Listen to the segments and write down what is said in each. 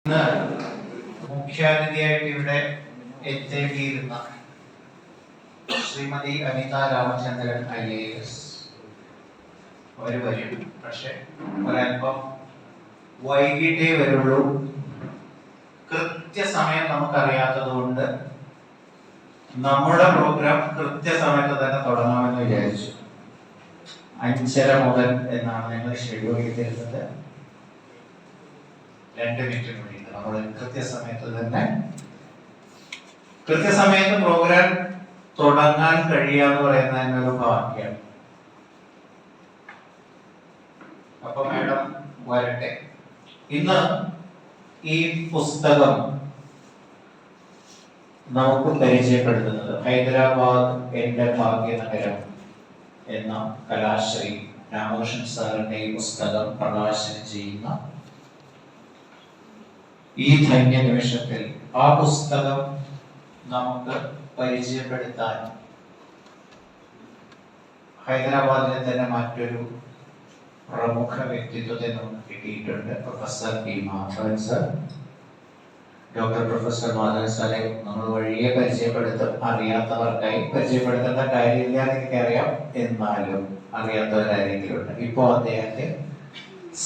ഇന്ന് മുഖ്യാതിഥിയായിട്ട് ഇവിടെ എത്തേണ്ടിയിരുന്ന ശ്രീമതി അനിത രാമചന്ദ്രൻ IAS അവര് വരും. പക്ഷെ ഒരല്പം വൈകിട്ടേ വരുള്ളൂ. കൃത്യസമയം നമുക്കറിയാത്തത് കൊണ്ട് നമ്മുടെ പ്രോഗ്രാം കൃത്യസമയത്ത് തന്നെ തുടങ്ങാമെന്ന് വിചാരിച്ചു. 5:30 മുതൽ എന്നാണ് ഞങ്ങൾ ഷെഡ്യൂൾ ചെയ്തിരുന്നത്. 2 മിനിറ്റ് കൂടി നമ്മൾ കൃത്യസമയത്ത് പ്രോഗ്രാം തുടങ്ങാൻ കഴിയാന്ന് പറയുന്നതിന് ഒരു ഭാഗ്യമാണ്. അപ്പൊ മാഡം വരട്ടെ. ഇന്ന് ഈ പുസ്തകം നമുക്ക് പരിചയപ്പെടുത്തുന്നത് ഹൈദരാബാദ് എന്റെ ഭാഗ്യനഗരം എന്ന കലാശ്രീ രാമകൃഷ്ണൻ സാറിന്റെ ഈ പുസ്തകം പ്രകാശനം ചെയ്യുന്ന ഈ ധന്യ നിമിഷത്തിൽ ആ പുസ്തകം നമുക്ക് പരിചയപ്പെടുത്താൻ ഹൈദരാബാദിലെ തന്നെ മറ്റൊരു പ്രമുഖ വ്യക്തിത്വത്തെ നമുക്ക് കിട്ടിയിട്ടുണ്ട്. Professor P Madhavan sir. Doctor professor Madhavan സാറെ നമ്മൾ വഴിയെ പരിചയപ്പെടുത്തും. അറിയാത്തവർക്കായി പരിചയപ്പെടുത്തേണ്ട കാര്യമില്ല എന്ന് എനിക്കറിയാം, എന്നാലും അറിയാത്തവരാരെങ്കിലും ഉണ്ട്. ഇപ്പോ അദ്ദേഹത്തെ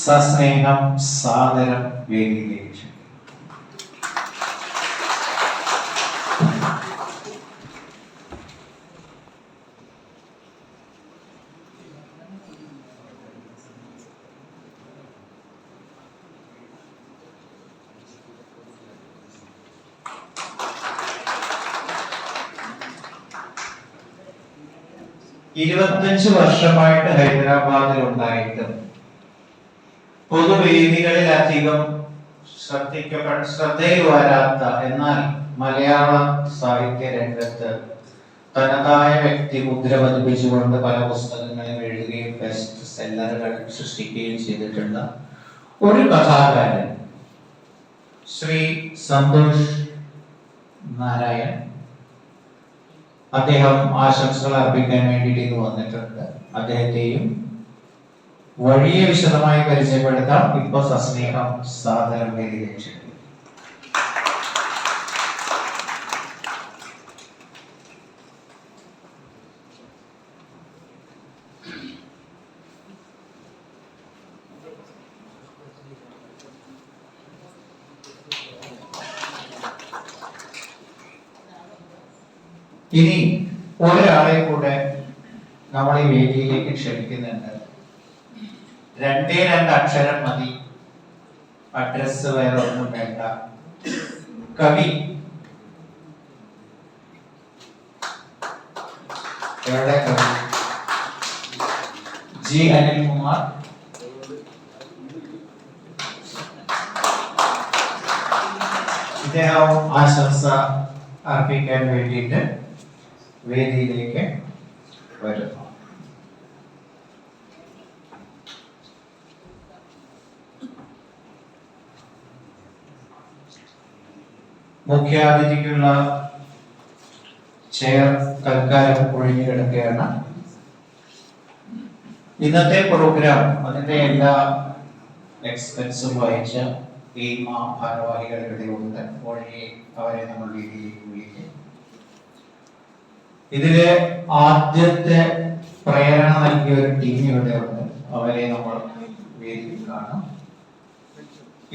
സസ്നേഹം സാദരം വേദിയിലേക്ക്. 25 വർഷമായിട്ട് ഹൈദരാബാദിൽ ഉണ്ടായിട്ടും പൊതുവേദികളിൽ അധികം ശ്രദ്ധയിൽ വരാത്ത, എന്നാൽ മലയാള സാഹിത്യ രംഗത്ത് തനതായ വ്യക്തി മുദ്ര പതിപ്പിച്ചുകൊണ്ട് പല പുസ്തകങ്ങളും എഴുതുകയും ബെസ്റ്റ് സെല്ലറുകൾ സൃഷ്ടിക്കുകയും ചെയ്തിട്ടുള്ള ഒരു കഥാകാരൻ ശ്രീ സന്തോഷ് നാരായൺ. അദ്ദേഹം ആശംസകൾ അർപ്പിക്കാൻ വേണ്ടിയിട്ട് ഇത് വന്നിട്ടുണ്ട്. അദ്ദേഹത്തെയും വഴിയെ വിശദമായി പരിചയപ്പെടുത്താം. ഇപ്പൊ സസ്നേഹം സാദരം വേദിയിലേക്ക്. ഇനി ഒരാളെ കൂടെ നമ്മൾ ഈ വേദിയിലേക്ക് ക്ഷണിക്കുന്നുണ്ട്. 2 അക്ഷരം മതി, അഡ്രസ് വേറെ ഒന്നും വേണ്ട. കവി എവിടെ? കവി ജി അനിൽകുമാർ. ഇദ്ദേഹം ആശംസ അർപ്പിക്കാൻ വേണ്ടിയിട്ട് വേദിയിലേക്ക് വരുന്നു. മുഖ്യാതിഥിക്കുള്ള ചെയർ തൽക്കാലം ഒഴിഞ്ഞു കിടക്കുകയാണ്. ഇന്നത്തെ പ്രോഗ്രാം അതിന്റെ എല്ലാ എക്സ്പെൻസും വഹിച്ച ടീം ഭാരവാഹികൾ ഇവിടെ ഉണ്ട്. വഴി അവരെ നമ്മൾ വേദിയിലേക്ക് വിളിക്കും. ഇതിലെ ആദ്യത്തെ പ്രേരണ നൽകിയ ഒരു ടീം ഇവിടെ ഉണ്ട്. അവരെ നമ്മൾ വേദിയിൽ കാണാം.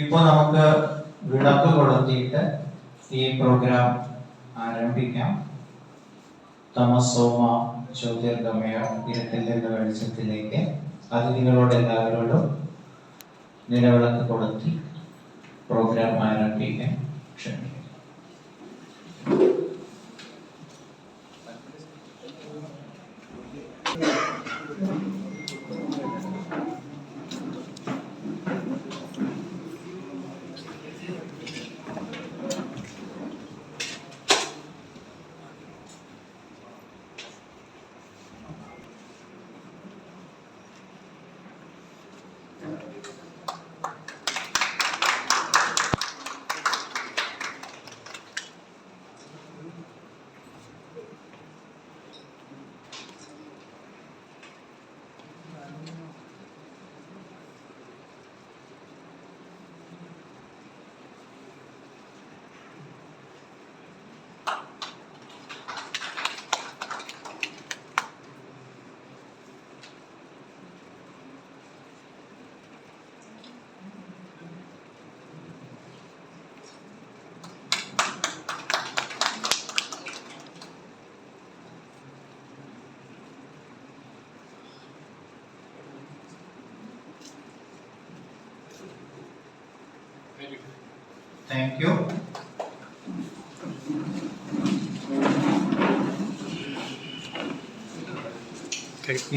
ഇപ്പൊ നമുക്ക് വിളക്ക് കൊളുത്തിയിട്ട് ഈ പ്രോഗ്രാം ആരംഭിക്കാം. തമസോമ ജ്യോതിർഗമയ, ഇരുട്ടിൽ നിന്ന് വെളിച്ചത്തിലേക്ക് അതിഥികളോട് എല്ലാവരോടും നിലവിളക്ക് കൊളുത്തി പ്രോഗ്രാം ആരംഭിക്കാൻ ക്ഷണിക്കും. Thank you.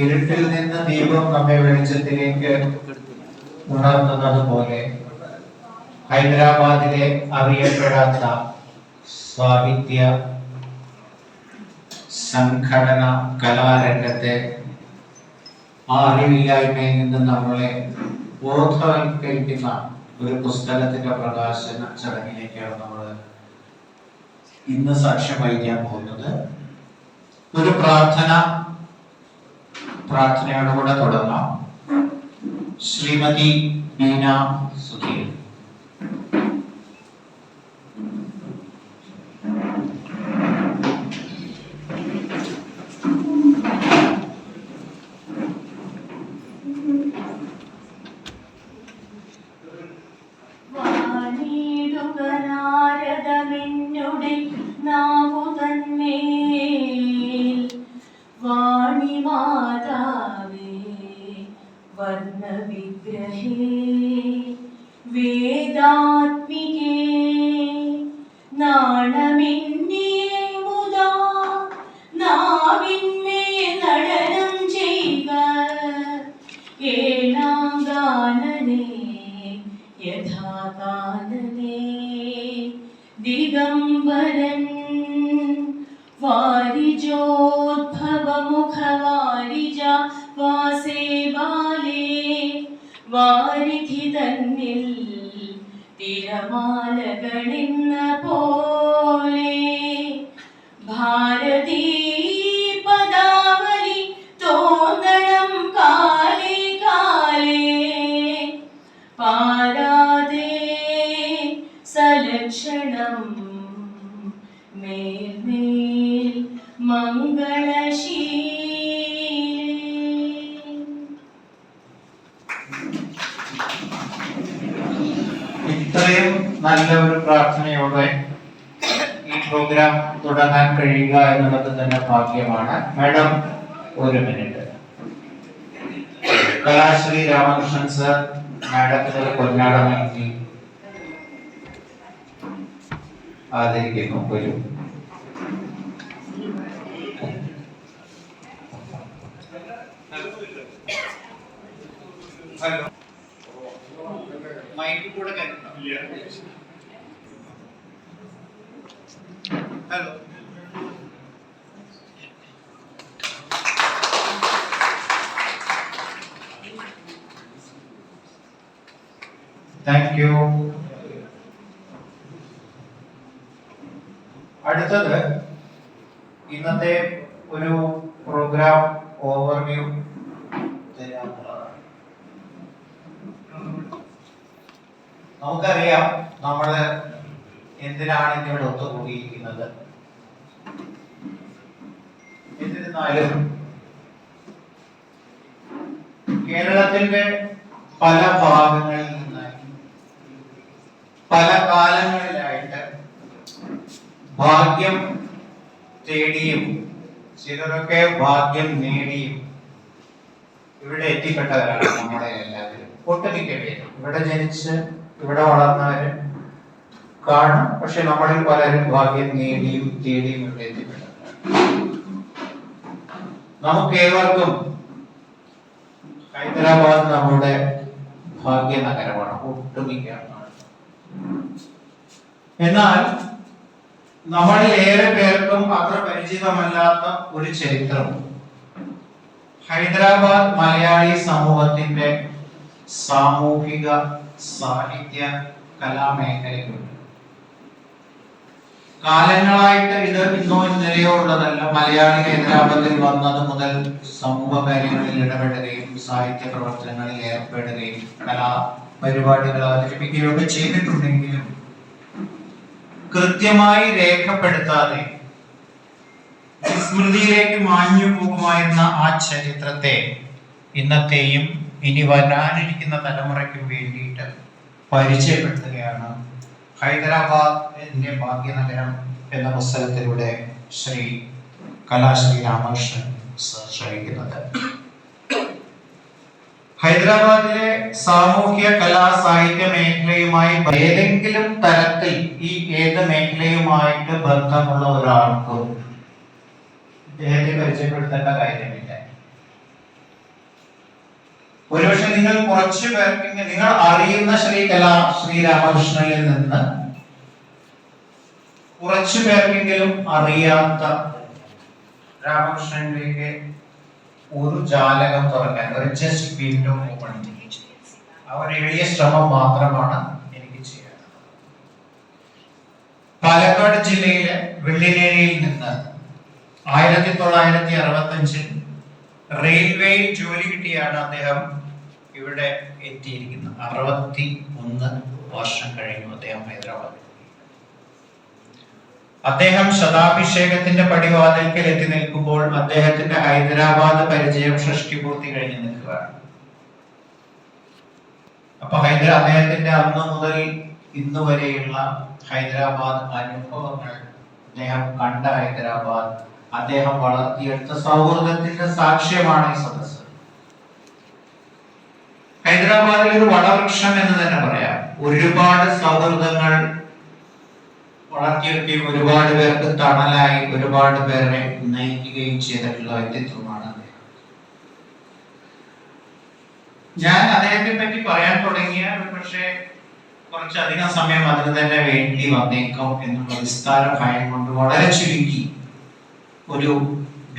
ഇരുട്ടിൽ നിന്ന് ദീപം നമ്മെ വെളിച്ചത്തിലേക്ക് ഉണർത്തുന്നത് പോലെ ഹൈദരാബാദിലെ അറിയപ്പെടാത്ത സാഹിത്യ സംഘടന കലാരംഗത്തെ ആ അറിവില്ലായ്മയിൽ നിന്ന് നമ്മളെ ബോധവൽക്കരിക്കുന്ന ഒരു പുസ്തകത്തിന്റെ പ്രകാശന ചടങ്ങിലേക്കാണ് നമ്മൾ ഇന്ന് സാക്ഷ്യം വഹിക്കാൻ പോകുന്നത്. ഒരു പ്രാർത്ഥനയോടുകൂടെ തുടങ്ങാം. ശ്രീമതി ബീന സുധീർ. ദിഗംബരൻ വാരിജോദ്ഭവമുഖവാരിജ വാസേ ബാലേ വാരിധി തന്നിൽ തിരമാലകളെന്ന പോലെ ഭാരതീ പദാവലി തോന്നണം കാലേ കാലേ പാരാതെ സലക്ഷണം മേൽമേൽ മംഗളശീലേ. ഇത്രയും നല്ല ഒരു പ്രാർത്ഥനയോടെ ഈ പ്രോഗ്രാം തുടങ്ങാൻ കഴിയുക എന്നുള്ളത് തന്നെ ഭാഗ്യമാണ്. മാഡം, ഒരു മിനിറ്റ്. കലാശ്രീ രാമകൃഷ്ണൻ സർ മാഡത്തിന് പൊന്നാട നൽകി ആദരിക്കുന്നു. ഒരു ഹലോ, മൈക്ക് കൂടെ കേൾക്കണം. Hello, thank you. അടുത്തത് ഇന്നത്തെ ഒരു പ്രോഗ്രാം ഓവർവ്യൂ തരാനുള്ളതാണ്. നമുക്കറിയാം നമ്മള് എന്തിനാണ് ഇവിടെ ഒത്തുകൂടിയിരിക്കുന്നത്. എന്നിരുന്നാലും കേരളത്തിന്റെ പല ഭാഗങ്ങളിൽ നിന്ന് പല കാലങ്ങളിലായിട്ട് ഭാഗ്യം തേടിയും ചിലരൊക്കെ ഭാഗ്യം നേടിയും ഇവിടെ എത്തിപ്പെട്ടവരാണ് നമ്മുടെ എല്ലാവരും. ഒട്ടുമിക്ക പേരും ഇവിടെ ജനിച്ച് ഇവിടെ വളർന്നവര് കാണും. പക്ഷെ നമ്മളിൽ പലരും ഭാഗ്യം നേടിയും തേടിയും ഇവിടെ എത്തിപ്പെട്ടവരാണ്. നമുക്ക് ഏവർക്കും ഹൈദരാബാദ് നമ്മുടെ ഭാഗ്യ നഗരമാണ്, ഒട്ടുമിക്ക. എന്നാൽ നമ്മളിൽ ഏറെ പേർക്കും അത്ര പരിചിതമല്ലാത്ത ഒരു ചരിത്രം ഹൈദരാബാദ് മലയാളി സമൂഹത്തിന്റെ സാമൂഹിക സാഹിത്യ കലാമേഖലയ്ക്കുണ്ട്. കാലങ്ങളായിട്ട് ഇത് ഇന്നോ ഇന്നലെയോ ഉള്ളതല്ല. മലയാളി ഹൈദരാബാദിൽ വന്നത് മുതൽ സമൂഹ കാര്യങ്ങളിൽ ഇടപെടുകയും സാഹിത്യ പ്രവർത്തനങ്ങളിൽ ഏർപ്പെടുകയും കലാ പരിപാടികൾ അവതരിപ്പിക്കുകയൊക്കെ ചെയ്തിട്ടുണ്ടെങ്കിലും കൃത്യമായി രേഖപ്പെടുത്താതെ സ്മൃതിയിലേക്ക് മാഞ്ഞു പോകുമായിരുന്ന ആ ചരിത്രത്തെ ഇന്നത്തെയും ഇനി വരാനിരിക്കുന്ന തലമുറയ്ക്കും വേണ്ടിയിട്ട് പരിചയപ്പെടുത്തുകയാണ് ഹൈദരാബാദിന്റെ ഭാഗ്യനഗരം എന്ന പുസ്തകത്തിലൂടെ ശ്രീ കലാശ്രീ രാമകൃഷ്ണൻ ശ്രമിക്കുന്നത്. ഹൈദരാബാദിലെ സാമൂഹ്യ കലാ സാഹിത്യ മേഖലയുമായി ഏതെങ്കിലും തരത്തിൽ ഈ ഏത് മേഖലയുമായിട്ട് ബന്ധമുള്ള ഒരാൾക്കും ഇദ്ദേഹത്തെ പരിചയപ്പെടുത്തേണ്ട കാര്യമില്ല. ഒരുപക്ഷെ നിങ്ങൾ കുറച്ചു പേർക്ക് നിങ്ങൾ അറിയുന്ന ശ്രീ രാമകൃഷ്ണനിൽ നിന്ന് കുറച്ചു പേർക്കെങ്കിലും അറിയാത്ത രാമകൃഷ്ണനിലേക്ക് ഒരു ജാലകം തുറക്കാൻ, ഒരു ജസ്റ്റ് വിൻഡോ ഓപ്പൺ, ആ ഒരു എളിയ ശ്രമം മാത്രമാണ് എനിക്ക് ചെയ്യാനുള്ളത്. പാലക്കാട് ജില്ലയിലെ വെള്ളിനേഴിയിൽ നിന്ന് 1965 റെയിൽവേയിൽ ജോലി കിട്ടിയാണ് അദ്ദേഹം ഇവിടെ എത്തിയിരിക്കുന്നത്. 61 വർഷം കഴിഞ്ഞു അദ്ദേഹം ഹൈദരാബാദിൽ. അദ്ദേഹം ശതാഭിഷേകത്തിന്റെ പടിവാതിൽക്കൽ എത്തി നിൽക്കുമ്പോൾ അദ്ദേഹത്തിന്റെ ഹൈദരാബാദ് പരിചയം ഷഷ്ടിപൂർത്തി കഴിഞ്ഞ് നിൽക്കുകയാണ്. അപ്പൊ അദ്ദേഹത്തിന്റെ അന്ന് മുതൽ ഇന്ന് വരെയുള്ള ഹൈദരാബാദ് അനുഭവങ്ങൾ, അദ്ദേഹം കണ്ട ഹൈദരാബാദ്, അദ്ദേഹം വളർത്തിയെടുത്ത സൗഹൃദത്തിന്റെ സാക്ഷ്യമാണ് ഈ സദസ്സ്. ഹൈദരാബാദിൽ ഒരു വടവൃക്ഷം എന്ന് തന്നെ പറയാം. ഒരുപാട് സൗഹൃദങ്ങൾ വളർത്തിയെടുക്കുകയും ഒരുപാട് പേർക്ക് തണലായി ഒരുപാട് പേരെ നയിക്കുകയും ചെയ്തിട്ടുള്ള വ്യക്തിത്വമാണ് അദ്ദേഹം. ഞാൻ അദ്ദേഹത്തെ പറ്റി പറയാൻ തുടങ്ങിയ പക്ഷേ കുറച്ചധികം സമയം അതിന് തന്നെ വേണ്ടി വന്നേക്കും എന്നുള്ള വിസ്താര ഭയം കൊണ്ട് വളരെ ചുരുക്കി ഒരു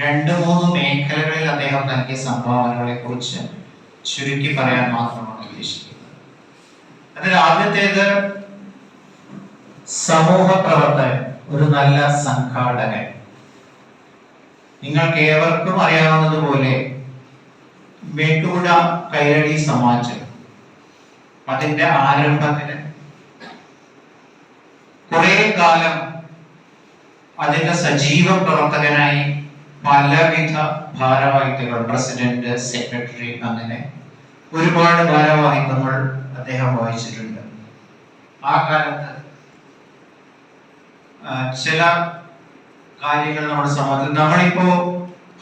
2-3 മേഖലകളിൽ അദ്ദേഹം നൽകിയ സംഭാവനകളെ കുറിച്ച് ചുരുക്കി പറയാൻ മാത്രമാണ് ഉദ്ദേശിക്കുന്നത്. അതിൽ ആദ്യത്തേത് സമൂഹ പ്രവർത്തകൻ, ഒരു നല്ല സംഘാടകൻ. നിങ്ങൾക്ക് ഏവർക്കും അറിയാവുന്നതുപോലെ മേട്ടൂട കൈരളി സമാജം അതിന്റെ ആരംഭത്തിന് കുറെ കാലം അതിന്റെ സജീവ പ്രവർത്തകനായി പലവിധ ഭാരവാഹിത്വങ്ങൾ, പ്രസിഡന്റ്, സെക്രട്ടറി, അങ്ങനെ ഒരുപാട് ഭാരവാഹിത്വങ്ങൾ അദ്ദേഹം വഹിച്ചിട്ടുണ്ട്. ആ കാലത്ത് ചില കാര്യങ്ങൾ നമ്മുടെ സമൂഹത്തിൽ, നമ്മളിപ്പോ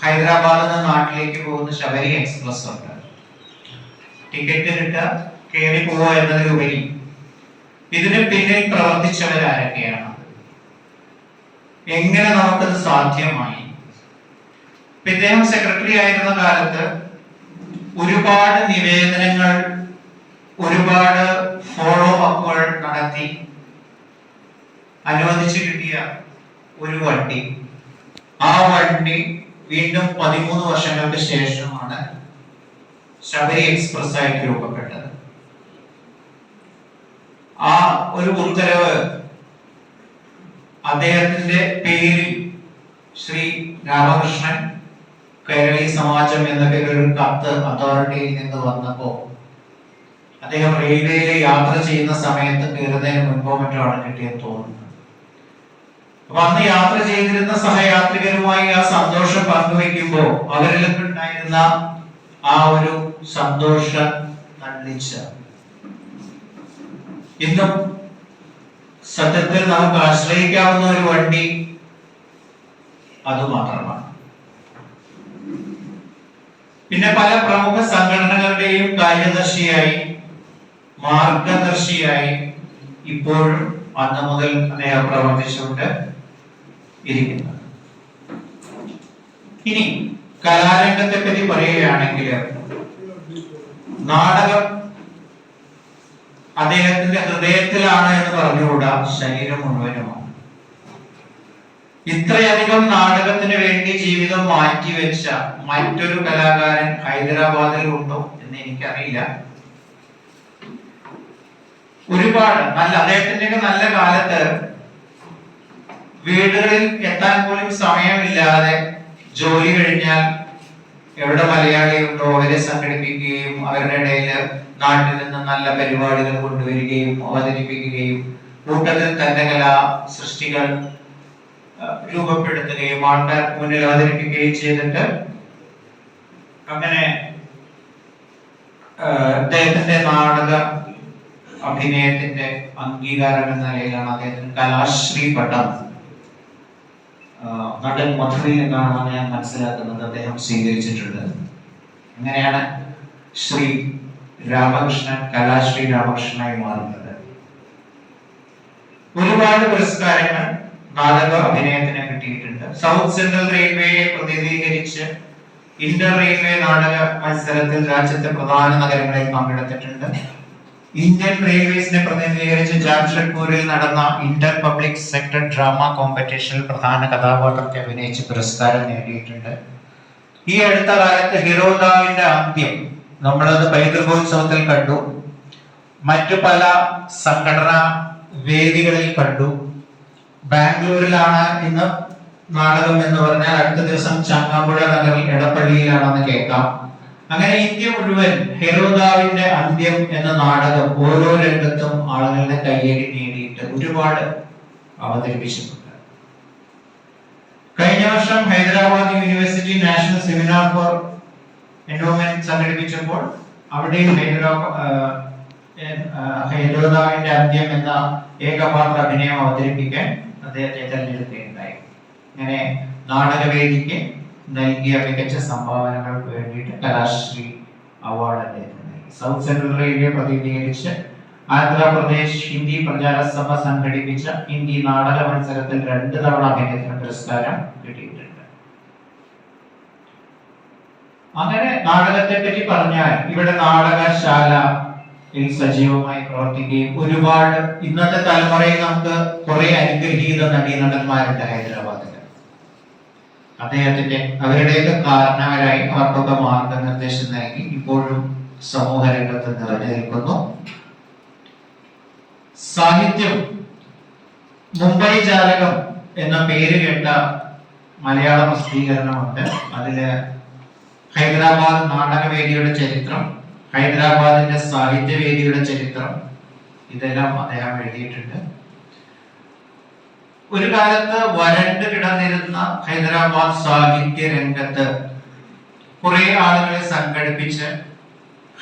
ഹൈദരാബാദിൽ നിന്ന് നാട്ടിലേക്ക് പോകുന്ന ശബരി എക്സ്പ്രസ് ഉണ്ട്. ടിക്കറ്റ് കിട്ടുക, കയറി പോവുക എന്നതിലുപരി ഇതിന് പിന്നിൽ പ്രവർത്തിച്ചവരാരൊക്കെയാണ്, എങ്ങനെ നമുക്കത് സാധ്യമായി? ഇദ്ദേഹം സെക്രട്ടറി ആയിരുന്ന കാലത്ത് ഒരുപാട് നിവേദനങ്ങൾ, ഒരുപാട് ഫോളോ അപ്പുകൾ നടത്തി അനുവദിച്ചു കിട്ടിയ ഒരു വണ്ടി, ആ വണ്ടി വീണ്ടും 13 വർഷങ്ങൾക്ക് ശേഷമാണ് ശബരി എക്സ്പ്രസ് ആയിട്ട് രൂപപ്പെട്ടത്. ആ ഒരു ഉത്തരവ് അദ്ദേഹത്തിന്റെ പേരിൽ ശ്രീ രാമകൃഷ്ണൻ കൈരളി സമാജം എന്ന പേരിൽ ഒരു കത്ത് അതോറിറ്റിയിൽ നിന്ന് വന്നപ്പോ അദ്ദേഹം റെയിൽവേയിൽ യാത്ര ചെയ്യുന്ന സമയത്ത് കയറുന്നതിന് മുൻപോ മറ്റോ ആണ് കിട്ടിയെന്ന് തോന്നുന്നു. അപ്പൊ അന്ന് യാത്ര ചെയ്തിരുന്ന സഹയാത്രികരുമായി ആ സന്തോഷം പങ്കുവെക്കുമ്പോ അവരിലൊക്കെ ഉണ്ടായിരുന്ന ആ ഒരു സന്തോഷം കണ്ടിച്ച ഇന്നും സത്യത്തിൽ നമുക്ക് ആശ്രയിക്കാവുന്ന ഒരു വണ്ടി അത് മാത്രമാണ്. പിന്നെ പല പ്രമുഖ സംഘടനകളുടെയും കാര്യദർശിയായി, മാർഗദർശിയായി ഇപ്പോഴും അന്ന് മുതൽ അദ്ദേഹം പ്രവർത്തിച്ചുകൊണ്ട് ഇരിക്കുന്നത്. ഇനി കലാരംഗത്തെ പറ്റി പറയുകയാണെങ്കിൽ നാടകം അദ്ദേഹത്തിന്റെ ഹൃദയത്തിലാണ് എന്ന് പറഞ്ഞുകൂടാ, ശരീരം മുഴുവനുമാണ്. ഇത്രയധികം നാടകത്തിന് വേണ്ടി ജീവിതം മാറ്റിവെച്ച മറ്റൊരു കലാകാരൻ ഹൈദരാബാദിൽ ഉണ്ടോ എന്ന് എനിക്കറിയില്ല. ഒരുപാട് നല്ല അദ്ദേഹത്തിന്റെ നല്ല കാലത്ത് വീടുകളിൽ എത്താൻ പോലും സമയമില്ലാതെ ജോലി കഴിഞ്ഞാൽ എവിടെ മലയാളി ഉണ്ടോ അവരെ സംഘടിപ്പിക്കുകയും അവരുടെ ഇടയിൽ നാട്ടിൽ നിന്ന് നല്ല പരിപാടികൾ കൊണ്ടുവരികയും അവതരിപ്പിക്കുകയും കൂട്ടത്തിൽ തന്റെ കലാ സൃഷ്ടികൾ രൂപപ്പെടുത്തുകയും ആൾക്കാർക്ക് മുന്നിൽ അവതരിപ്പിക്കുകയും ചെയ്തിട്ട് അങ്ങനെ അദ്ദേഹത്തിന്റെ നാടക അഭിനയത്തിന്റെ അംഗീകാരം എന്ന നിലയിലാണ് അദ്ദേഹത്തിന് കലാശ്രീ പട്ടം നടൻ മധുരയിൽ നിന്നാണ് ഞാൻ മനസ്സിലാക്കുന്നത് അദ്ദേഹം സ്വീകരിച്ചിട്ടുണ്ട്. അങ്ങനെയാണ് ശ്രീ രാമകൃഷ്ണൻ, കലാശ്രീ രാമകൃഷ്ണനായി മാറുന്നത്. ഒരുപാട് പുരസ്കാരങ്ങൾ നാടക അഭിനയത്തിന് കിട്ടിയിട്ടുണ്ട്. സൗത്ത് സെൻട്രൽ റെയിൽവേയെ പ്രതിനിധീകരിച്ച് ഇന്റർ റെയിൽവേ നാടക മത്സരത്തിൽ രാജ്യത്തെ പ്രധാന നഗരങ്ങളിൽ പങ്കെടുത്തിട്ടുണ്ട്. ഇന്ത്യൻ റെയിൽവേസിനെ പ്രതിനിധീകരിച്ച് ജാംഷഡ്പൂരിൽ നടന്ന ഇന്റർ പബ്ലിക് സെക്ടർ ഡ്രാമ കോമ്പറ്റീഷനിൽ പ്രധാന കഥാപാത്രത്തെ അഭിനയിച്ച് പുരസ്കാരം നേടിയിട്ടുണ്ട്. ഈ അടുത്ത കാലത്ത് ഹിരോദാവിന്റെ അന്ത്യം നമ്മളത് പൈതൃകോത്സവത്തിൽ കണ്ടു, മറ്റു പല സംഘടനാ വേദികളിൽ കണ്ടു. ബാംഗ്ലൂരിലാണ് ഇന്ന് നാടകം എന്ന് പറഞ്ഞാൽ അടുത്ത ദിവസം ചങ്ങമ്പുഴ നഗറിൽ എടപ്പള്ളിയിലാണെന്ന് കേൾക്കാം. അങ്ങനെ ഇന്ത്യ മുഴുവൻ ഹെരോദാവിന്റെ അന്ത്യം എന്ന നാടകം ഓരോ രംഗത്തും ആളുകളുടെ കയ്യടി നേടിയിട്ട് ഒരുപാട് അവതരിപ്പിച്ചിട്ടുണ്ട്. കഴിഞ്ഞ വർഷം Hyderabad university national seminar for endowment സംഘടിപ്പിച്ചപ്പോൾ അവിടെയും ഹൈദരാബാദിന്റെ അന്ത്യം എന്ന ഏകപാത്ര അഭിനയം അവതരിപ്പിക്കാൻ അദ്ദേഹത്തെ തെരഞ്ഞെടുക്കുകയുണ്ടായി. അങ്ങനെ നാടകവേദിക്ക് നൽകിയ മികച്ച സംഭാവനകൾക്ക് വേണ്ടിയിട്ട് കലാശ്രീ അവാർഡ് അദ്ദേഹത്തിന് നൽകി. സൗത്ത് സെൻട്രൽ റെയിൽവേ പ്രതിനിധീകരിച്ച് ആന്ധ്രാപ്രദേശ് ഹിന്ദി പ്രചാര സഭ സംഘടിപ്പിച്ച ഹിന്ദി നാടക മത്സരത്തിൽ 2 തവണ അഭിനയത്തിന് പുരസ്കാരം കിട്ടിയിട്ടുണ്ട്. അങ്ങനെ നാടകത്തെ പറ്റി പറഞ്ഞാൽ ഇവിടെ നാടകശാലയിൽ സജീവമായി പ്രവർത്തിക്കുകയും ഒരുപാട് ഇന്നത്തെ തലമുറയിൽ നമുക്ക് കുറെ അനുഗ്രഹീത നടീനടന്മാരുണ്ട് ഹൈദരാബാദിൽ. അദ്ദേഹത്തിന്റെ അവരുടെയൊക്കെ കാരണവരായി അവർക്കൊക്കെ മാർഗനിർദ്ദേശം നൽകി ഇപ്പോഴും സമൂഹ രംഗത്ത് നിറഞ്ഞു നിൽക്കുന്നു. സാഹിത്യം മുംബൈ ജാലകം എന്ന പേര് കേട്ട മലയാള പ്രസിദ്ധീകരണമുണ്ട്. അതില് ഹൈദരാബാദ് നാടകവേദിയുടെ ചരിത്രം, ഹൈദരാബാദിന്റെ സാഹിത്യവേദിയുടെ ചരിത്രം, ഇതെല്ലാം അദ്ദേഹം എഴുതിയിട്ടുണ്ട്. ഒരു കാലത്ത് വരണ്ട് കിടന്നിരുന്ന ഹൈദരാബാദ് സാഹിത്യ രംഗത്ത് കുറെ ആളുകളെ സംഘടിപ്പിച്ച്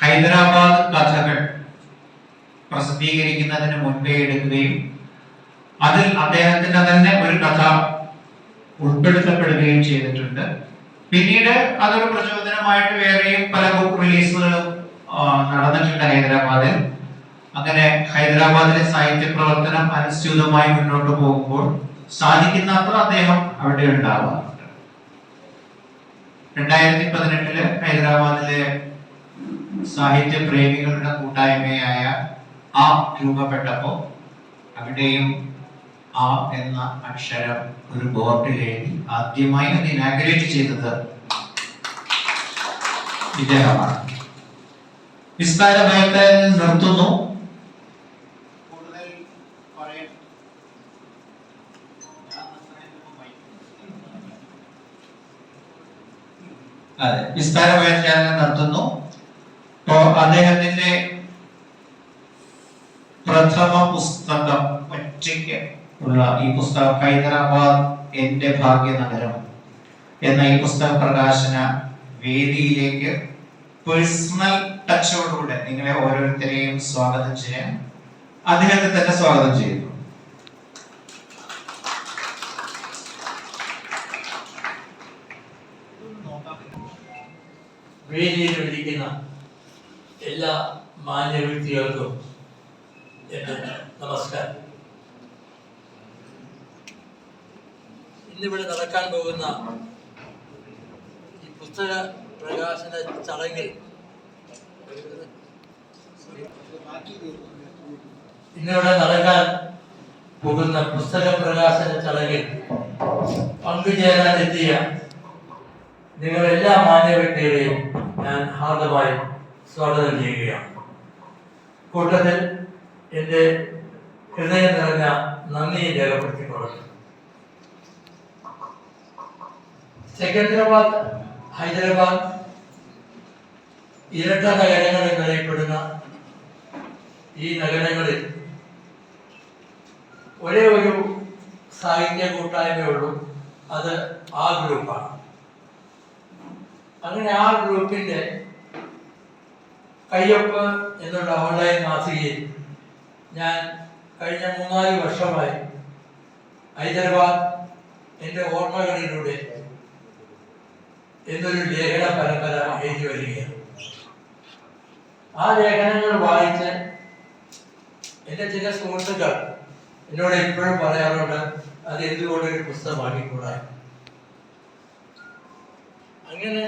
ഹൈദരാബാദ് കഥകൾ പ്രസിദ്ധീകരിക്കുന്നതിന് മുൻപേ എടുക്കുകയും അതിൽ അദ്ദേഹത്തിന്റെ തന്നെ ഒരു കഥ ഉൾപ്പെടുത്തപ്പെടുകയും ചെയ്തിട്ടുണ്ട്. പിന്നീട് അതൊരു പ്രചോദനമായിട്ട് വേറെയും പല ബുക്ക് റിലീസുകളും നടന്നിട്ടുണ്ട് ഹൈദരാബാദിൽ. അങ്ങനെ ഹൈദരാബാദിലെ സാഹിത്യ പ്രവർത്തനം അനുസ്യൂതമായി മുന്നോട്ട് പോകുമ്പോൾ സാധിക്കുന്നത്ര അദ്ദേഹം അവിടെ ഉണ്ടാവാറുണ്ട്. 2018 ഹൈദരാബാദിലെ സാഹിത്യ പ്രേമികളുടെ കൂട്ടായ്മയായ ആ രൂപപ്പെട്ടപ്പോ അവിടെയും ആ എന്ന അക്ഷരം ഒരു ബോർഡിൽ എഴുതി ആദ്യമായി അത് ഇനാഗുറേറ്റ് ചെയ്തത് ഇദ്ദേഹമാണ്. വിസ്താര ഭയത്തെ നിർത്തുന്നു. അതെ, വിസ്താര വ്യാഖ്യാനം നടത്തുന്നു. അദ്ദേഹത്തിന്റെ പ്രഥമ പുസ്തകം ഒറ്റയ്ക്ക് ഉള്ള ഈ പുസ്തകം ഹൈദരാബാദ് എന്റെ ഭാഗ്യനഗരം എന്ന ഈ പുസ്തക പ്രകാശന വേദിയിലേക്ക് പേഴ്സണൽ ടച്ചോടുകൂടെ നിങ്ങളെ ഓരോരുത്തരെയും സ്വാഗതം ചെയ്യാൻ അദ്ദേഹത്തെ തന്നെ സ്വാഗതം ചെയ്യുന്നു. വേദിയിൽ ഇരിക്കുന്ന എല്ലാ മാന്യ വ്യക്തികൾക്കും എൻ്റെ നമസ്കാരം. ഇന്നിവിടെ നടക്കാൻ പോകുന്ന ഈ പുസ്തക പ്രകാശന ചടങ്ങിൽ ഇന്നിവിടെ നടക്കാൻ പോകുന്ന പുസ്തക പ്രകാശന ചടങ്ങിൽ പങ്കുചേരാനെത്തിയ നിങ്ങളെല്ലാ മാന്യ വ്യക്തികളെയും ഞാൻ ഹാർദമായി സ്വാഗതം ചെയ്യുകയാണ്. കൂട്ടത്തിൽ എൻ്റെ ഹൃദയം നിറഞ്ഞ നന്ദി രേഖപ്പെടുത്തിക്കൊള്ളുന്നു. സെക്കന്ദരാബാദ്, ഹൈദരാബാദ് ഇരട്ട നഗരങ്ങൾ എന്നറിയപ്പെടുന്ന ഈ നഗരങ്ങളിൽ ഒരേ ഒരു സാഹിത്യ കൂട്ടായ്മയുള്ളൂ, അത് ആ ഗ്രൂപ്പാണ്. അങ്ങനെ ആ ഗ്രൂപ്പിന്റെ കയ്യൊപ്പ് എന്നുള്ള ഓൺലൈൻ മാസികയിൽ ഞാൻ കഴിഞ്ഞ 3-4 വർഷമായി ഹൈദരാബാദ് എൻ്റെ ഓർമ്മകളിലൂടെ എന്നൊരു ലേഖന പരമ്പര എഴുതി വരികയാണ്. ആ ലേഖനങ്ങൾ വായിച്ച് എൻ്റെ ചില സുഹൃത്തുക്കൾ എന്നോട് ഇപ്പോഴും പറയാറുണ്ട് അത് എന്തുകൊണ്ടൊരു പുസ്തകമാക്കിക്കൂടാ. അങ്ങനെ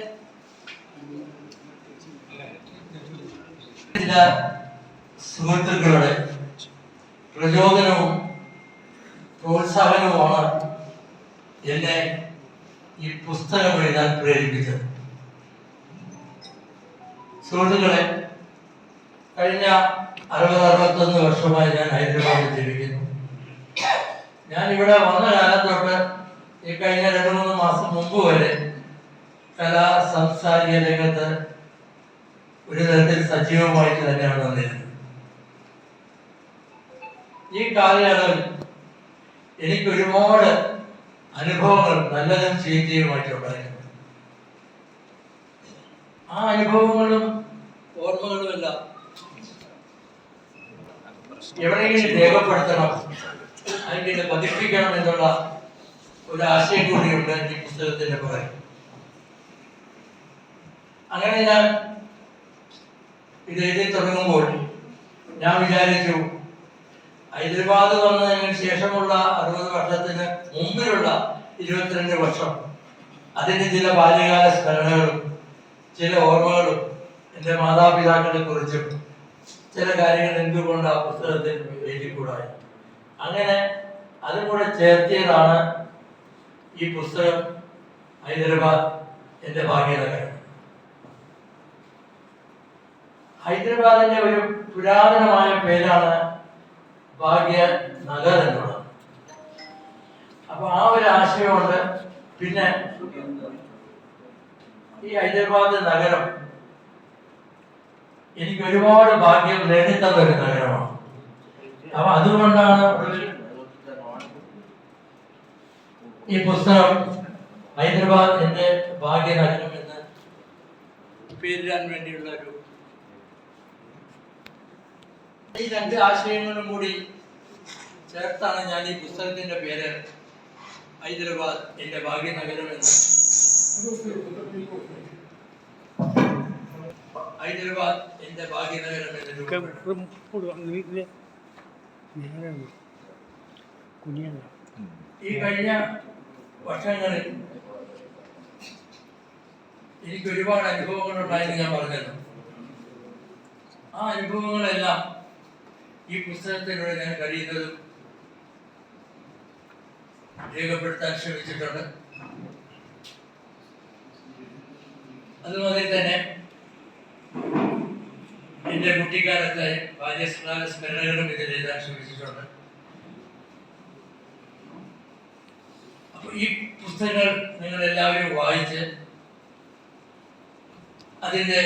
ചില സുഹൃത്തുക്കളുടെ പ്രചോദനവും പ്രോത്സാഹനവുമാണ് എന്നെ ഈ പുസ്തകം എഴുതാൻ പ്രേരിപ്പിച്ചത്. സുഹൃത്തുക്കളെ, കഴിഞ്ഞ 60-61 വർഷമായി ഞാൻ ഹൈദരാബാദിൽ ജീവിക്കുന്നു. ഞാൻ ഇവിടെ വന്ന കാലം തൊട്ട് ഈ കഴിഞ്ഞ 2-3 മാസം മുമ്പ് വരെ കലാ സാംസ്കാരിക രംഗത്ത് ഒരു തരത്തിൽ സജീവമായിട്ട് തന്നെയാണ് വന്നിരുന്നത്. ഈ കാലയളവിൽ എനിക്ക് ഒരുപാട് അനുഭവങ്ങൾ നല്ലതും ചീത്തയുമായിട്ടുണ്ടായിരുന്നു. ആ അനുഭവങ്ങളും ഓർമ്മകളുമെല്ലാം എവിടെയെങ്കിലും രേഖപ്പെടുത്തണം, അല്ലെങ്കിൽ പതിപ്പിക്കണം എന്നുള്ള ഒരു ആശയം കൂടിയുണ്ട് ഈ പുസ്തകത്തിന്റെ പുറകെ. അങ്ങനെ ഞാൻ ഇത് എഴുതി തുടങ്ങുമ്പോൾ ഞാൻ വിചാരിച്ചു, ഹൈദരാബാദ് വന്നതിന് ശേഷമുള്ള 60 വർഷത്തിന് മുമ്പിലുള്ള 22 വർഷം അതിന് ചില ബാല്യകാല സ്മരണകളും ചില ഓർമ്മകളും എൻ്റെ മാതാപിതാക്കളെ കുറിച്ചും ചില കാര്യങ്ങൾ എന്തുകൊണ്ട് ആ പുസ്തകത്തിൽ എഴുതിക്കൂടായി. അങ്ങനെ അതും കൂടെ ചേർത്തിയതാണ് ഈ പുസ്തകം ഹൈദരാബാദ് എൻ്റെ ഭാഗ്യനഗരം. ഹൈദരാബാദിന്റെ ഒരു പുരാതനമായ പേരാണ് ഭാഗ്യനഗർ എന്നുള്ളത്. അപ്പൊ ആ ഒരു ആശയമുണ്ട്. പിന്നെ ഈ ഹൈദരാബാദ് നഗരം എനിക്ക് ഒരുപാട് ഭാഗ്യം നേടിത്തന്ന ഒരു നഗരമാണ്. അപ്പൊ അതുകൊണ്ടാണ് ഈ പുസ്തകം ഹൈദരാബാദ് എന്റെ ഭാഗ്യനഗരം എന്ന് പേരിടാൻ വേണ്ടിയുള്ള ഒരു ഈ 2 ആശയങ്ങളും കൂടി ചേർത്താണ് ഞാൻ ഈ പുസ്തകത്തിന്റെ പേര് ഹൈദരാബാദ് എന്റെ ഭാഗ്യനഗരം എന്ന്. ഹൈദരാബാദ് എന്റെ ഭാഗ്യനഗരം എന്നൊരു ഈ കഴിഞ്ഞ വർഷങ്ങളിൽ എനിക്ക് ഒരുപാട് അനുഭവങ്ങൾ ഉണ്ടായെന്ന് ഞാൻ പറഞ്ഞല്ലോ. ആ അനുഭവങ്ങളെല്ലാം ഈ പുസ്തകത്തിലൂടെ ഞാൻ കഴിയുന്നതും രേഖപ്പെടുത്താൻ ശ്രമിച്ചിട്ടുണ്ട്. അതുപോലെ തന്നെ എൻ്റെ കുട്ടിക്കാലത്തെ ബാല്യകാല സ്മരണകളും ഇതിൽ എഴുതാൻ ശ്രമിച്ചിട്ടുണ്ട്. അപ്പൊ ഈ പുസ്തകങ്ങൾ നിങ്ങൾ എല്ലാവരും വായിച്ച് അതിൻ്റെ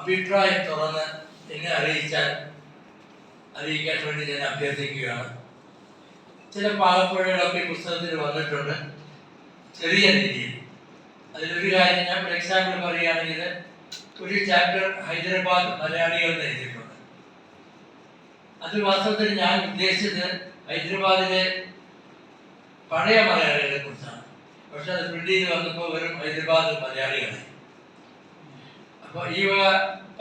അഭിപ്രായം തുറന്ന് എന്നെ അറിയിക്കാൻ വേണ്ടി ഞാൻ അഭ്യർത്ഥിക്കുകയാണ്. ചില പാകപ്പുഴകളൊക്കെ ഈ പുസ്തകത്തിൽ വന്നിട്ടുണ്ട്, ചെറിയ രീതിയിൽ. അതിലൊരു കാര്യം ഞാൻ ഒരു എക്സാമ്പിൾ പറയുകയാണെങ്കിൽ, ഒരു ചാപ്റ്റർ ഹൈദരാബാദ് മലയാളികൾ എഴുതിയിട്ടുണ്ട്. അത് വാസ്തവത്തിൽ ഞാൻ ഉദ്ദേശിച്ചത് ഹൈദരാബാദിലെ പഴയ മലയാളികളെ കുറിച്ചാണ്. പക്ഷെ അത് പ്രിന്റ് ചെയ്ത് വന്നപ്പോൾ വെറും ഹൈദരാബാദ് മലയാളികളായി. അപ്പൊ ഈ വക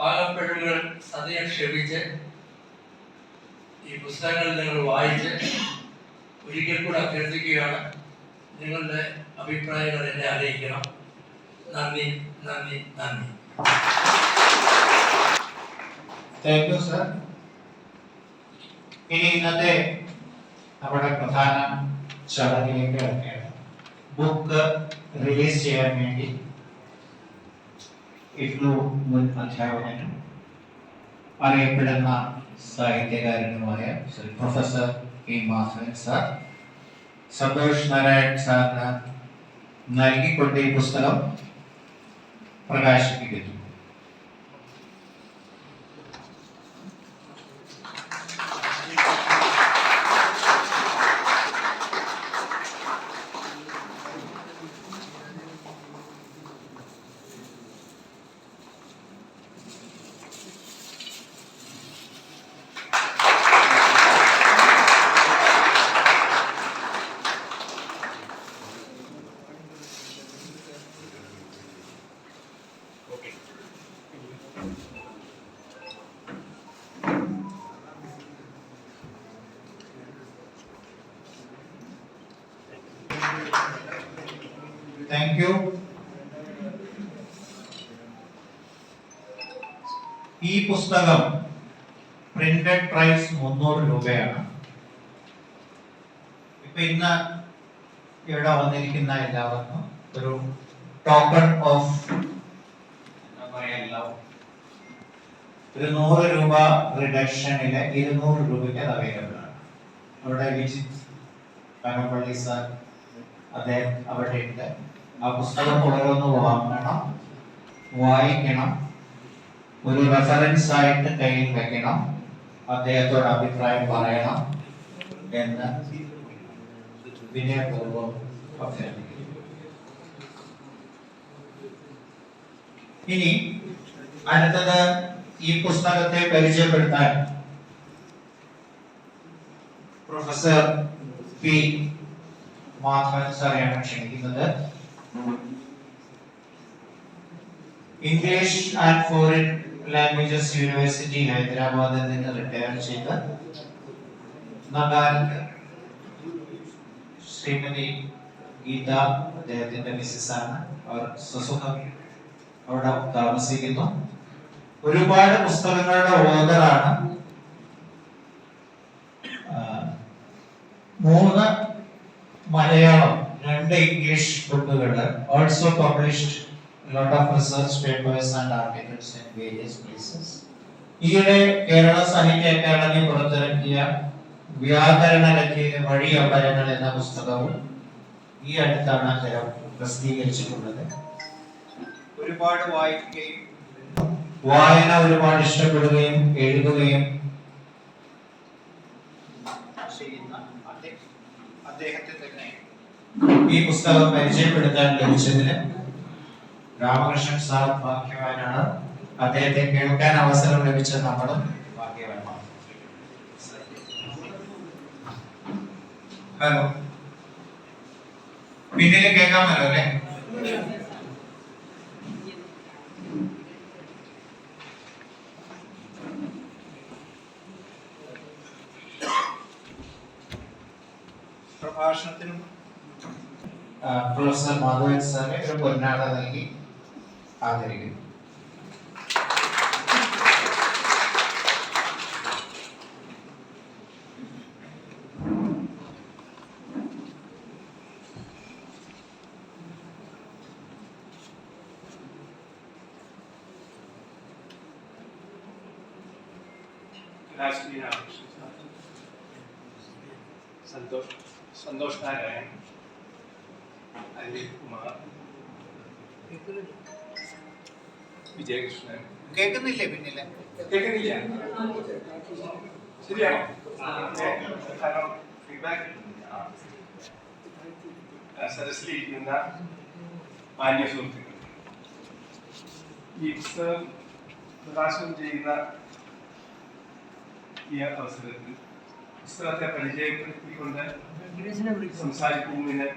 പാകപ്പിഴവുകൾ സദയം ക്ഷമിച്ച് ഈ പുസ്തകങ്ങൾ നിങ്ങൾ വായിച്ച് ഒരിക്കൽ കൂടെ അഭ്യർത്ഥിക്കുകയാണ്. നിങ്ങളുടെ അഭിപ്രായങ്ങൾ എന്നെ അറിയിക്കണം. നന്ദി, നന്ദി, നന്ദി. Thank you sir. ഇനി ഇന്നത്തെ നമ്മുടെ പ്രധാന ചടങ്ങിലേക്ക് ഇറങ്ങുകയാണ്. ബുക്ക് റിലീസ് ചെയ്യാൻ വേണ്ടി ഇഗ്നു മുൻ അധ്യാപകനും അറിയപ്പെടുന്ന സാഹിത്യകാരനുമായ Shri professor E Madhavan sir Santosh Narayan സാറിന് നൽകിക്കൊണ്ട് ഈ പുസ്തകം പ്രകാശിപ്പിക്കുന്നു. Okay. Thank you. ഈ പുസ്തകം പ്രിന്റഡ് പ്രൈസ് 300 രൂപയാണ്. ഇപ്പൊ ഇന്ന് ഇവിടെ വന്നിരിക്കുന്ന എല്ലാവർക്കും ഒരു ടോക്കൺ ഓഫ് ഒരു 100 രൂപ റിഡക്ഷനിലെ 200 രൂപയ്ക്ക് അത് അവൈലബിൾ ആണ്. അവിടെ വിജിത് കനപ്പള്ളി സാർ അദ്ദേഹം അവിടെ ഉണ്ട്. ആ പുസ്തകം ഓരോന്ന് വാങ്ങണം, വായിക്കണം, ഒരു റെഫറൻസ് ആയിട്ട് കയ്യിൽ വെക്കണം, അദ്ദേഹത്തോട് അഭിപ്രായം പറയണം എന്ന് വിനയപൂർവ്വം അഭ്യർത്ഥിക്കുന്നു. ഇനി അടുത്തത് ഈ പുസ്തകത്തെ പരിചയപ്പെടുത്താൻ പ്രൊഫസർ പി മാധവൻ സാറെയാണ് ക്ഷണിക്കുന്നത്. English and foreign languages university ഹൈദരാബാദിൽ നിന്ന് റിട്ടയർ ചെയ്ത് നഗാരിൽ ശ്രീമതി ഗീത അദ്ദേഹത്തിന്റെ മിസ്സസ് ആണ്. അവർ സ്വസുഖം അവിടെ താമസിക്കുന്നു. ഒരുപാട് പുസ്തകങ്ങളുടെ ഓതറാണ്. 3 മലയാളം, 2 ഇംഗ്ലീഷ് ബുക്കുകൾ. Also published lot of research papers and articles in various places. ഈയിടെ കേരള സാഹിത്യ അക്കാദമി പുറത്തിറക്കിയ വ്യാകരണ വഴി അപരങ്ങൾ എന്ന പുസ്തകവും ഈ അടുത്താണ് അദ്ദേഹം പ്രസിദ്ധീകരിച്ചിട്ടുള്ളത്. ഒരുപാട് വായിക്കുകയും വായന ഒരുപാട് ഇഷ്ടപ്പെടുകയും എഴുതുകയും ചെയ്യുന്ന അദ്ദേഹത്തെ തന്നെ ഈ പുസ്തകം പരിചയപ്പെടുത്താൻ ലഭിച്ചതിന് രാമകൃഷ്ണൻ സാർ ഭാഗ്യവാനാണ്. അദ്ദേഹത്തെ കേൾക്കാൻ അവസരം ലഭിച്ച നമ്മളും ഭാഗ്യവാന്മാണ്. ഹലോ, പിന്നിൽ കേൾക്കാമല്ലോ അല്ലേ? പ്രഭാഷണത്തിനും പ്രൊഫസർ മാധവൻ സാറിനെ ഒരു പൊന്നാട നൽകി ആദരിക്കുന്നു. संतोष नारायण, अनिल कुमार, വിജയകൃഷ്ണൻ. കേൾക്കുന്നില്ലേ? പിന്നില്ല കേൾക്കുന്നില്ല? ശരിയാണോ? ഫീഡ്ബാക്ക് സദസ്സിലിരിക്കുന്ന മാന്യ സുഹൃത്തുക്കൾ, ഈ പുസ്തകം പ്രകാശനം ചെയ്യുന്ന ഈ അവസരത്തിൽ പുസ്തകത്തെ പരിചയപ്പെടുത്തിക്കൊണ്ട് സംസാരിക്കുന്നതിന്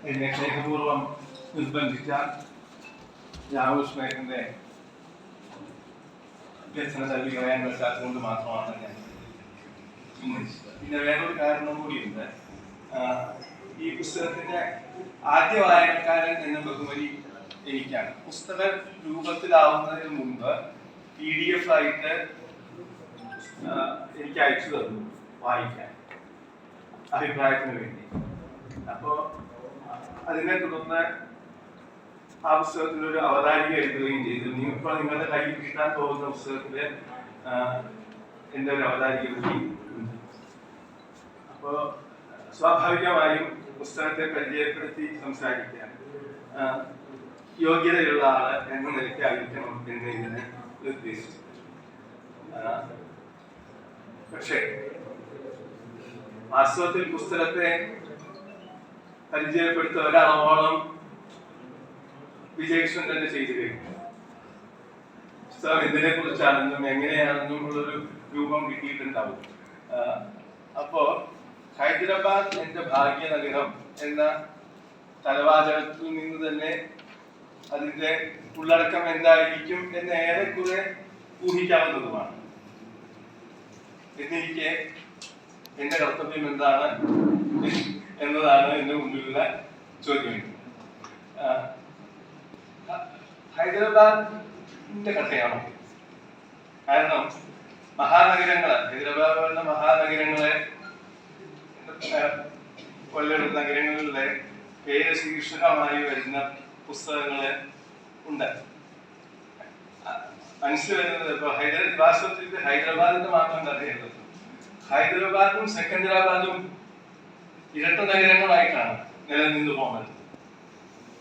എന്നെ സ്നേഹപൂർവ്വം നിർബന്ധിച്ച രാമകൃഷ്ണന്റെ അഭ്യർത്ഥന തള്ളി കളയാൻ പറ്റാത്തതുകൊണ്ട് മാത്രമാണ് ഞാൻ ഉന്നയിച്ചത്. പിന്നെ വേറൊരു കാരണം കൂടിയുണ്ട്. ഈ പുസ്തകത്തിന്റെ ആദ്യ വായനക്കാരൻ എന്ന ബഹുമതി എനിക്കാണ്. പുസ്തക രൂപത്തിലാവുന്നതിന് മുമ്പ് PDF ആയിട്ട് എനിക്ക് അയച്ചു തന്നു വായിക്കാൻ, അഭിപ്രായത്തിന് വേണ്ടി. അപ്പോ അതിനെ തുടർന്ന് ആ പുസ്തകത്തിൽ ഒരു അവതാരിക എഴുതുകയും ചെയ്തു. ഇപ്പോൾ നിങ്ങളുടെ കയ്യിൽ കിട്ടാൻ പോകുന്ന പുസ്തകത്തില് എന്റെ ഒരു അവതാരിക കൂടി ഉണ്ട്. അപ്പോ സ്വാഭാവികമായും പുസ്തകത്തെ പരിചയപ്പെടുത്തി സംസാരിക്കാൻ യോഗ്യതയുള്ള ആള് എന്ന നിലയ്ക്ക് ആയിരിക്കണം എന്ന് ഇതിനെ നിർദ്ദേശിച്ചു. പക്ഷേ വാസ്തവത്തിൽ പുസ്തകത്തെ പരിചയപ്പെടുത്ത ഒരളവോളം വിജയകൃഷ്ണൻ തന്നെ ചെയ്തു കഴിഞ്ഞു. പുസ്തകം ഇതിനെ കുറിച്ചാണെന്നും എങ്ങനെയാണെന്നും ഉള്ളൊരു രൂപം കിട്ടിയിട്ടുണ്ടാവും. അപ്പോ ഹൈദരാബാദ് എന്റെ ഭാഗ്യനഗരം എന്ന തലവാചകത്തിൽ നിന്ന് തന്നെ അതിന്റെ ഉള്ളടക്കം എന്തായിരിക്കും എന്ന് ഏറെക്കുറെ ഊഹിക്കാവുന്നതുമാണ്. എന്നിരിക്കെ എന്റെ കർത്തവ്യം എന്താണ് എന്നതാണ് എന്റെ മുമ്പിലുള്ള ചോദ്യം. ഹൈദരാബാദിന്റെ കഥയാണ്. കാരണം ഹൈദരാബാദ് പോലുള്ള മഹാനഗരങ്ങളെ പോലുള്ള നഗരങ്ങളിലെ പേര് ശീർഷകമായി വരുന്ന പുസ്തകങ്ങള് ഉണ്ട്. മനസ്സിൽ വരുന്നത് ഇപ്പൊ വാസ്തവത്തിൽ ഹൈദരാബാദിന്റെ മാത്രം കഥയുള്ളത്. ഹൈദരാബാദും സെക്കന്ദരാബാദും ഇരട്ട നഗരങ്ങളായിട്ടാണ് നിലനിന്ന് പോകുന്നത്.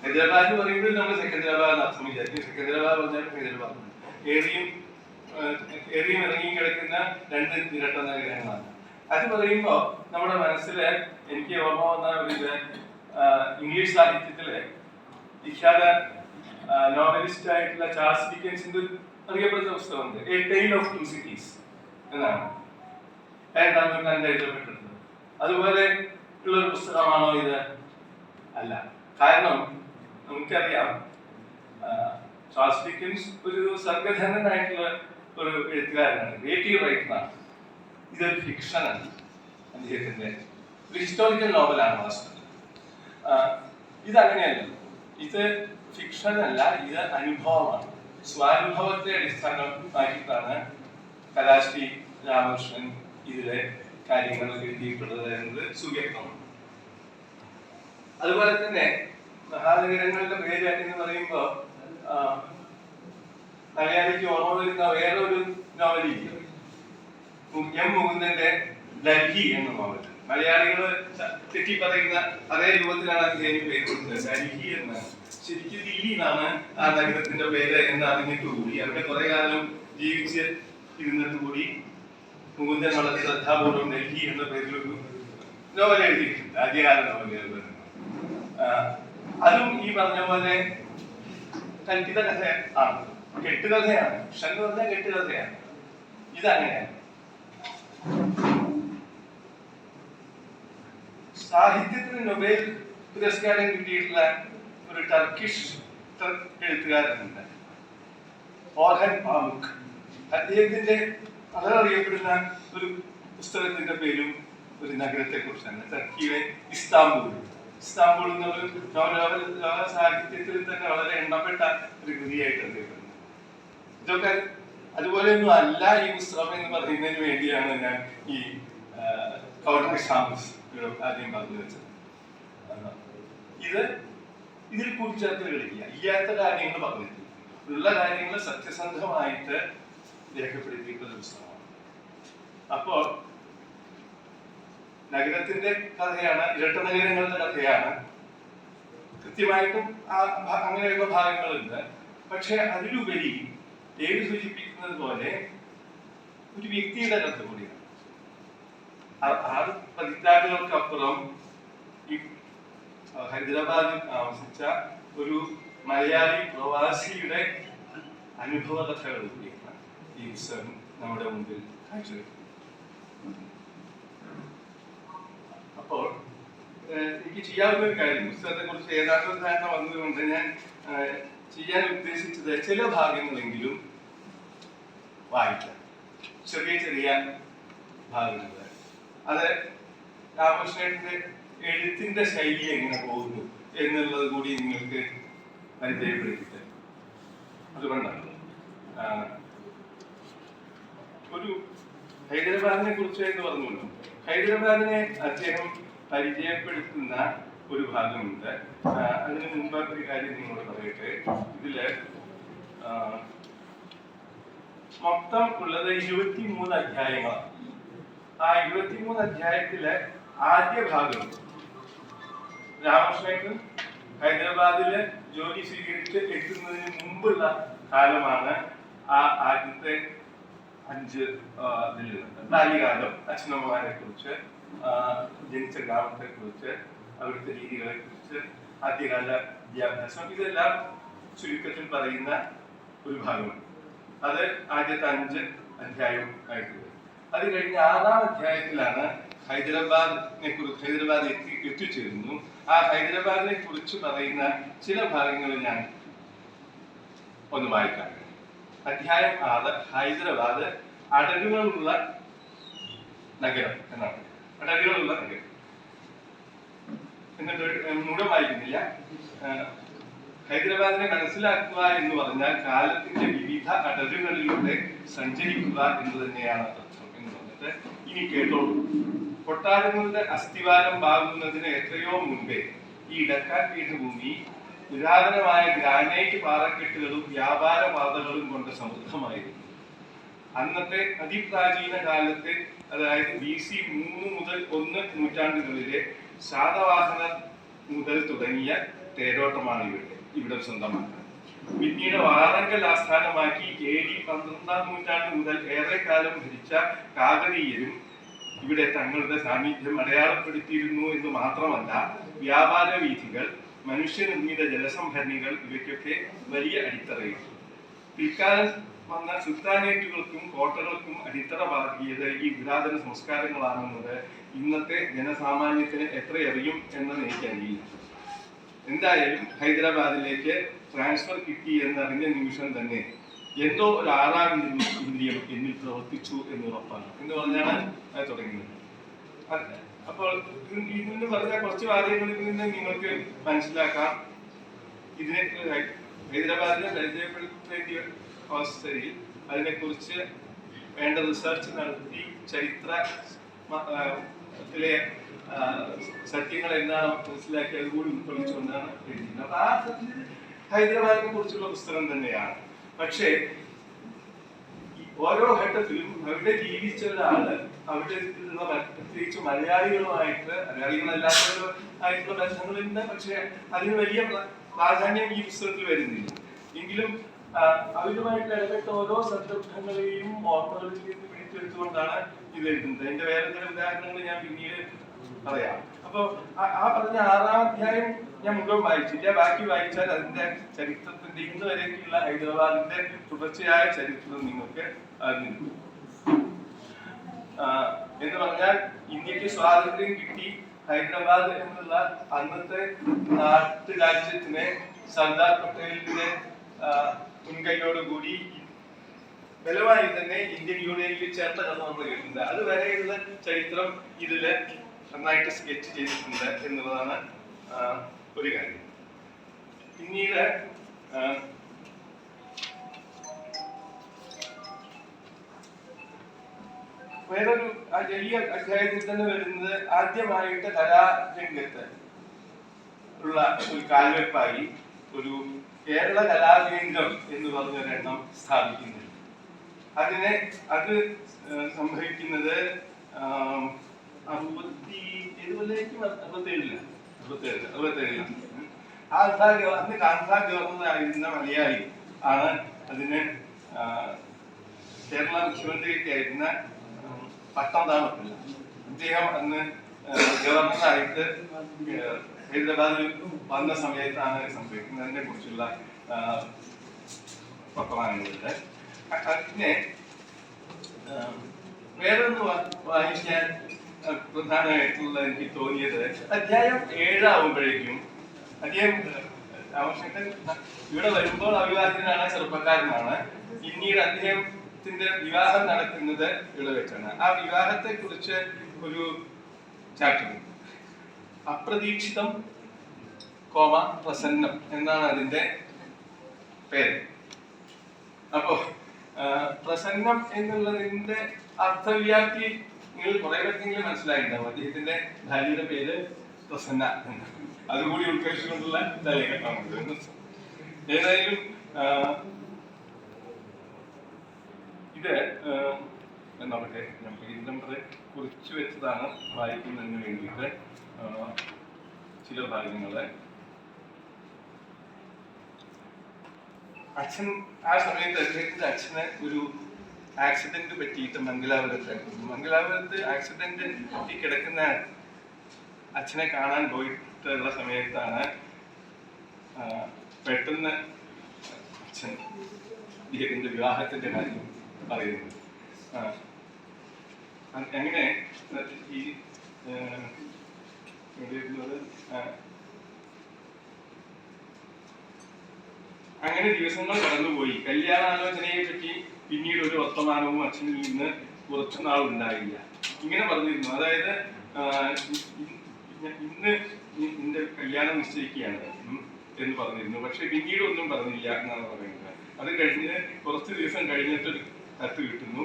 ഹൈദരാബാദ് എന്ന് പറയുമ്പോൾ നമ്മൾ സെക്കന്ദരാബാദ് അർത്ഥം വിചാരിക്കും. സെക്കന്ദരാബാദ് പറഞ്ഞാൽ ഹൈദരാബാദ് ഏറിയും ഇറങ്ങി കിടക്കുന്ന രണ്ട് ഇരട്ട നഗരങ്ങളാണ്. അത് പറയുമ്പോ നമ്മുടെ മനസ്സിൽ എനിക്ക് ഓർമ്മ വന്ന ഒരു ഇംഗ്ലീഷ് സാഹിത്യത്തിലെ വിഖ്യാത നോവലിസ്റ്റ് ആയിട്ടുള്ള ചാൾസ് ഡിക്കൻസിന്റെ അറിയപ്പെടുന്ന പുസ്തകമുണ്ട്, A tale of two cities എന്നാണ്. രണ്ടാം നൂറ്റാണ്ടിൽ എഴുതപ്പെട്ടിട്ടുള്ളത്. അതുപോലെ ഉള്ളൊരു പുസ്തകമാണോ ഇത്? അല്ല. കാരണം നമുക്കറിയാം ചാൾസ് ഡിക്കൻസ് ഒരു സർഗധനനായിട്ടുള്ള ഒരു എഴുത്തുകാരനാണ്, ക്രിയേറ്റീവ് റൈറ്ററാണ്. ഇതൊരു ഫിക്ഷനാണ്. അദ്ദേഹത്തിന്റെ ഒരു ഹിസ്റ്റോറിക്കൽ നോവലാണ് വാസ്തവത്തിൽ. ഇതങ്ങനെയല്ല, ഇത് ഫിക്ഷൻ അല്ല, ഇത് അനുഭവമാണ്. സ്വാനുഭവത്തെ അടിസ്ഥാനമാക്കിയിട്ടാണ് കലാശ്രീ രാമകൃഷ്ണൻ ഇതിലെ കാര്യങ്ങൾ എഴുതിയിട്ടുള്ളത് എന്നത് സുവ്യക്തമാണ്. അതുപോലെ തന്നെ മഹാനഗരങ്ങളുടെ പേര് എന്ന് പറയുമ്പോ മലയാളിക്ക് ഓർമ്മ വരുന്ന വേറൊരു നോവലില്ല, എം മുകുന്ദന്റെ ഡൽഹി എന്ന നോവൽ. മലയാളികള് തെറ്റി പറയുന്ന അതേ രൂപത്തിലാണ് അദ്ദേഹം പേര് കൊടുത്തത്, ഡൽഹി എന്നാണ്. ശരിക്കും ദില്ലി എന്നാണ് ആ നഗരത്തിന്റെ പേര് എന്ന് അറിഞ്ഞിട്ട് കൂടി അവിടെ കുറെ കാലം ജീവിച്ച് ഇരുന്നിട്ട് കൂടി മുകുന്ദൻ വളരെ ശ്രദ്ധാപൂർവ്വം ഡൽഹി എന്ന പേരിലൊരു നോവൽ എഴുതിയിട്ടുണ്ട്, ആദ്യകാല നോവലുകൾ. അതും ഈ പറഞ്ഞ പോലെ കൽപ്പിത കഥ ആണ്, കെട്ടുകഥയാണ്. ഷൻ എന്ന് പറഞ്ഞാൽ കെട്ടുകഥയാണ്. ഇതങ്ങനെയാണ്. സാഹിത്യത്തിന് നൊബേൽ പുരസ്കാരം കിട്ടിയിട്ടുള്ള ഒരു ടർക്കിഷ് എഴുത്തുകാരനുണ്ട്, ഓർഹൻ പാമുക്. അദ്ദേഹത്തിന്റെ വളരെ അറിയപ്പെടുന്ന ഒരു പുസ്തകത്തിന്റെ പേരും ഒരു നഗരത്തെ കുറിച്ചാണ്, ടർക്കിയിലെ ഇസ്താംബൂൾ. ഇസ്താംബൂൾ എന്നൊരു ലോക സാഹിത്യത്തിൽ തന്നെ വളരെ എണ്ണപ്പെട്ട ഒരു കൃതിയായിട്ട് അറിയപ്പെടുന്നത്. ഇതൊക്കെ അതുപോലെയൊന്നും അല്ല ഈ പുസ്തകം എന്ന് പറയുന്നതിന് വേണ്ടിയാണ് ഞാൻ ഈ കൗണ്ടർ ഷാംസ് ആദ്യം പറഞ്ഞു വെച്ചത്. ഇതിൽ കൂട്ടിച്ചേർത്തുകളില്ല, ഇല്ലാത്ത കാര്യങ്ങൾ പറഞ്ഞിട്ടില്ല, ഉള്ള കാര്യങ്ങൾ സത്യസന്ധമായിട്ട് രേഖപ്പെടുത്തിയിട്ടുള്ള പുസ്തകമാണ്. അപ്പോൾ നഗരത്തിന്റെ കഥയാണ്, ഇരട്ട നഗരങ്ങളുടെ കഥയാണ്. കൃത്യമായിട്ടും അങ്ങനെയുള്ള ഭാഗങ്ങളുണ്ട്. പക്ഷെ അതിലുപരി പേര് സൂചിപ്പിക്കുന്നത് പോലെ ഒരു വ്യക്തിയുടെ കഥ കൂടിയാണ്. 6 പതിറ്റാണ്ടുകൾക്കപ്പുറം ഈ ഹൈദരാബാദിൽ താമസിച്ച ഒരു മലയാളി പ്രവാസിയുടെ അനുഭവ കഥകൾ കൂടിയാണ് ഈ പുസ്തകം നമ്മുടെ മുമ്പിൽ കാഴ്ചവെക്കുന്നത്. അപ്പോൾ എനിക്ക് ചെയ്യാവുന്ന ഒരു കാര്യം, പുസ്തകത്തെ കുറിച്ച് ഏതാണ്ട് ഒരു ധാരണ വന്നതുകൊണ്ട് ഞാൻ ചെയ്യാൻ ഉദ്ദേശിച്ചത് ചില ഭാഗങ്ങളെങ്കിലും വായിക്കാം, ചെറിയ ചെറിയ ഭാഗങ്ങൾ. അത് രാമകൃഷ്ണന്റെ എഴുത്തിന്റെ ശൈലി എങ്ങനെ പോകുന്നു എന്നുള്ളത് കൂടി നിങ്ങൾക്ക് പരിചയപ്പെടുത്തിട്ട്, അതുകൊണ്ടാണ് ഒരു ഹൈദരാബാദിനെ കുറിച്ച് എന്ന് പറഞ്ഞല്ലോ. ഹൈദരാബാദിനെ അദ്ദേഹം പരിചയപ്പെടുത്തുന്ന ഒരു ഭാഗമുണ്ട്. അതിന് മുമ്പ് ഒരു കാര്യം നിങ്ങളോട് പറയട്ടെ. ഇതില് മൊത്തം ഉള്ളത് 23 അധ്യായങ്ങളാണ്. ആ 23 അധ്യായത്തിലെ ആദ്യ ഭാഗം രാമകൃഷ്ണൻ ഹൈദരാബാദില് ജോലി സ്വീകരിച്ച് എത്തുന്നതിന് മുമ്പുള്ള കാലമാണ്. ആ ആദ്യത്തെ 5 ബാല്യകാലം, അച്ഛനമ്മമാരെ കുറിച്ച്, ജനിച്ച ഗ്രാമത്തെ കുറിച്ച്, അവിടുത്തെ രീതികളെ കുറിച്ച്, ആദ്യകാല വിദ്യാഭ്യാസം, ഇതെല്ലാം ചുരുക്കത്തിൽ പറയുന്ന ഒരു ഭാഗമാണ്. അത് ആദ്യത്തെ 5 അധ്യായം ആയിട്ടുള്ളത്. അത് കഴിഞ്ഞ് 6-ാം അധ്യായത്തിലാണ് ഹൈദരാബാദിനെ കുറിച്ച്, ഹൈദരാബാദ് എത്തിച്ചേരുന്നു. ആ ഹൈദരാബാദിനെ കുറിച്ച് പറയുന്ന ചില ഭാഗങ്ങൾ ഞാൻ ഒന്ന് വായിക്കാം. അധ്യായം 6, ഹൈദരാബാദ് അടരുകളുള്ള നഗരം എന്നാണ്. അടവികളുള്ള നഗരം. എന്നിട്ട് മുഴുവൻ വായിക്കുന്നില്ല. ഹൈദരാബാദിനെ മനസ്സിലാക്കുക എന്ന് പറഞ്ഞാൽ കാലത്തിന്റെ വിവിധ അടവുകളിലൂടെ സഞ്ചരിക്കുക എന്ന് തന്നെയാണ് അർത്ഥം എന്ന് പറഞ്ഞിട്ട് ഇനി കേട്ടോളൂ. കൊട്ടാരങ്ങളുടെ അസ്ഥിവാരം പാകുന്നതിന് എത്രയോ മുൻപേ ഈ ഡക്കാൻ പീഠഭൂമി പുരാതനമായ ഗ്രാനൈറ്റ് പാറക്കെട്ടുകളും വ്യാപാര പാതകളും കൊണ്ട് സമൃദ്ധമായിരുന്നു. അന്നത്തെ അതിപ്രാചീന കാലത്തെ, അതായത് BC 3 മുതൽ 1 നൂറ്റാണ്ടുകളിലെ ശാതവാഹനർ മുതൽ തുടങ്ങിയ തേരോട്ടമാണ് ഇവിടെ സ്വന്തമാക്കുന്നത്. പിന്നീട് വാറങ്കൽ ആസ്ഥാനമാക്കി AD 12-ാം നൂറ്റാണ്ട് മുതൽ ഏറെക്കാലം ഭരിച്ച കാകതീയരും ഇവിടെ തങ്ങളുടെ സാന്നിധ്യം അടയാളപ്പെടുത്തിയിരുന്നു എന്ന് മാത്രമല്ല, വ്യാപാര വീഥികൾ, മനുഷ്യനിർമ്മിത ജലസംഭരണികൾ ഇവയ്ക്കൊക്കെ വലിയ അടിത്തറയിട്ടു. പിൽക്കാലം വന്ന സുൽത്താനേറ്റുകൾക്കും കോട്ടകൾക്കും അടിത്തറ പാകിയത് ഈ പുരാതന സംസ്കാരങ്ങളാണെന്നത് ഇന്നത്തെ ജനസാമാന്യത്തിന് എത്രയറിയും എന്നത് എനിക്കറിയില്ല. എന്തായാലും ഹൈദരാബാദിലേക്ക് ട്രാൻസ്ഫർ കിട്ടി എന്നറിഞ്ഞ നിമിഷം തന്നെ എന്തോ ഒരു 6ാം ഇന്ദ്രിയം എന്നിൽ പ്രവർത്തിച്ചു എന്ന് ഉറപ്പാണ് എന്ന് പറഞ്ഞാണ് അത് തുടങ്ങുന്നത്. അപ്പോൾ ഇതിന് പറഞ്ഞ കുറച്ച് വാചകങ്ങളിൽ നിന്ന് നിങ്ങൾക്ക് മനസ്സിലാക്കാം ഇതിനെ ഹൈദരാബാദിനെ പരിചയപ്പെടുത്തേണ്ട അവസ്ഥയിൽ അതിനെക്കുറിച്ച് വേണ്ട റിസർച്ച് നടത്തി ചരിത്രത്തിലെ സത്യങ്ങൾ എന്താണ് മനസ്സിലാക്കി അതുകൂടി ഉൾക്കൊള്ളിച്ചുകൊണ്ടാണ് എഴുതിയത്. അപ്പൊ ആ ഹൈദരാബാദിനെ കുറിച്ചുള്ള പുസ്തകം തന്നെയാണ്. പക്ഷേ ഓരോ ഘട്ടത്തിലും അവിടെ ജീവിച്ച ഒരാള് അവിടെ പ്രത്യേകിച്ച് മലയാളികളായിട്ടുള്ള ബന്ധങ്ങളുണ്ട്. പക്ഷെ അതിന് വലിയ പ്രാധാന്യം ഈ പുസ്തകത്തിൽ വരുന്നില്ല. എങ്കിലും അവരുമായിട്ട് ഇടപെട്ട ഓരോ സന്ദർഭങ്ങളെയും ഓർമ്മകളിൽ നിന്ന് പിടിച്ചെടുത്തുകൊണ്ടാണ് ഇത് എഴുതുന്നത്. അതിന്റെ വേറെ ചില ഉദാഹരണങ്ങൾ ഞാൻ പിന്നീട് പറയാം. അപ്പൊ ആ പറഞ്ഞ 6ാം അധ്യായം ഞാൻ മുഴുവൻ വായിച്ചില്ല. ബാക്കി വായിച്ചാൽ അതിന്റെ ചരിത്രത്തിന്റെ ഇന്ന് വരെയൊക്കെയുള്ള ഹൈദരാബാദിന്റെ തുടർച്ചയായ ചരിത്രം നിങ്ങൾക്ക് അറിഞ്ഞിരിക്കും. എന്ന് പറഞ്ഞാൽ ഇന്ത്യക്ക് സ്വാതന്ത്ര്യം കിട്ടി ഹൈദരാബാദ് എന്നുള്ള അന്നത്തെ നാട്ടുരാജ്യത്തിനെ സർദാർ പട്ടേലിന്റെ മുൻകൈയോടുകൂടി ബലമായി തന്നെ ഇന്ത്യൻ യൂണിയനിൽ ചേർത്ത കഥ നമ്മൾ കേൾക്കുന്നത്. അതുവരെയുള്ള ചരിത്രം ഇതില് നന്നായിട്ട് സ്കെച്ച് ചെയ്തിട്ടുണ്ട് എന്നുള്ളതാണ് ഒരു കാര്യം. പിന്നീട് വേറൊരു വലിയ അധ്യായത്തിൽ തന്നെ വരുന്നത് ആദ്യമായിട്ട് കലാരംഗത്ത് ഉള്ള ഒരു കാൽവെപ്പായി ഒരു കേരള കലാകേന്ദ്രം എന്ന് പറഞ്ഞൊരെണ്ണം സ്ഥാപിക്കുന്നുണ്ട്. അത് സംഭവിക്കുന്നത് 67 അന്ന് കാന്താ ഗവർണർ ആയിരുന്ന മലയാളി ആണ് അതിന് കേരള മുഖ്യമന്ത്രിയൊക്കെ ആയിരുന്ന പട്ടംതാമത്തില്ല. അദ്ദേഹം അന്ന് ഗവർണറായിട്ട് ഹൈദരാബാദിൽ വന്ന സമയത്താണ് സംഭവിക്കുന്നത്. അതിനെ കുറിച്ചുള്ള വർത്തമാനങ്ങളുണ്ട്. അതിനെ വേറൊന്ന് വായിക്കാൻ പ്രധാനമായിട്ടുള്ള എനിക്ക് തോന്നിയത് അധ്യായം 7 ആവുമ്പോഴേക്കും അദ്ദേഹം രാമകൃഷ്ണൻ ഇവിടെ വരുമ്പോൾ അവിവാഹിതനാണ്, ചെറുപ്പക്കാരനാണ്. പിന്നീട് അദ്ദേഹത്തിന്റെ വിവാഹം നടക്കുന്നത് ഇവിടെ വെച്ചാണ്. ആ വിവാഹത്തെ കുറിച്ച് ഒരു ചാപ്റ്റർ അപ്രതീക്ഷിതം പ്രസന്നം എന്നാണ് അതിന്റെ പേര്. അപ്പോ പ്രസന്നം എന്നുള്ളതിന്റെ അർത്ഥവ്യാപ്തി നിങ്ങൾ കുറെ പേർക്കെങ്കിലും മനസ്സിലായിട്ടുണ്ടാവും. അദ്ദേഹത്തിന്റെ ഭാര്യയുടെ പേര് പ്രസന്ന. അതുകൂടി ഉൾക്കൊള്ളിച്ചുകൊണ്ടുള്ള തലഘട്ടമാണ്. ഏതായാലും ഇത് നോക്കട്ടെ, ഞാൻ പേജ് നമ്പർ കുറിച്ചു വെച്ചതാണ് വായിക്കുന്നതിന് വേണ്ടിയിട്ട് ചില ഭാഗങ്ങള്. അച്ഛൻ ആ സമയത്ത് അദ്ദേഹത്തിന്റെ അച്ഛന് ഒരു ആക്സിഡന്റ് പറ്റിയിട്ട് മംഗലാപുരത്ത് ആക്സിഡന്റ് പറ്റി കിടക്കുന്ന അച്ഛനെ കാണാൻ പോയിട്ടുള്ള സമയത്താണ് പെട്ടെന്ന് അച്ഛൻ ഇദ്ദേഹത്തിന്റെ വിവാഹത്തിന്റെ കാര്യം പറയുന്നത്. അങ്ങനെ ഈ അങ്ങനെ ദിവസങ്ങൾ കടന്നുപോയി. കല്യാണാലോചനയെ പറ്റി പിന്നീട് ഒരു വർത്തമാനവും അച്ഛനിൽ നിന്ന് കുറച്ചുനാൾ ഉണ്ടായില്ല. ഇങ്ങനെ പറഞ്ഞിരുന്നു, അതായത് ഇന്ന് നിന്റെ കല്യാണം നിശ്ചയിക്കുകയാണ് എന്ന് പറഞ്ഞിരുന്നു. പക്ഷെ പിന്നീട് ഒന്നും പറഞ്ഞില്ല എന്നാണ് പറയുന്നത്. അത് കഴിഞ്ഞ് കുറച്ച് ദിവസം കഴിഞ്ഞിട്ടൊരു കത്ത് കിട്ടുന്നു.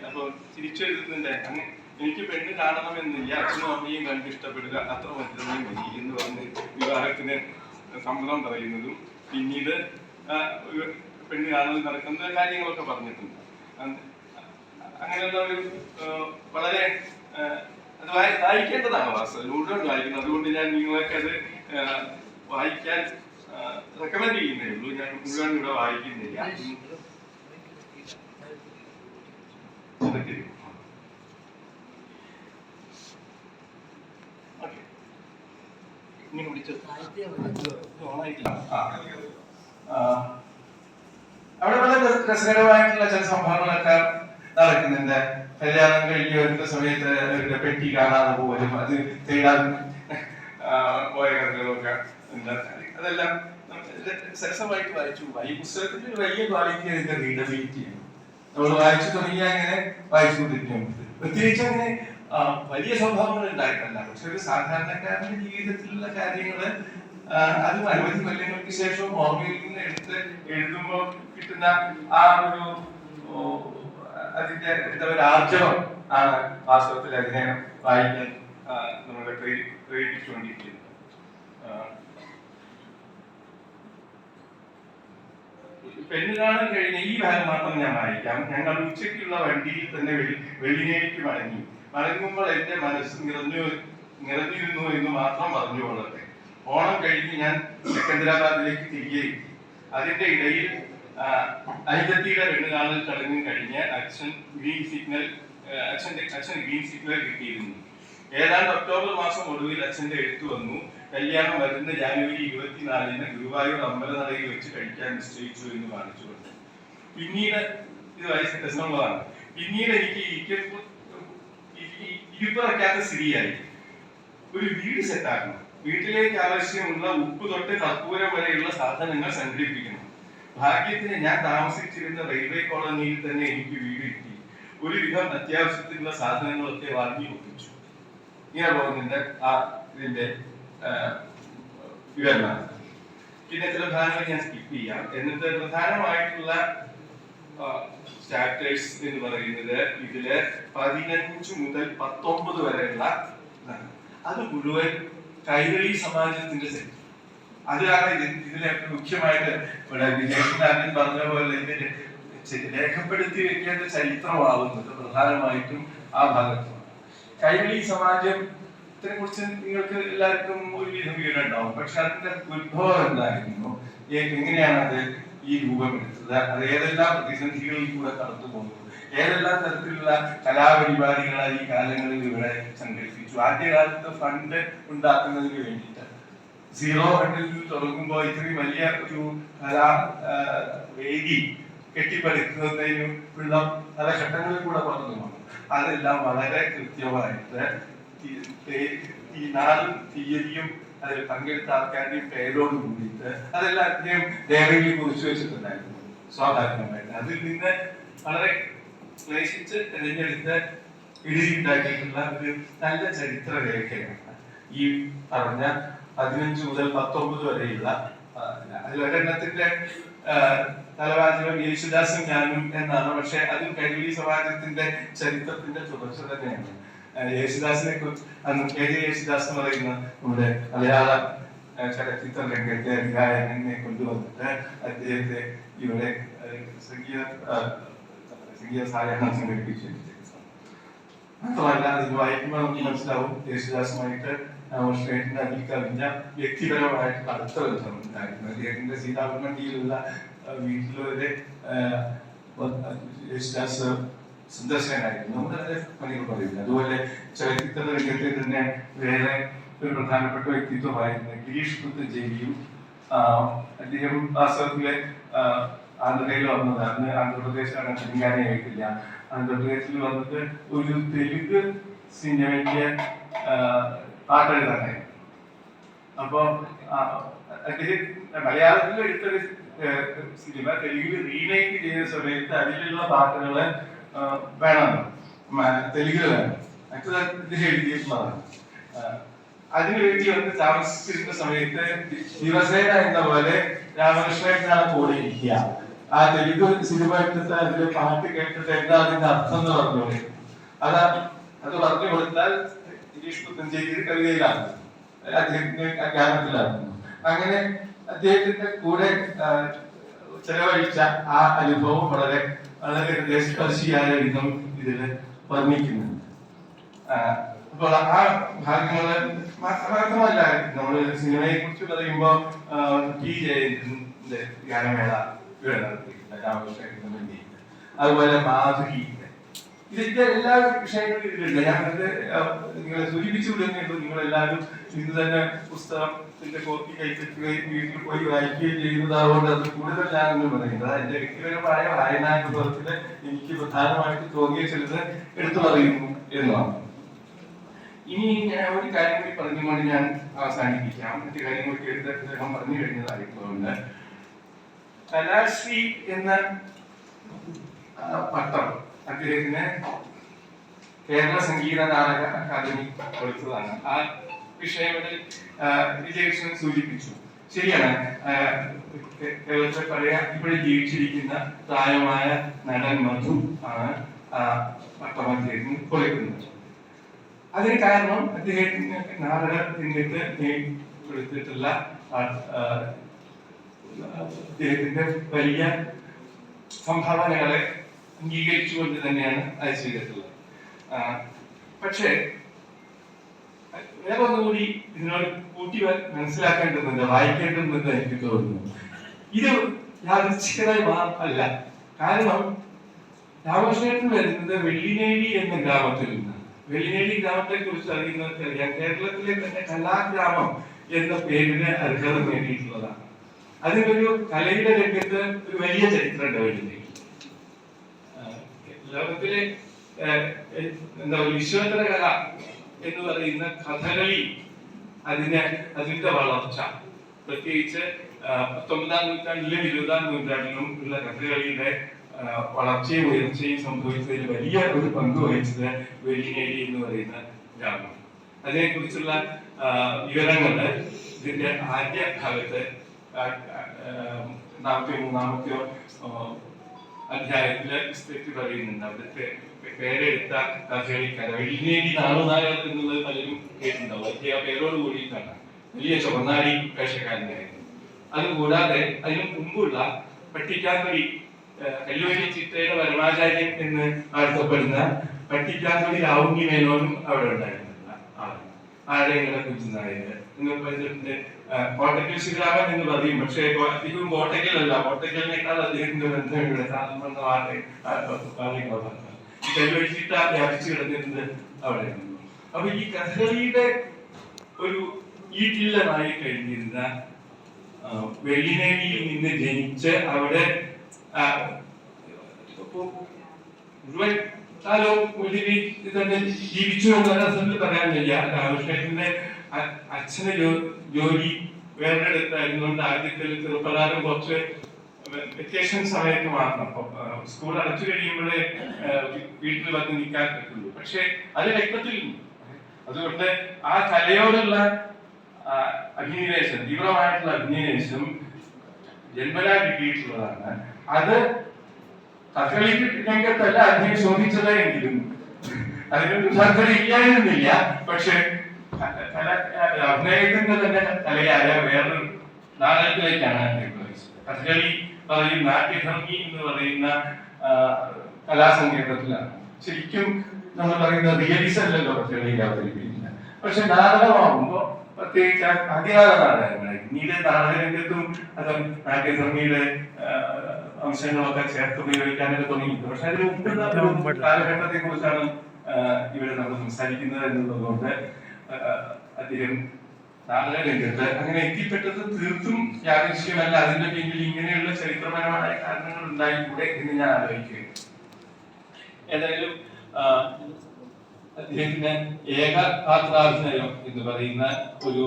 അപ്പോൾ തിരിച്ചെഴുതുന്നുണ്ട്, അങ്ങനെ എനിക്ക് പെണ്ണ് കാണണമെന്നില്ല, അച്ഛനും അമ്മയും കണ്ട് ഇഷ്ടപ്പെടുക, അത്ര മാത്രമേ മതി എന്ന് പറഞ്ഞ് വിവാഹത്തിന് സമ്മതം പറയുന്നതും പിന്നീട് പെണ്ണ് കാണൽ നടക്കുന്ന കാര്യങ്ങളൊക്കെ പറഞ്ഞിട്ടുണ്ട്. അങ്ങനെയുള്ള ഒരു വളരെ അത് വായിക്കേണ്ടതാണ് വാസ്തവം, മുഴുവൻ വായിക്കുന്നത്. അതുകൊണ്ട് ഞാൻ നിങ്ങൾക്ക് അത് വായിക്കാൻ റെക്കമെൻഡ് ചെയ്യുന്നേ ഉള്ളൂ. ഞാൻ മുഴുവൻ ഇവിടെ വായിക്കുന്നില്ല. അവിടെ വളരെ രസകരമായിട്ടുള്ള ചില സംഭവങ്ങളൊക്കെ നടക്കുന്നുണ്ട്. കല്യാണം കഴിഞ്ഞ് വരുന്ന സമയത്ത് അവരുടെ പെട്ടി കാണാതെ പോലും അത് തേടാൻ പോയ കഥകളൊക്കെ ഉണ്ട്. അതെല്ലാം സരസമായിട്ട് വായിച്ചു. ഈ പുസ്തകത്തിന്റെ ഒരു വലിയ ക്വാളിറ്റി അതിന്റെ റീഡബിലിറ്റിയാണ്. നമ്മൾ വായിച്ചു തുടങ്ങിയാൽ അങ്ങനെ വായിച്ചുകൊണ്ടിരിക്കും. പ്രത്യേകിച്ച് അങ്ങനെ വലിയ സംഭവങ്ങൾ ഉണ്ടായിട്ടല്ല, പക്ഷെ ഒരു സാധാരണക്കാരന്റെ ജീവിതത്തിലുള്ള കാര്യങ്ങള് അത് അനവധി കൊല്ലങ്ങൾക്ക് ശേഷം ഓർമ്മയിൽ നിന്ന് എടുത്ത് എഴുതുമ്പോൾ കിട്ടുന്ന ആ ഒരു അതിന്റെ എന്താ ഒരു ആർജവം ആണ് വാസ്തവത്തിൽ അതിനെ വായിക്കാൻ നമ്മളെ പ്രേരിപ്പിച്ചുകൊണ്ടിരിക്കുന്നത്. പെണ്ണ് കാണാൻ കഴിഞ്ഞ ഈ ഭാഗം മാത്രം ഞാൻ വായിക്കാം. ഞങ്ങൾ ഉച്ചയ്ക്കുള്ള വണ്ടിയിൽ തന്നെ വെള്ളിനേരിക്ക് മടങ്ങുമ്പോൾ എന്റെ മനസ്സ് നിറഞ്ഞിരുന്നു എന്ന് മാത്രം പറഞ്ഞുകൊള്ളട്ടെ. ഓണം കഴിഞ്ഞ് ഞാൻ സെക്കന്ദരാബാദിലേക്ക് തിരികെ. അതിന്റെ ഇടയിൽ അനുജത്തിയുടെ പെണ്ണ് കാണൽ ചടങ്ങും കഴിഞ്ഞ് അച്ഛൻ ഗ്രീൻ സിഗ്നൽ കിട്ടിയിരുന്നു. ഏതാണ്ട് ഒക്ടോബർ മാസം ഒടുവിൽ അച്ഛന്റെ എഴുത്ത് വന്നു. കല്യാണം വരുന്ന ജാനുവരി 24-ന് ഗുരുവായൂർ അമ്പലനടയിൽ വെച്ച് കഴിക്കാൻ നിശ്ചയിച്ചു എന്ന് കാണിച്ചുകൊണ്ട്. പിന്നീട് ഇത് രസമുള്ളതാണ്. പിന്നീട് എനിക്ക് ഇരിപ്പറയ്ക്കാത്ത സ്ഥിതിയായി. ഒരു വീട് സെറ്റാക്കണം. വീട്ടിലേക്ക് ആവശ്യമുള്ള ഉപ്പ് തൊട്ട് കർപ്പൂരം വരെയുള്ള സാധനങ്ങൾ സംഘടിപ്പിക്കണം. ഭാഗ്യത്തിന് ഞാൻ താമസിച്ചിരുന്ന റെയിൽവേ കോളനിയിൽ തന്നെ എനിക്ക് വീട് കിട്ടി. ഒരുവിധം അത്യാവശ്യത്തിനുള്ള സാധനങ്ങളൊക്കെ വാങ്ങി ഒപ്പിച്ചു. ഇങ്ങനെ പോകുന്നുണ്ട് ആ ഇതിന്റെ വിവരണം. പിന്നെ ചില ഭാഗങ്ങൾ ഞാൻ സ്കിപ്പ് ചെയ്യാം. എന്നിട്ട് പ്രധാനമായിട്ടുള്ള ചാപ്റ്റേഴ്സ് എന്ന് പറയുന്നത് ഇതില് 15 മുതൽ 19 വരെയുള്ള അത് മുഴുവൻ കൈരളി സമാജത്തിന്റെ സെറ്റ്. അതാണ് ഇതിലെ മുഖ്യമായിട്ട് ഇവിടെ വിജയകുമാരൻ പറഞ്ഞ പോലെ ഇതിന്റെ രേഖപ്പെടുത്തി വെക്കേണ്ട ചരിത്രമാവുന്നത് പ്രധാനമായിട്ടും ആ ഭാഗത്താണ്. കൈരളി സമാജത്തിനെ കുറിച്ച് നിങ്ങൾക്ക് എല്ലാവർക്കും ഒരുവിധം വീടുണ്ടാവും. പക്ഷെ അതിന്റെ ഉത്ഭവം എന്തായിരുന്നു, എങ്ങനെയാണ് അത് ഈ രൂപമെടുത്തത്, അത് ഏതെല്ലാം പ്രതിസന്ധികളിൽ കൂടെ കടന്നു പോകുന്നു, ഏതെല്ലാം തരത്തിലുള്ള കലാപരിപാടികളായി ഈ കാലങ്ങളിൽ ഇവിടെ സംഘടിപ്പിച്ചു. ആദ്യകാലത്ത് ഫണ്ട് ഉണ്ടാക്കുന്നതിന് വേണ്ടിയിട്ട് 0 ഫണ്ടിൽ തുടങ്ങുമ്പോൾ ഇത്രയും വലിയ ഒരു കലാ വേദി കെട്ടിപ്പടുക്കുന്നതിനുള്ള പല ഘട്ടങ്ങളിൽ കൂടെ പറഞ്ഞു പോകുന്നു. അതെല്ലാം വളരെ കൃത്യമായിട്ട് ഈ നാളും തീയതിയും അതിൽ പങ്കെടുത്ത ആൾക്കാരുടെയും പേരോട് കൂടിയിട്ട് അതെല്ലാം അദ്ദേഹം ഡയറിയിൽ കുറിച്ചു വെച്ചിട്ടുണ്ടായിരുന്നു. സ്വാഭാവികമായിട്ട് അതിൽ നിന്ന് വളരെ ക്ലേശിച്ച് തിരഞ്ഞെടുത്ത് എഴുതിയുണ്ടാക്കിയിട്ടുള്ള ഒരു നല്ല ചരിത്ര രേഖയാണ് ഈ പറഞ്ഞ 15 മുതൽ 19 വരെയുള്ള. അതിൽ ഒരെണ്ണത്തിന്റെ തലവാചകം യേശുദാസും ഞാനും എന്നാണ്. പക്ഷെ അതും കൈരളി സമാജത്തിന്റെ ചരിത്രത്തിന്റെ തുടർച്ച തന്നെയാണ്. യേശുദാസിനെ കുറിച്ച് യേശുദാസ് എന്ന് പറയുന്ന നമ്മുടെ മലയാള ചലച്ചിത്ര രംഗത്തെ ഗായകനെ കൊണ്ടുവന്നിട്ട് അദ്ദേഹത്തെ ഇവിടെ സംഗീത സായാഹ്നം സംഘടിപ്പിച്ചിട്ടുണ്ട്. മാത്രമല്ല ഇത് വായിക്കുമ്പോൾ നമുക്ക് മനസ്സിലാവും യേശുദാസുമായിട്ട് അതിൽ കവിഞ്ഞ വ്യക്തിപരമായിട്ട് അടുത്ത ബന്ധമുണ്ടായിരുന്നു. അദ്ദേഹത്തിന്റെ സീതാപുരമണ്ടിയിലുള്ള വീട്ടിലൊരു യേശുദാസ് സന്ദർശകനായിരുന്നു. വളരെ പണികൾ പറയില്ല. അതുപോലെ ചലച്ചിത്ര രംഗത്തെ തന്നെ വേറെ ഒരു പ്രധാനപ്പെട്ട വ്യക്തിത്വമായിരുന്നു ഗിരീഷ് പുത്തഞ്ചേരിയും. അദ്ദേഹം വാസ്തവത്തിലെ ആന്ധ്രയിൽ വന്നതാണ്. ആന്ധ്രാപ്രദേശാണ്, തെലങ്കാനയായിട്ടില്ല. ആന്ധ്രാപ്രദേശിൽ വന്നിട്ട് ഒരു തെലുങ്ക് സിനിമയ്ക്ക് പാട്ടെഴുതാനായിരുന്നു. അപ്പൊ അദ്ദേഹം മലയാളത്തിൽ എടുത്തൊരു സിനിമ തെലുങ്കിൽ റീമേക്ക് ചെയ്ത സമയത്ത് അതിലുള്ള പാട്ടുകള് വേണം. തെലുങ്കിലാണ്, മറ്റത് ഇദ്ദേഹം എഴുതിയിട്ടുള്ളതാണ്. അതിനുവേണ്ടി വന്ന് താമസിച്ചിരുന്ന സമയത്ത് ദിവസേന എന്ന പോലെ രാമകൃഷ്ണനാണ് കൂടെ ഇരിക്കുക. ആ തെലുങ്ക് സിനിമ എടുത്തിട്ട് അതില് പാട്ട് കേട്ടിട്ട് എന്താ അതിന്റെ അർത്ഥം എന്ന് പറഞ്ഞു. അത് പറഞ്ഞു കൊടുത്താൽ ഗിരീഷ് പുത്തഞ്ചേരി കവിതയിലാണ്, അദ്ദേഹത്തിന്റെ ഗാനത്തിലാണ്. അങ്ങനെ അദ്ദേഹത്തിന്റെ കൂടെ ചെലവഴിച്ച ആ അനുഭവം വളരെ വളരെ ഹൃദയസ്പർശിയായ വിധം ഇതില് വർണ്ണിക്കുന്നുണ്ട്. അപ്പോൾ ആ ഭാഗങ്ങള് മാത്രമല്ല, നമ്മള് സിനിമയെ കുറിച്ച് പറയുമ്പോ ടി ജയന്റെ ഗാനമേള ഇവിടെ നടത്തിയിട്ടുണ്ട്, രാമകൃഷ്ണൻ. അതുപോലെ മാധുരി, ഇതിന്റെ എല്ലാ വിഷയങ്ങളും ഇതിലുണ്ട്. ഞാനത് നിങ്ങളെ സൂചിപ്പിച്ചു വിടുന്നുള്ളൂ. നിങ്ങളെല്ലാവരും ഇന്ന് തന്നെ പുസ്തകത്തിന്റെ കോപ്പി കൈപ്പറ്റുകയും വീട്ടിൽ പോയി വായിക്കുകയും ചെയ്യുന്നതാകൊണ്ട് അത് കൂടുതൽ ഞാനൊന്നും പറയുന്നത് എന്റെ വ്യക്തിപരമായ വായനാനുഭവത്തില് എനിക്ക് പ്രധാനമായിട്ട് തോന്നിയ ചിലത് എടുത്തു പറയുന്നു എന്നതാണ്. ഇനി ഞാൻ ഒരു കാര്യം കൂടി പറഞ്ഞുകൊണ്ട് ഞാൻ അവസാനിപ്പിക്കാം. മറ്റു കാര്യങ്ങളൊക്കെ എടുത്ത് അദ്ദേഹം പറഞ്ഞു കഴിഞ്ഞതായിട്ടുകൊണ്ട് കലാശ്രീ എന്ന പട്ടം അദ്ദേഹത്തിന് കേരള സംഗീത നാടക അക്കാദമി കൊടുത്തതാണ്. ആ വിഷയങ്ങളിൽ വിജയകൃഷ്ണൻ സൂചിപ്പിച്ചു. ശരിയാണ്, കേരളത്തിലെ പഴയ ഇപ്പോഴും ജീവിച്ചിരിക്കുന്ന പ്രായമായ നടൻ മധു ആണ് പട്ടം അദ്ദേഹത്തിന് കൊടുക്കുന്നത്. അതിന് കാരണം അദ്ദേഹത്തിന് നാടക രംഗത്ത് കൊടുത്തിട്ടുള്ള അദ്ദേഹത്തിന്റെ വലിയ സംഭാവനകളെ അംഗീകരിച്ചുകൊണ്ട് തന്നെയാണ് അത് ചെയ്തിട്ടുള്ളത്. പക്ഷേ വേറെ ഒന്നുകൂടി ഇതിനോട് കൂട്ടി മനസ്സിലാക്കേണ്ടതുണ്ട്, വായിക്കേണ്ടതുണ്ട് എനിക്ക് തോന്നുന്നു. ഇത് യാദൃച്ഛികമായി അല്ല. കാരണം രാമകൃഷ്ണൻ വരുന്നത് വെള്ളിനേഴി എന്ന ഗ്രാമത്തിൽ നിന്ന്. വെള്ളിനേഴി ഗ്രാമത്തെ കുറിച്ച് അറിയുന്നവർക്ക് അറിയാം, കേരളത്തിലെ തന്നെ കലാഗ്രാമം എന്ന പേരിന് അർഹത നേടിയിട്ടുള്ളതാണ്. അതിനൊരു കലയുടെ രംഗത്ത് ഒരു വലിയ ചരിത്രമുണ്ട് വെള്ളിനേഴി. ലോകത്തിലെ എന്താ വിശ്വോത്തര കല എന്ന് പറയുന്ന കഥകളി, അതിന്റെ വളർച്ച, പ്രത്യേകിച്ച് 19-ാം നൂറ്റാണ്ടിലും 20-ാം നൂറ്റാണ്ടിലും ഉള്ള കഥകളിയുടെ വളർച്ചയും ഉയർച്ചയും സംഭവിച്ചതിൽ വലിയ ഒരു പങ്ക് വഹിച്ചത് വെള്ളിനേഴി എന്ന് പറയുന്ന ഗ്രാമം. അതിനെക്കുറിച്ചുള്ള വിവരങ്ങള് ഇതിന്റെ ആദ്യ ഭാഗത്ത് 43-ാമത്തെയോ അധ്യായത്തില് വിസ്തരിച്ച് പറയുന്നുണ്ട്. അവിടുത്തെ പേരെടുത്ത കഥകളിക്കാര വെള്ളിനേഴി നാളുനായർ എന്നുള്ളത് പലരും കേട്ടിട്ടുണ്ടാവും. വലിയ പേരോട് കൂടിയിട്ടാണ്, വലിയ ചുവന്നാടി വേഷക്കാരനായിരുന്നു. അതുകൂടാതെ അതിനു മുമ്പുള്ള പട്ടിക്കാത്തൊടി, കല്ലുവരി ചിത്രയുടെ പരമാചാര്യൻ എന്ന് വാഴ്ത്തപ്പെടുന്ന പട്ടിക്കാത്തൊടി രാവുണ്ണി മേനോനും അവിടെ ഉണ്ടായിരുന്നില്ല ആളാണ്. ആഴങ്ങളെ കുറിച്ചുണ്ടായത് എന്ന് പറഞ്ഞിട്ടുണ്ട്. കോട്ടക്കൽ ശ്രീരാമൻ എന്ന് പറയും, പക്ഷേ അധികം കോട്ടക്കലല്ല, കോട്ടക്കലിനേക്കാൾ അദ്ദേഹത്തിന്റെ ബന്ധം ഇവിടെ കല്ലുവഴിച്ചിട്ട വ്യാപിച്ചു കിടന്നിരുന്നത് അവിടെയാണ്. അപ്പൊ ഈ കഥകളിയുടെ ഒരു ഈറ്റില്ലമായി കഴിഞ്ഞിരുന്ന വെള്ളിനേഴിയിൽ നിന്ന് ജനിച്ച് അവിടെ മുഴുവൻ കാലവും തന്നെ ജീവിച്ചു എന്ന പറയാൻ വയ്യ. രാമകൃഷ്ണന്റെ അച്ഛന് ജോലി വേറെടുത്തായിരുന്നുകൊണ്ട് ആദ്യത്തെ ചെറുപ്പകാലം കുറച്ച് വെക്കേഷൻ സമയത്ത് മാത്രം സ്കൂൾ അടച്ചു കഴിയുമ്പോഴേ വീട്ടിൽ വന്ന് നിൽക്കാൻ പറ്റുള്ളൂ. പക്ഷെ അത് രക്തത്തിൽ അതുകൊണ്ട് ആ കലയോടുള്ള അഭിനിവേശം, തീവ്രമായിട്ടുള്ള അഭിനിവേശം ജന്മനാ കിട്ടിയിട്ടുള്ളതാണ്. അത് കഥകളി രംഗത്തല്ല അദ്ദേഹം ശോഭിച്ചതെങ്കിലും അതിനൊന്നും സാധ്യത ഇല്ലായിരുന്നില്ല. പക്ഷെ അഭിനയത്തിന്റെ തന്നെ കലയായ വേറൊരു നാടകത്തിലേക്കാണ് അദ്ദേഹം പ്രവേശിച്ചത്. കഥകളി പറയും നാട്യഭംഗി എന്ന് പറയുന്ന കലാസങ്കേതത്തിലാണ്. ശരിക്കും നമ്മൾ പറയുന്ന റിയലിസം അല്ലല്ലോ കഥകളിയിൽ അവതരിപ്പിക്കുന്നത്. പക്ഷെ നാടകമാകുമ്പോ പ്രത്യേകിച്ച് അതികാല നാടകങ്ങൾ, പിന്നീട് നാടകരംഗത്തും അത് നാട്യഭംഗിയുടെ അംശങ്ങളൊക്കെ ചേർത്ത് ഉപയോഗിക്കാനൊക്കെ തുടങ്ങിയിട്ടുണ്ട്. പക്ഷെ അതിന് മുമ്പുള്ള കാലഘട്ടത്തെ കുറിച്ചാണ് ഇവിടെ നമ്മൾ സംസാരിക്കുന്നത് എന്നുള്ളതുകൊണ്ട് അദ്ദേഹം നാടകരംഗത്ത് അങ്ങനെ എത്തിപ്പെട്ടത് തീർത്തും യാദൃശ്യമല്ല. അതിന്റെ പിന്നിൽ ഇങ്ങനെയുള്ള ചരിത്രപരമായ കാരണങ്ങൾ ഉണ്ടായിക്കൂടെ എന്ന് ഞാൻ ആലോചിക്കുകയും. ഏതായാലും അദ്ദേഹത്തിന് ഏകപാത്രാഭിനയം എന്ന് പറയുന്ന ഒരു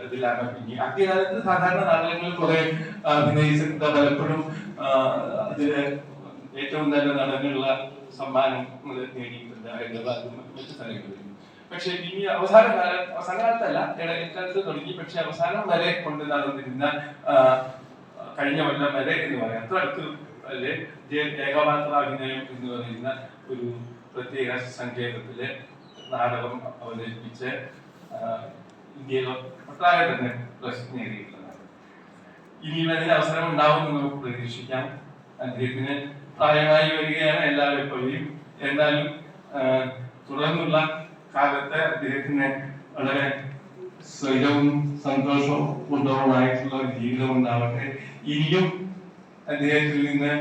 ഇതിലാണ്. പിന്നെ ആദ്യകാലത്ത് സാധാരണ നാടകങ്ങളിൽ കുറെ അഭിനയിച്ചിട്ട് പലപ്പോഴും അതില് ഏറ്റവും നല്ല നടനുള്ള സമ്മാനം നേടിയിട്ടുണ്ട്. ഹൈദരാബാദിലും മറ്റു സ്ഥലങ്ങളിലും. പക്ഷെ ഇനി അവസാന കാലത്തല്ല, ഇടക്കാലത്ത് തുടങ്ങി. പക്ഷെ അവസാനം വരെ കൊണ്ട് നടന്നിരുന്ന കഴിഞ്ഞ കൊല്ലം വരെ എന്ന് പറയാം, അത്ര അടുത്ത് അല്ലെ, ഏകപാത്രാഭിനയം എന്ന് പറയുന്ന ഒരു പ്രത്യേക സങ്കേതത്തിലെ നാടകം അവതരിപ്പിച്ച് ഇന്ത്യയിൽ ഒട്ടാകെ തന്നെ പ്രസിദ്ധി നേടിയിട്ടുള്ളതാണ്. ഇനിയും അതിന് അവസരം ഉണ്ടാവുമെന്ന് നമുക്ക് പ്രതീക്ഷിക്കാം. അദ്ദേഹത്തിന് പ്രായമായി വരികയാണ് എല്ലാവരെപ്പോഴും. എന്നാലും തുടർന്നുള്ള കാലത്ത് അദ്ദേഹത്തിന് വളരെ സ്വൈരവും സന്തോഷവും കൊണ്ടുപോകാനായിട്ടുള്ള ഒരു ജീവിതം ഉണ്ടാവട്ടെ. ഇനിയും അദ്ദേഹത്തിൽ നിന്ന്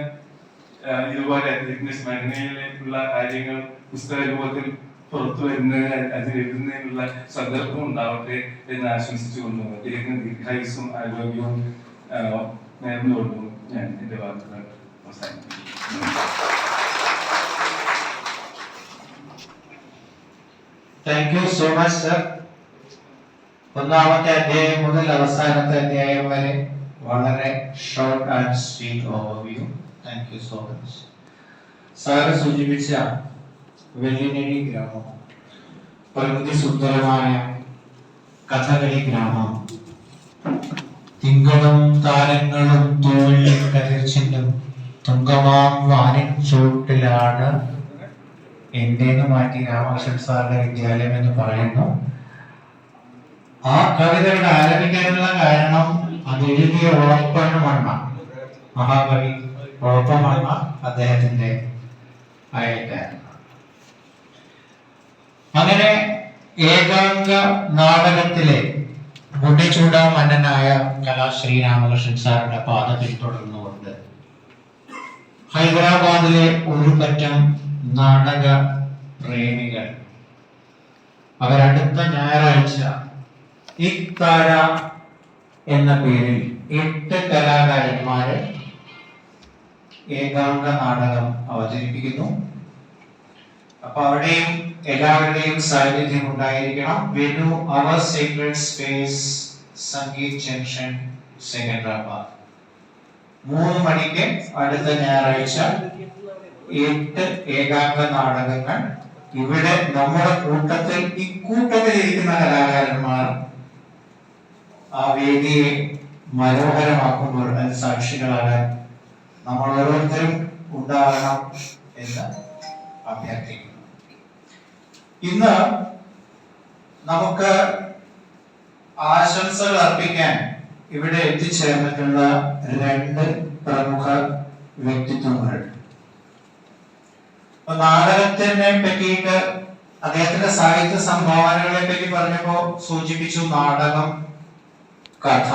ഇതുപോലെ അദ്ദേഹത്തിന്റെ സ്മരണയിലേക്കുള്ള കാര്യങ്ങൾ പുസ്തക രൂപത്തിൽ പുറത്തു വരുന്നതിന് അതിലെഴുതുന്നതിനുള്ള സന്ദർഭം ഉണ്ടാവട്ടെ എന്ന് ആശംസിച്ചുകൊണ്ടും അദ്ദേഹത്തിന് ദീർഘായുസ്സും ആരോഗ്യവും നേർന്നുകൊണ്ടും ഞാൻ എന്റെ വാർത്തകൾ അവസാനിപ്പിക്കുന്നു. Thank you so much sir. ഒന്നാമത്തെ അധ്യായം മുതൽ അവസാനത്തെ അധ്യായം വരെ വളരെ short and sweet overview. Thank you so much. Sir സൂചിപ്പിച്ച വെള്ളിനഴി ഗ്രാമം പ്രകൃതി സുന്ദരമായ കഥകളി ഗ്രാമം, തിങ്കളും താരങ്ങളും തോളിൽ കതിർച്ചില്ലും തുങ്കമാം വാനിൻ ചൂട്ടിലാണ് എന്റേന്ന് മാറ്റി രാമകൃഷ്ണൻ സാറിന്റെ വിദ്യാലയം എന്ന് പറയുന്നു. ആ കവിതയുടെ ആരംഭിക്കാനുള്ള കാരണം അത് എഴുതിയ ഉറപ്പണ്ണ മഹാകവി ഉറപ്പമണ്ണ അദ്ദേഹത്തിന്റെ അയൽക്കാരൻ. അങ്ങനെ ഏകാംഗ നാടകത്തിലെ മുടിചൂട മന്നനായ കലാശ്രീ രാമകൃഷ്ണൻ സാറിന്റെ പാത പിന്തുടർന്നുകൊണ്ട് ഹൈദരാബാദിലെ ഒരു പറ്റം നാടക പ്രേമികൾ അവരടുത്ത ഞായറാഴ്ച ഇക്താര എന്ന പേരിൽ 8 കലാകാരന്മാര് ഏകാംഗ നാടകം അവതരിപ്പിക്കുന്നു. അപ്പൊ അവിടെയും എല്ലാവരുടെയും സാന്നിധ്യം ഉണ്ടായിരിക്കണം. Venue our secret space, Sangeet junction, Secunderabad. 3 മണിക്ക് അടുത്ത ഞായറാഴ്ച 8 ഏകാംഗ നാടകങ്ങൾ. ഇവിടെ നമ്മുടെ കൂട്ടത്തിൽ ഇരിക്കുന്ന കലാകാരന്മാർ ആ വേദിയെ മനോഹരമാക്കുമ്പോൾ അതിന് സാക്ഷികളാകാൻ നമ്മൾ ഓരോരുത്തരും ഉണ്ടാകണം എന്ന് അഭ്യർത്ഥിക്കുന്നു. ഇന്ന് നമുക്ക് ആശംസകൾ അർപ്പിക്കാൻ ഇവിടെ എത്തിച്ചേർന്നിട്ടുള്ള 2 പ്രമുഖ വ്യക്തിത്വങ്ങൾ. നാടകത്തിനെ പറ്റിയിട്ട് അദ്ദേഹത്തിന്റെ സാഹിത്യ സംഭാവനകളെ പറ്റി പറഞ്ഞപ്പോ സൂചിപ്പിച്ചു. നാടകം, കഥ,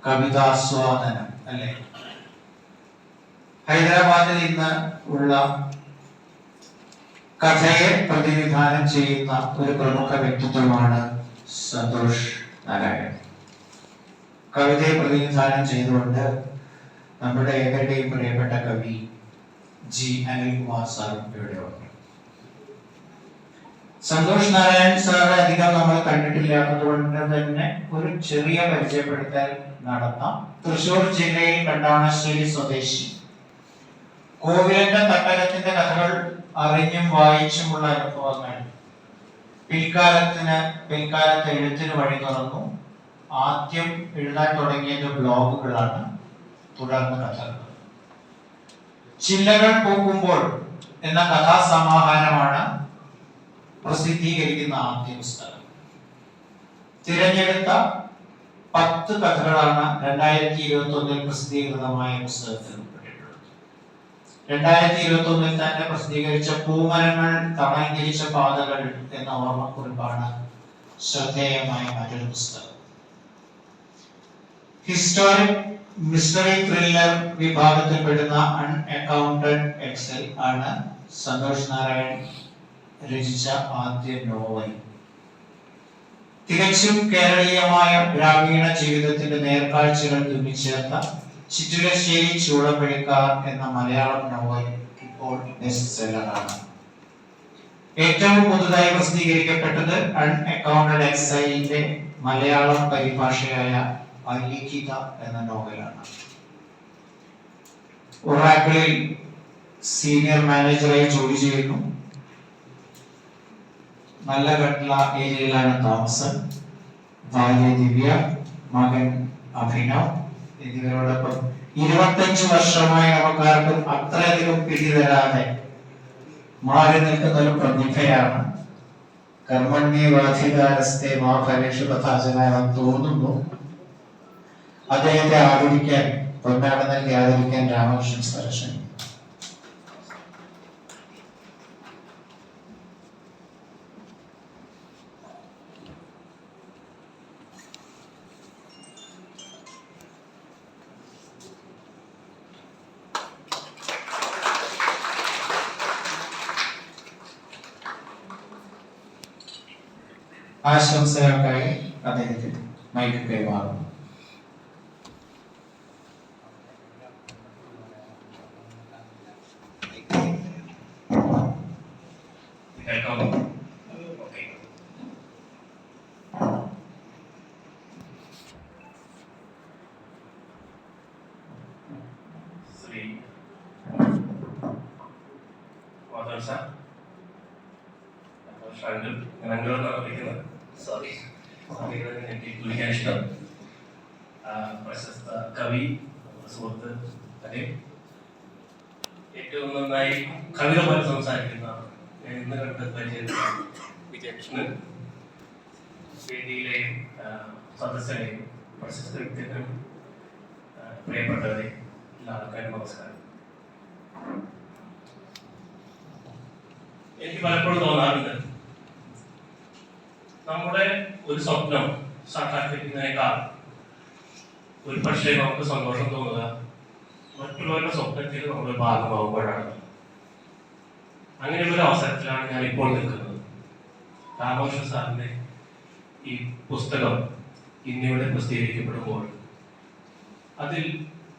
കവിതാസ്വാദനം അല്ലെ. ഹൈദരാബാദിൽ ഇന്ന് ഉള്ള കഥയെ പ്രതിനിധാനം ചെയ്യുന്ന ഒരു പ്രമുഖ വ്യക്തിത്വമാണ് സന്തോഷ് നാരായൺ. കവിതയെ പ്രതിനിധാനം ചെയ്തുകൊണ്ട് നമ്മുടെ ഏവരുടെയും പ്രിയപ്പെട്ട കവി ജി അനിൽകുമാർ സാറും ഇവിടെ ഉണ്ട്. സന്തോഷ് നാരായൺ സാറെ അധികം നമ്മൾ കണ്ടിട്ടില്ലാത്തത് കൊണ്ട് തന്നെ ഒരു ചെറിയ പരിചയപ്പെടുത്തൽ നടത്താം. തൃശൂർ ജില്ലയിൽ കണ്ടാണശ്ശേരി സ്വദേശി. കോവിലന്റെ തട്ടകത്തിന്റെ കഥകൾ അറിഞ്ഞും വായിച്ചുമുള്ള അനുഭവങ്ങൾ പിൽക്കാലത്ത് എഴുത്തിന് വഴി തുറന്നു. ആദ്യം എഴുതാൻ തുടങ്ങിയത് ബ്ലോഗുകളാണ്, തുടർന്ന് കഥകൾ. ചില്ലകൾ പൂക്കുമ്പോൾ എന്ന കഥാസമാഹാരമാണ് പ്രസിദ്ധീകരിക്കുന്ന ആദ്യ പുസ്തകം. തിരഞ്ഞെടുത്ത 10 കഥകളാണ് 2021 പ്രസിദ്ധീകൃതമായ പുസ്തകത്തിൽ ഉൾപ്പെട്ടിട്ടുള്ളത്. 2021 തന്നെ പ്രസിദ്ധീകരിച്ച പൂമരങ്ങൾ തമൽകരിച്ച പാതകൾ എന്ന ഓർമ്മക്കുറിപ്പാണ് ശ്രദ്ധേയമായ മറ്റൊരു പുസ്തകം. ഹിസ്റ്റോറിക് മിസ്റ്ററി ത്രില്ലർ വിഭാഗത്തിൽപ്പെടുന്ന അൺഅക്കൗണ്ടഡ് എക്സൽ ആണ് സന്തോഷ് നാരായൺ രചിച്ച ആദ്യ നോവൽ. തികച്ചും കേരളീയമായ ഗ്രാമീണ ജീവിതത്തിന്റെ നേർക്കാഴ്ചകൾ തുന്നിച്ചേർത്ത ചിറ്റുലശ്ശേരി ചൂളപ്പഴിക്കാർ എന്ന മലയാളം നോവൽ ഇപ്പോൾ ബെസ്റ്റ് സെല്ലറാണ്. ഏറ്റവും പുതുതായി പ്രസിദ്ധീകരിക്കപ്പെട്ടത് അൺഅക്കൗണ്ടഡ് എക്സൈലിന്റെ മലയാളം പരിഭാഷയായ അലിഖിത എന്ന നോവലാണ്. ഒറാക്കിളിൽ സീനിയർ മാനേജറായി ജോലി ചെയ്യുന്നു. നല്ലഘട്ട ഏരിയയിലാണ് താമസം. ഭാര്യ ദിവ്യ, മകൻ അഭിനവ് എന്നിവരോടൊപ്പം 25 വർഷമായി നമുക്കാർക്കും അത്രയധികം പിടിതരാതെ മാറി നിൽക്കുന്ന ഒരു പ്രതിഭയാണ്. കർമ്മണ്യവാധികാരസ്ഥേ മാ ഫലേഷു തഥാചനായെന്ന് തോന്നുന്നു. അദ്ദേഹത്തെ ആദരിക്കാൻ, പൊന്നാട നൽകി ആദരിക്കാൻ രാമകൃഷ്ണൻ സരസ്വതി. ആശംസകൾക്കായി അദ്ദേഹത്തിന് മൈക്ക് കൈമാറുന്നു. ശ്രീ മാധവൻ സാർ, വിളിക്കുന്നത് സോറി എനിക്ക് വിളിക്കാൻ ഇഷ്ടം. പ്രശസ്ത കവി, സുഹൃത്ത്, അതെ, ഏറ്റവും നന്നായി കവിത പോലെ സംസാരിക്കുന്ന ഞാൻ ഇന്ന് കണ്ട പരിചയം വിജയകൃഷ്ണൻ, വേദിയിലെയും സദസ്യരെയും പ്രശസ്ത വ്യക്തിത്വം, പ്രിയപ്പെട്ടവരെ, എല്ലാ ആൾക്കാരും നമസ്കാരം. എനിക്ക് പലപ്പോഴും തോന്നാറുണ്ട്, നമ്മുടെ ഒരു സ്വപ്നം സാക്ഷാത്കരിക്കുന്നതിനേക്കാൾ ഒരു പക്ഷേ നമുക്ക് സന്തോഷം തോന്നുക മറ്റുള്ളവരുടെ സ്വപ്നത്തിൽ നമ്മൾ ഭാഗമാകുമ്പോഴാണ്. അങ്ങനെ ഒരു അവസരത്തിലാണ് ഞാൻ ഇപ്പോൾ നിൽക്കുന്നത്. രാമകൃഷ്ണൻ സാറിന്റെ ഈ പുസ്തകം ഇന്നിവിടെ പ്രസിദ്ധീകരിക്കപ്പെടുമ്പോൾ അതിൽ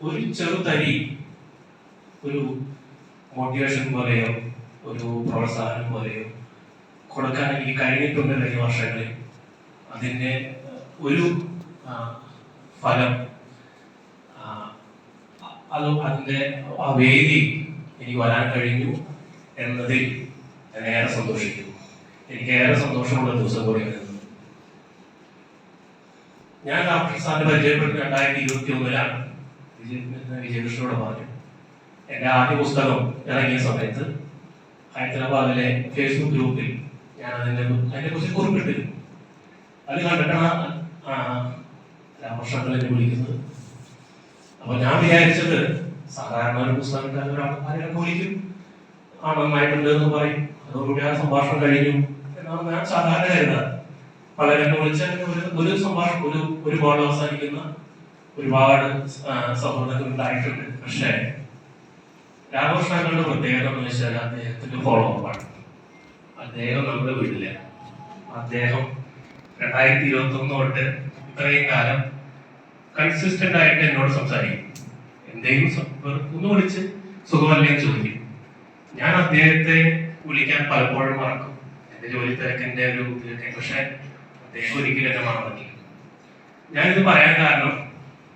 ഒരു ചെറുതരി ഒരു മോട്ടിവേഷൻ പോലെയോ ഒരു പ്രോത്സാഹനം പോലെയോ കൊടുക്കാൻ എനിക്ക് കഴിഞ്ഞിട്ടുണ്ട് കഴിഞ്ഞ വർഷങ്ങളിൽ. അതിൻ്റെ ഒരു ഫലം, അതിൻ്റെ ആ വേദി എനിക്ക് വരാൻ കഴിഞ്ഞു എന്നതിൽ ഞാൻ ഏറെ സന്തോഷിക്കുന്നു. എനിക്ക് ഏറെ സന്തോഷമുള്ള ദിവസം കൂടിയാണ്. ഞാൻ രാമകൃഷ്ണൻ സാറിനെ പരിചയപ്പെട്ട് 2021-ലാണ്. വിജയകൃഷ്ണനോട് പറഞ്ഞു, എൻ്റെ ആദ്യ പുസ്തകം ഇറങ്ങിയ സമയത്ത് ഹൈദരാബാദിലെ ഫേസ്ബുക്ക് ഗ്രൂപ്പിൽ ഞാൻ അതിനെ കുറിച്ച് കുറിപ്പിട്ടിരുന്നു. അത് കണ്ടിട്ടാണ് രാമകൃഷ്ണൻ എന്നെ വിളിക്കുന്നത്. അപ്പൊ ഞാൻ വിചാരിച്ചത് സാധാരണ ഒരു പുസ്തകക്കാരൻ ഒരാളെ വിളിക്കും, നന്നായിട്ടുണ്ട് എന്ന് പറയും, അതോടുകൂടി ആ സംഭാഷണം കഴിഞ്ഞു എന്നാണ് ഞാൻ സാധാരണ കരുതാറ്. പലരെന്നെ വിളിച്ച ഒരു സംഭാഷണം ഒരു ബോർഡ് അവസാനിക്കുന്ന ഒരുപാട് സൗഹൃദങ്ങൾ ഉണ്ടായിട്ടുണ്ട്. പക്ഷേ രാമകൃഷ്ണന്റെ പ്രത്യേകത എന്ന് വെച്ചാൽ അദ്ദേഹത്തിന്റെ ഫോളോ അപ്പാണ്. അദ്ദേഹം നമ്മുടെ വീട്ടില. അദ്ദേഹം 2021 തൊട്ട് ഇത്രയും കാലം കൺസിസ്റ്റന്റ് ആയിട്ട് എന്നോട് സംസാരിക്കും. എന്തെങ്കിലും ഒന്ന് വിളിച്ച് സുഖമല്ലേന്ന് ചോദിക്കും. ഞാൻ അദ്ദേഹത്തെ വിളിക്കാൻ പലപ്പോഴും മറക്കും, എന്റെ ജോലി തിരക്കിന്റെ ഒരു ഇതൊക്കെ. പക്ഷെ അദ്ദേഹം ഒരിക്കലും എന്നെ മറന്നിട്ടില്ല. ഞാനിത് പറയാൻ കാരണം,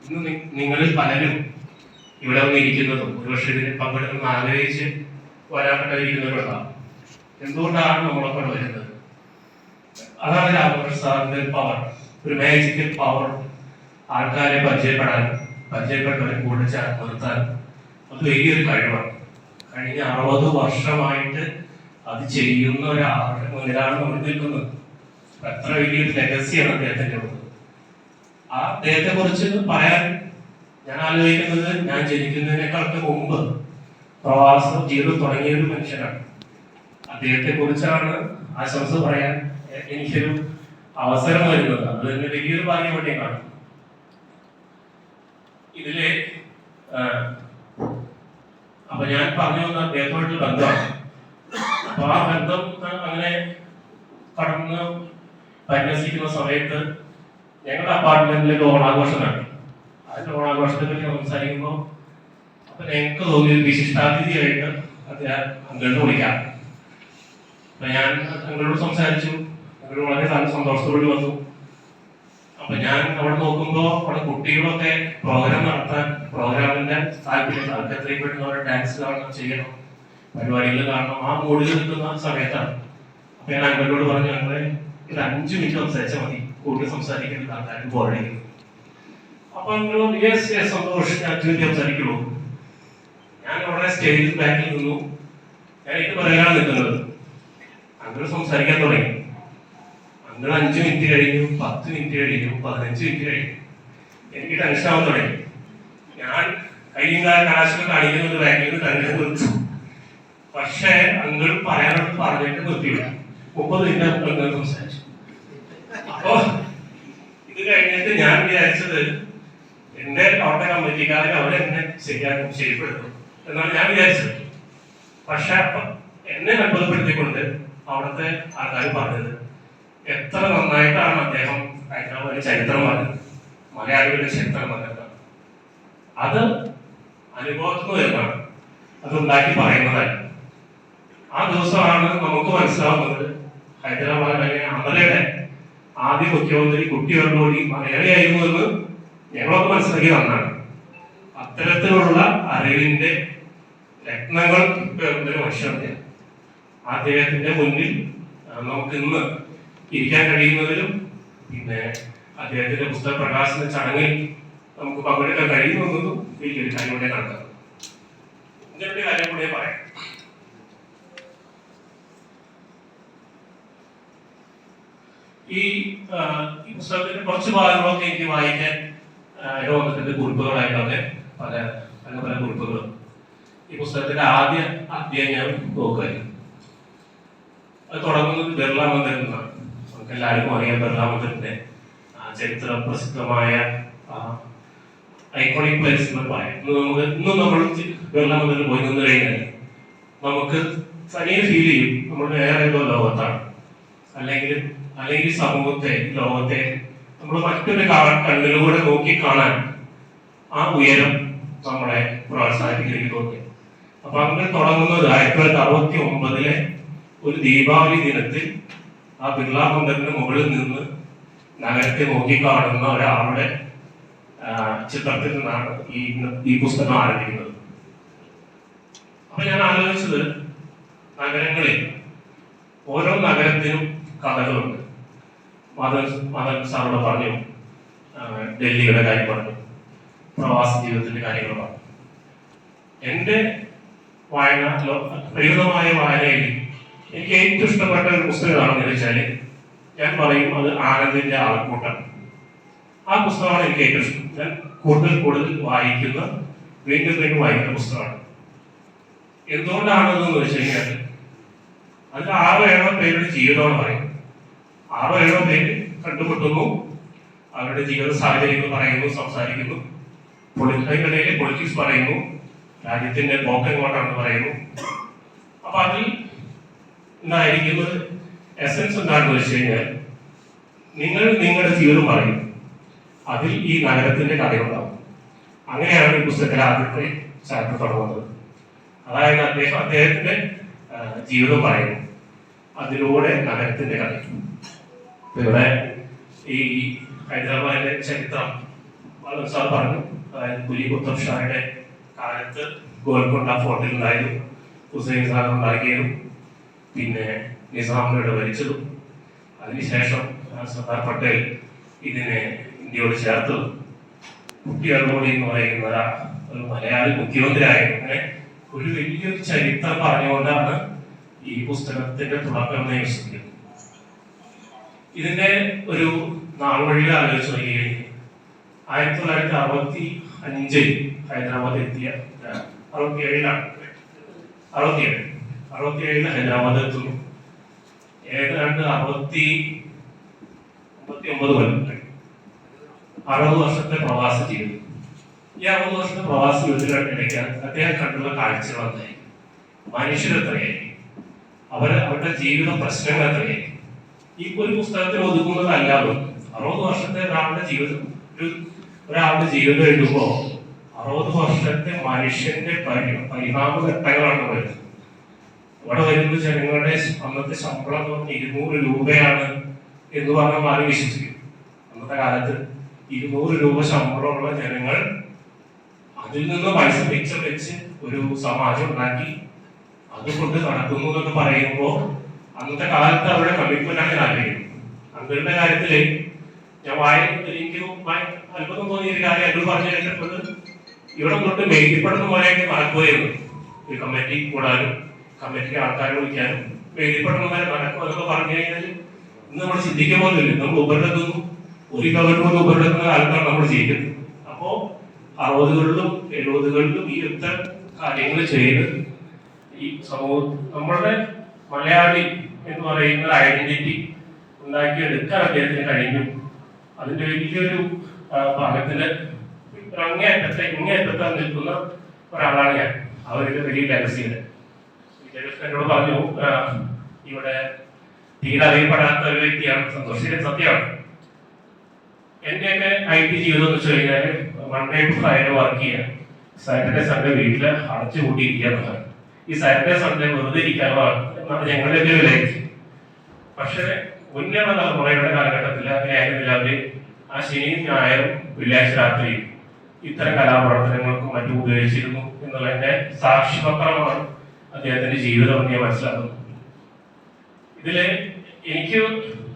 ഇന്ന് നിങ്ങളിൽ പലരും ഇവിടെ വന്നിരിക്കുന്നതും ഒരുപക്ഷെ ഇതിന് പങ്കെടുക്കുന്ന ആഗ്രഹിച്ച് വരാനിരിക്കുന്നവരുണ്ടാവും. എന്തുകൊണ്ടാണ് നമ്മളൊക്കെ വരുന്നത്? അതാണ് രാമകൃഷ്ണൻ സാറിന്റെ പവർ, ഒരു മാജിക്കൽ പവർ. ആൾക്കാരെ പരിചയപ്പെട്ടവരെ കൂടെ നിർത്താൻ അത് വലിയൊരു കഴിവാണ്. കഴിഞ്ഞ 60 വർഷമായിട്ട് അത് ചെയ്യുന്ന ഒരാളുടെ മുന്നിലാണ് നമ്മൾ നിൽക്കുന്നത്. എത്ര വലിയൊരു ലെഗസിയാണ് അദ്ദേഹത്തിന്റെ ഉള്ളത്. ആ അദ്ദേഹത്തെ കുറിച്ച് പറയാൻ ഞാൻ ആലോചിക്കുന്നത്, ഞാൻ ജനിക്കുന്നതിനേക്കാൾക്ക് മുമ്പ് പ്രവാസ ജീവിതം തുടങ്ങിയ ഒരു മനുഷ്യനാണ്. അദ്ദേഹത്തെ കുറിച്ചാണ് ആശംസ പറയാൻ എനിക്കൊരു അവസരം വരുന്നത്. അത് തന്നെ വലിയൊരു ഭാഗ്യമായിട്ട് കാണും. ഇതില് അപ്പൊ ഞാൻ പറഞ്ഞു വന്ന അദ്ദേഹത്തോട്ട് ബന്ധമാണ്. അപ്പൊ ആ ബന്ധം അങ്ങനെ കടന്ന് പരിഹസിക്കുന്ന സമയത്ത് ഞങ്ങളുടെ അപ്പാർട്ട്മെന്റിൽ ഓണാഘോഷം നടത്തി. അതിന്റെ ഓണാഘോഷത്തെ പറ്റി സംസാരിക്കുമ്പോൾ അപ്പൊ ഞങ്ങൾക്ക് തോന്നിയ വിശിഷ്ടാതിഥിയായിട്ട് അദ്ദേഹം അങ്കിളിനെ വിളിക്കാം. അപ്പൊ ഞാൻ അങ്കിളോട് സംസാരിച്ചു. അങ്കിൾ വളരെ സന്തോഷത്തോട് വന്നു. അപ്പൊ ഞാൻ അവിടെ നോക്കുമ്പോ അവിടെ കുട്ടികളൊക്കെ പ്രോഗ്രാം നടത്താൻ, പ്രോഗ്രാമിന്റെ താല്പര്യത്തിലേക്ക് പെടുന്നവരെ ഡാൻസ് കാണണം, ചെയ്യണം, പരിപാടികൾ കാണണം, ആ മൂഡിൽ നിൽക്കുന്ന സമയത്താണ്. ഞാൻ അങ്കിളിനോട് പറഞ്ഞു, ഞങ്ങളെ ഒരു 5 മിനിറ്റ് സംസാരിച്ചാൽ മതി, കൂടുതൽ സംസാരിക്കേണ്ട ആൾക്കാർക്ക് പോരടിക്കുന്നു. അപ്പൊ അങ്കിളോട് സന്തോഷം, ഞാൻ 5 മിനിറ്റ് സംസാരിക്കുള്ളൂ. ഞാൻ അവിടെ സ്റ്റേജിൽ ബാക്കിൽ നിന്നു. ഞാൻ ഇത് പറയാനാണ് നിൽക്കുന്നത്. അങ്കിൾ സംസാരിക്കാൻ തുടങ്ങി. അങ്കിൾ 5 മിനിറ്റ് കഴിഞ്ഞു, 10 മിനിറ്റ് കഴിഞ്ഞു, 15 മിനിറ്റ് കഴിഞ്ഞു. എനിക്ക് ടെൻഷൻ ആവാൻ തുടങ്ങി. ഞാൻ കയ്യും കാശൊക്കെ കാണിക്കുന്നത് ബാക്കിൽ നിന്ന് തന്നെ നിർത്തും. പക്ഷേ അങ്കിൾ പറയാനോട് പറഞ്ഞിട്ട് നിർത്തിയില്ല. 30 മിനിറ്റ് അങ്കിൾ സംസാരിച്ചു. അപ്പോ ഇത് കഴിഞ്ഞിട്ട് ഞാൻ വിചാരിച്ചത് എന്റെ അവിടെ കമ്മിറ്റിക്കാരെ അവരെന്നെ ശരിപ്പെടുത്തും എന്നാണ് ഞാൻ വിചാരിച്ചത്. പക്ഷെ അപ്പൊ എന്നെ അത്ഭുതപ്പെടുത്തിക്കൊണ്ട് അവിടുത്തെ ആൾക്കാർ പറഞ്ഞത് എത്ര നന്നായിട്ടാണ് അദ്ദേഹം ഹൈദരാബാദിന്റെ ചരിത്രം പറഞ്ഞത്, മലയാളികളുടെ ചരിത്രം പറഞ്ഞത്. അത് അനുഭവത്തിൽ നിന്ന് വരുന്നതാണ്, അത് ഉണ്ടാക്കി പറയുന്നതല്ല. ആ ദിവസമാണ് നമുക്ക് മനസ്സിലാവുന്നത് ഹൈദരാബാദ് അല്ലെങ്കിൽ അമലയുടെ ആദ്യ മുഖ്യമന്ത്രി കുട്ടികളോടി മലയാളിയായിരുന്നു എന്ന് ഞങ്ങളൊക്കെ മനസ്സിലാക്കി തന്നാണ്. അത്തരത്തിലുള്ള അറിവിന്റെ രത്നങ്ങൾ പേർന്നൊരു മനുഷ്യന്റെ അദ്ദേഹത്തിന്റെ മുന്നിൽ നമുക്ക് ഇന്ന് ഇരിക്കാൻ കഴിയുന്നതിലും പിന്നെ അദ്ദേഹത്തിന്റെ പുസ്തക പ്രകാശന ചടങ്ങിൽ നമുക്ക് പങ്കെടുക്കാൻ കഴിയുന്നതും വലിയൊരു കാര്യം കൂടെ കണക്കാണ്. ഇങ്ങനത്തെ കാര്യം കൂടെ പറയാം. ഈ പുസ്തകത്തിന്റെ കുറച്ച് ഭാഗങ്ങളൊക്കെ എനിക്ക് വായിക്കാൻ വന്നിട്ടുണ്ട്, കുറിപ്പുകളായിട്ടൊക്കെ പല പല പല കുറിപ്പുകളും. ഈ പുസ്തകത്തിന്റെ ആദ്യ അധ്യായം ഞാൻ നോക്കുമായിരുന്നു. അത് തുടങ്ങുന്നത് ബിർള മന്ദിറിൽ നിന്നാണ്. നമുക്ക് എല്ലാവർക്കും അറിയാം ബിർള മന്ദിറിന്റെ ചരിത്ര പ്രസിദ്ധമായ ഐക്കോണിക് പ്ലേസ് എന്ന് പറയാം. ഇന്നും നമ്മൾ ബിർള മന്ദിറിൽ പോയി നിന്ന് കഴിഞ്ഞാൽ നമുക്ക് തനിയെ ഫീൽ ചെയ്യും നമ്മൾ വേറെ ഏതോ ലോകത്താണ്, അല്ലെങ്കിൽ സമൂഹത്തെ ലോകത്തെ നമ്മൾ മറ്റൊരു കണ്ണിലൂടെ നോക്കി കാണാൻ ആ ഉയരം നമ്മളെ പ്രോത്സാഹിപ്പിക്കുന്ന തോന്നി. അപ്പൊ അങ്ങനെ തുടങ്ങുന്നത് 1969 ഒരു ദീപാവലി ദിനത്തിൽ ആ ബിർള മന്ദിറിന്റെ മുകളിൽ നിന്ന് നഗരത്തെ നോക്കി കാണുന്ന ഒരാളുടെ ചിത്രത്തിൽ നിന്നാണ് ഈ പുസ്തകം ആരംഭിക്കുന്നത്. അപ്പൊ ഞാൻ ആലോചിച്ചത്, നഗരങ്ങളിൽ ഓരോ നഗരത്തിനും കഥകളുണ്ട്. മദൻ സാറോട് പറഞ്ഞു, ഡൽഹിയുടെ കാര്യം പറഞ്ഞു, പ്രവാസ ജീവിതത്തിന്റെ കാര്യങ്ങൾ പറഞ്ഞു. എന്റെ പരിമിതമായ വായനയിൽ എനിക്ക് ഏറ്റവും ഇഷ്ടപ്പെട്ട ഒരു പുസ്തകമാണെന്ന് ചോദിച്ചാൽ ഞാൻ പറയും അത് ആനന്ദിന്റെ ആൾക്കൂട്ടം. ആ പുസ്തകമാണ് എനിക്ക് ഏറ്റവും ഇഷ്ടം. ഞാൻ കൂടുതൽ വായിക്കുന്ന, വീണ്ടും വായിക്കുന്ന പുസ്തകമാണ്. എന്തുകൊണ്ടാണെന്ന് വെച്ച് കഴിഞ്ഞാൽ അതിൽ 6-7 പേരുടെ ജീവിതമാണ് പറയുന്നത്. 6-7 പേര് കണ്ടുമുട്ടുന്നു, അവരുടെ ജീവിത സാഹചര്യങ്ങൾ പറയുന്നു, സംസാരിക്കുന്നു, അതിനിടയിൽ പൊളിറ്റിക്സ് പറയുന്നു, രാജ്യത്തിന്റെ പോക്ക് എങ്ങോട്ടാണെന്ന് പറയുന്നു. അപ്പൊ അതിൽ ഉണ്ടായിരിക്കുന്നത് എസൻസ് എന്താണെന്ന് വെച്ച് കഴിഞ്ഞാൽ നിങ്ങൾ നിങ്ങളുടെ ജീവിതം പറയും, അതിൽ ഈ നഗരത്തിന്റെ കഥയുണ്ടാവും. അങ്ങനെയാണ് ഈ പുസ്തകത്തിലെ ആദ്യത്തെ ചാപ്റ്റർ തുടങ്ങുന്നത്. അതായത് അദ്ദേഹത്തിന്റെ ജീവിതം പറയുന്നു, അതിലൂടെ നഗരത്തിന്റെ കഥ. ഇവിടെ ഈ ഹൈദരാബാദിന്റെ ചരിത്രം സാർ പറഞ്ഞു. അതായത് കുലി കുത്തബ് ഷായുടെ കാലത്ത് ഗോൽക്കൊണ്ട ഫോർട്ടിൽ ഉണ്ടായിരുന്നു, ഹുസൈൻ സാർ ഉണ്ടാക്കിയതും പിന്നെ നിസാമിനോട് ഭരിച്ചതും അതിനുശേഷം സർദാർ പട്ടേൽ ഇതിനെ ഇന്ത്യയോട് ചേർത്തതും കുട്ടികളോട് എന്ന് പറയുന്ന ഒരു മലയാളി മുഖ്യമന്ത്രിയായിരുന്നു. അങ്ങനെ ഒരു വലിയൊരു ചരിത്രം പറഞ്ഞുകൊണ്ടാണ് ഈ പുസ്തകത്തിന്റെ തുടക്കം എന്ന് വിശ്വസിക്കുന്നത്. ഇതിന്റെ ഒരു നാൾവഴിയിൽ ആലോചിച്ച് നോക്കുകയാണെങ്കിൽ 1965 ഹൈദരാബാദ് എത്തിയ 67 ഹൈദരാബാദ് എത്തുന്നു. ഏതാണ്ട് 69 കൊല്ലം 60 വർഷത്തെ പ്രവാസ ജീവിതം. ഈ 60 വർഷത്തെ പ്രവാസ ജീവിതത്തിനിടയ്ക്ക് അദ്ദേഹം കണ്ടുള്ള കാഴ്ചകൾ എന്തായി, മനുഷ്യരെത്രയായി, അവരുടെ ജീവിത പ്രശ്നങ്ങൾ എത്രയായി. ഈ ഒരു പുസ്തകത്തിൽ ഒതുക്കുന്നതല്ലാതെ 60 വർഷത്തെ ഒരാളുടെ ജീവിതം എഴുതുമ്പോൾ 60 വർഷത്തെ മനുഷ്യന്റെ പരിണാമ ഘട്ടങ്ങളാണ് വരുന്നത്. ഇവിടെ വരുന്ന ജനങ്ങളുടെ അന്നത്തെ ശമ്പളം എന്ന് പറഞ്ഞാൽ 200 രൂപയാണ് എന്ന് പറഞ്ഞാൽ ആരും വിശ്വസിക്കും. അന്നത്തെ കാലത്ത് 200 രൂപ ശമ്പളമുള്ള ജനങ്ങൾ അതിൽ നിന്ന് പൈസ വെച്ച് ഒരു സമാജം ഉണ്ടാക്കി അതുകൊണ്ട് നടക്കുന്നു എന്നൊക്കെ പറയുമ്പോൾ അന്നത്തെ കാലത്ത് അവരുടെ കമ്മിറ്റ്മെന്റ് ആണ് ഞാൻ ആഗ്രഹിക്കുന്നത്. അങ്കിളുടെ കാര്യത്തില് ഞാൻ എനിക്ക് അത്ഭുതം തോന്നിയ ഒരു കാര്യം അങ്കിൾ പറഞ്ഞു കേട്ടത്, ഇവിടെ തൊട്ട് വേദിപ്പെടുന്ന പോലെയൊക്കെ നടക്കുകയായിരുന്നു. ഈ കമ്മിറ്റി കൂടാനും കമ്മിറ്റിക്ക് ആൾക്കാരെ വിളിക്കാനും വേദിപ്പെടുന്ന പോലെ നടക്കും എന്നൊക്കെ പറഞ്ഞു കഴിഞ്ഞാൽ ഇന്ന് നമ്മൾ ചിന്തിക്കാൻ പോകുന്നില്ല. നമ്മൾ ഉപരിടത്തുനിന്നും ഒരു ഗവൺമെന്റ് ഉപരിടക്കുന്ന കാലത്താണ് നമ്മൾ ജീവിക്കുന്നത്. അപ്പോ 60കളിലും 70കളിലും ഈ യുദ്ധ കാര്യങ്ങൾ ചെയ്ത് ഈ സമൂഹം നമ്മളുടെ മലയാളി എന്ന് പറയുന്ന ഒരു ഐഡന്റിറ്റി ഉണ്ടാക്കിയെടുക്കാൻ അദ്ദേഹത്തിന് കഴിഞ്ഞു. അതിന്റെ വലിയൊരു ഭാഗത്തിന് ഇങ്ങേറ്റത്തെ നിൽക്കുന്ന ഒരാളാണ് ഞാൻ. അവരുടെ വലിയ ലെഗസിയുടെ എന്നോട് പറഞ്ഞു, ഇവിടെ തീരെ അറിയപ്പെടാത്ത ഒരു വ്യക്തിയാണ് സന്തോഷ്. സത്യമാണ്. എന്റെയൊക്കെ IT ജീവിതം എന്ന് വെച്ച് കഴിഞ്ഞാൽ Monday to Friday വർക്ക് ചെയ്യുക, സാറ്റർഡേ സൺഡേ വീട്ടില് അടച്ചു കൂട്ടിയിരിക്കുക എന്നുള്ളത്. ഈ സാറ്റർഡേ സൺഡേ വെറുതെ ഇരിക്കാനുള്ളതാണ് എന്നാണ് ഞങ്ങളുടെയൊക്കെ ഒരു ലൈഫ്. പക്ഷേ മുന്നേയുള്ള തലമുറയുടെ കാലഘട്ടത്തിൽ അങ്ങനെയായിരുന്നില്ല. അവര് ആ ശനിയും ഞായറും വെള്ളിയാഴ്ച രാത്രിയും ഇത്തരം കലാപ്രവർത്തനങ്ങൾക്കും മറ്റും ഉപയോഗിച്ചിരുന്നു എന്നുള്ളതിന്റെ സാക്ഷ്യപത്രമാണ് അദ്ദേഹത്തിന്റെ ജീവിതം എന്ന് ഞാൻ മനസ്സിലാക്കുന്നു. ഇതില് എനിക്ക്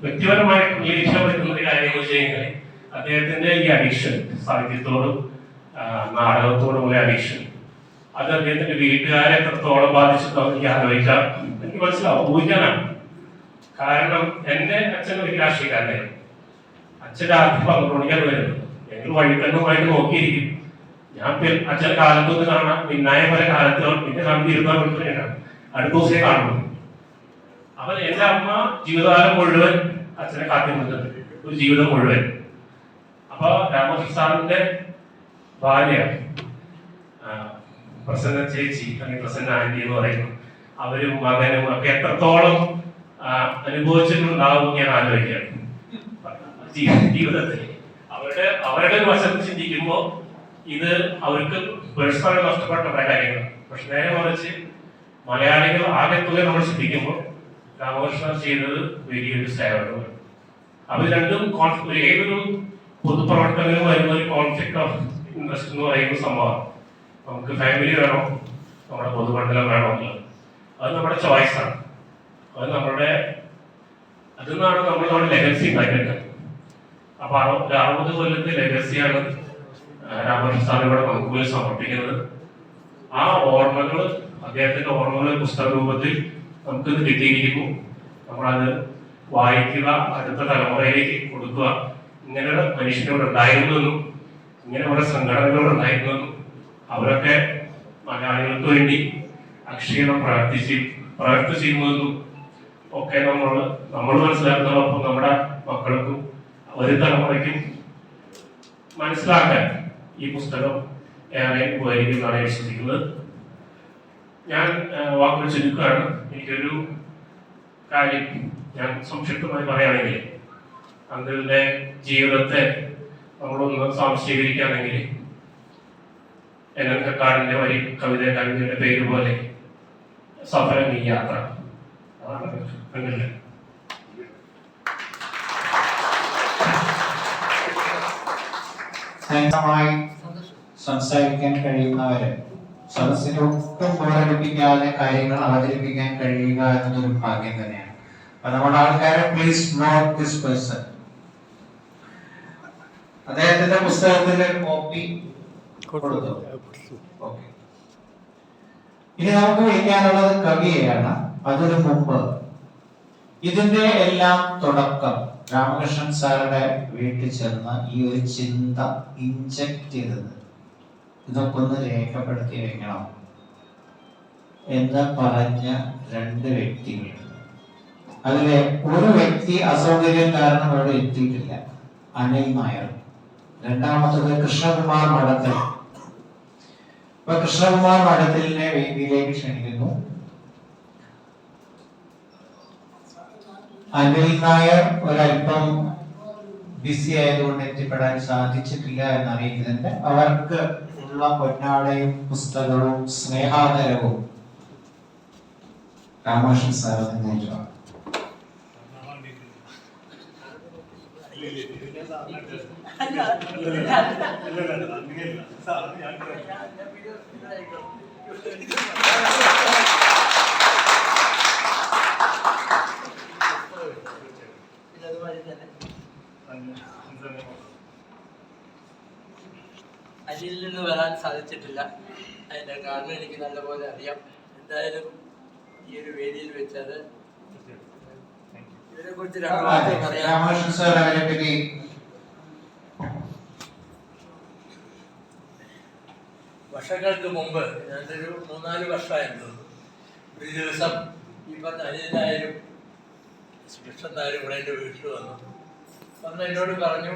വ്യക്തിപരമായിട്ട് ഉന്നയിക്കാൻ പറ്റുന്ന ഒരു കാര്യം എന്ന് വെച്ച് കഴിഞ്ഞാൽ അദ്ദേഹത്തിന്റെ ഈ അഡിക്ഷൻ, സാഹിത്യത്തോടും നാടകത്തോടുമുള്ള അഡിക്ഷൻ, അത് അദ്ദേഹത്തിന്റെ വീട്ടുകാരെ എത്രത്തോളം ബാധിച്ചിട്ടുണ്ടോ എനിക്ക് ആലോചിക്കാം, എനിക്ക് മനസ്സിലാവും, ഊഹിക്കാനാണ്. കാരണം എന്റെ അച്ഛൻ ഒരു രാഷ്ട്രീയക്കാരനായിരുന്നു. അച്ഛൻ രാത്രി 12 മണിക്കാണ് വരുന്നത്. ഞങ്ങൾ വഴിക്കണ്ണുമായിട്ട് നോക്കിയിരിക്കും. ഞാൻ അച്ഛൻ കാലത്തൊന്ന് കാണാം, പിന്നായ പല കാലത്ത് പിന്നെ നമുക്ക് 24 മണിക്കൂറാണ് അടുത്ത ദിവസമേ കാണുള്ളൂ. അപ്പൊ എന്റെ അമ്മ ജീവിതകാലം മുഴുവൻ അച്ഛനെ കാത്തിരുന്നത്, ഒരു ജീവിതം മുഴുവൻ. അപ്പൊ രാമകൃഷ്ണ സാറിന്റെ ഭാര്യ പ്രസന്ന ചേച്ചി അല്ലെങ്കിൽ പ്രസന്ന ആന്റി എന്ന് പറയുന്നു, അവരും മകനും ഒക്കെ എത്രത്തോളം അനുഭവിച്ചിട്ടുണ്ടാവും ഞാൻ ആലോചിക്കുകയാണ് ജീവിതത്തിൽ. അവരുടെ ഒരു വശത്ത് ചിന്തിക്കുമ്പോൾ ഇത് അവർക്ക് പേഴ്സണൽ നഷ്ടപ്പെട്ട പല കാര്യങ്ങൾ. പക്ഷെ നേരെ മറിച്ച് മലയാളികൾ ആകെത്തുക നമ്മൾ ചിന്തിക്കുമ്പോൾ രാമകൃഷ്ണൻ ചെയ്തത് വലിയൊരു സേവനമാണ്. അത് രണ്ടും ഏതൊരു പൊതുപ്രവർത്തകനും വരുന്ന ഒരു കോൺഫ്ലിക്ട് ഓഫ് ഇൻട്രസ്റ്റ് എന്ന് പറയുന്ന സംഭവമാണ്. നമുക്ക് ഫാമിലി വേണോ, നമ്മുടെ പൊതുമണ്ഡലം വേണോ എന്നുള്ളത് അത് നമ്മുടെ ചോയ്സാണ്. അതിൽ നിന്നാണ് നമ്മൾ നമ്മുടെ ലെഗസി ഉണ്ടാക്കിയെടുക്കുന്നത്. അപ്പൊ 60 കൊല്ലത്തെ ലെഗസിയാണ് രാമകൃഷ്ണ സാർ ഇവിടെ നമുക്ക് മുന്നിൽ സമർപ്പിക്കുന്നത്. ആ ഓർമ്മകൾ, അദ്ദേഹത്തിന്റെ ഓർമ്മകൾ പുസ്തക രൂപത്തിൽ നമുക്കിത് കിട്ടിയിരിക്കുന്നു. നമ്മളത് വായിക്കുക, അടുത്ത തലമുറയിലേക്ക് കൊടുക്കുക. ഇങ്ങനെ മനുഷ്യനോട് ഉണ്ടായിരുന്നെന്നും ഇങ്ങനെ ഓരോ സംഘടനകളോട് ഉണ്ടായിരുന്നെന്നും അവരൊക്കെ മലയാളികൾക്ക് വേണ്ടി അക്ഷീണം പ്രവർത്തിച്ചിരുന്നെന്നും ഒക്കെ നമ്മൾ മനസ്സിലാക്കുന്നതോടൊപ്പം നമ്മുടെ മക്കൾക്കും ഒരു തലമുറയ്ക്കും മനസ്സിലാക്കാൻ ഈ പുസ്തകം ഏറെ ഉപകരിക്കുന്നതാണ് ഞാൻ വിശ്വസിക്കുന്നത്. ഞാൻ വാക്കുകൾ ചുരുക്കുകയാണ്. എനിക്കൊരു കാര്യം ഞാൻ സംക്ഷിപ്തമായി പറയുകയാണെങ്കിൽ, അങ്കിളുടെ ജീവിതത്തെ നമ്മളൊന്ന് സ്വാംശീകരിക്കുകയാണെങ്കിൽ കക്കാടിന്റെ വരി കവിതയുടെ പേര് പോലെ സഫലം ഈ യാത്ര. അതാണ് അങ്കിളുടെ. സംസാരിക്കാൻ കഴിയുന്നവര് സദസ്സിനെ ഒട്ടും ബോറടിപ്പിക്കാതെ കാര്യങ്ങൾ അവതരിപ്പിക്കാൻ കഴിയുക എന്നതൊരു ഭാഗ്യം തന്നെയാണ്. അപ്പൊ നമ്മുടെ ആൾക്കാരെ പ്ലീസ് നോട്ട് ദിസ് പേഴ്സൺ. അദ്ദേഹത്തിന്റെ പുസ്തകത്തിന്റെ കോപ്പി കൊടുത്തു. ഓക്കെ, ഇനി നമുക്ക് വിളിക്കാനുള്ളത് കവിയെയാണ്. അതിനു മുമ്പ് ഇതിന്റെ എല്ലാം തുടക്കം രാമകൃഷ്ണൻ സാറുടെ വീട്ടിൽ ചെന്ന് ഈ ഒരു ചിന്ത ഇൻജക്ട് ചെയ്തത്, ഇതൊക്കെ ഒന്ന് രേഖപ്പെടുത്തി വെക്കണം എന്ന് പറഞ്ഞ 2 വ്യക്തികളുണ്ട്. അതിലെ ഒരു വ്യക്തി അസൗകര്യം കാരണം അവിടെ എത്തിയിട്ടില്ല, അനിൽ നായർ. രണ്ടാമത്തത് കൃഷ്ണകുമാർ മഠത്തിൽ. അപ്പൊ കൃഷ്ണകുമാർ മഠത്തിലിനെ വേദിയിലേക്ക് ക്ഷണിക്കുന്നു. അനിൽ നായർ ഒരല്പം ബിസി ആയതുകൊണ്ട് എത്തിപ്പെടാൻ സാധിച്ചിട്ടില്ല എന്നറിയിക്കുന്നുണ്ട്. അവർക്ക് ഉള്ള പൊന്നാടയും പുസ്തകവും സ്നേഹാദരവും രാമകൃഷ്ണൻ സാർ നിർവഹിച്ചു. അതുമാതിരി തന്നെ അനിലിൽ നിന്ന് വരാൻ സാധിച്ചിട്ടില്ല. അതിൻ്റെ കാരണം എനിക്ക് നല്ലപോലെ അറിയാം. എന്തായാലും ഈ ഒരു വേദിയിൽ വെച്ചത് ഇതിനെ കുറിച്ച് രണ്ട് വാക്ക് പറയാം. രാമകൃഷ്ണൻ സാർ അവരെ പറ്റി വർഷങ്ങൾക്ക് മുമ്പ് ഞാനൊരു 3-4 വർഷമായിരുന്നു. ഒരു ദിവസം ഈ പറഞ്ഞ അനിലിനായാലും കൃഷ്ണൻ നായരും ഇവിടെ എൻ്റെ വീട്ടിൽ വന്ന് എന്നോട് പറഞ്ഞു,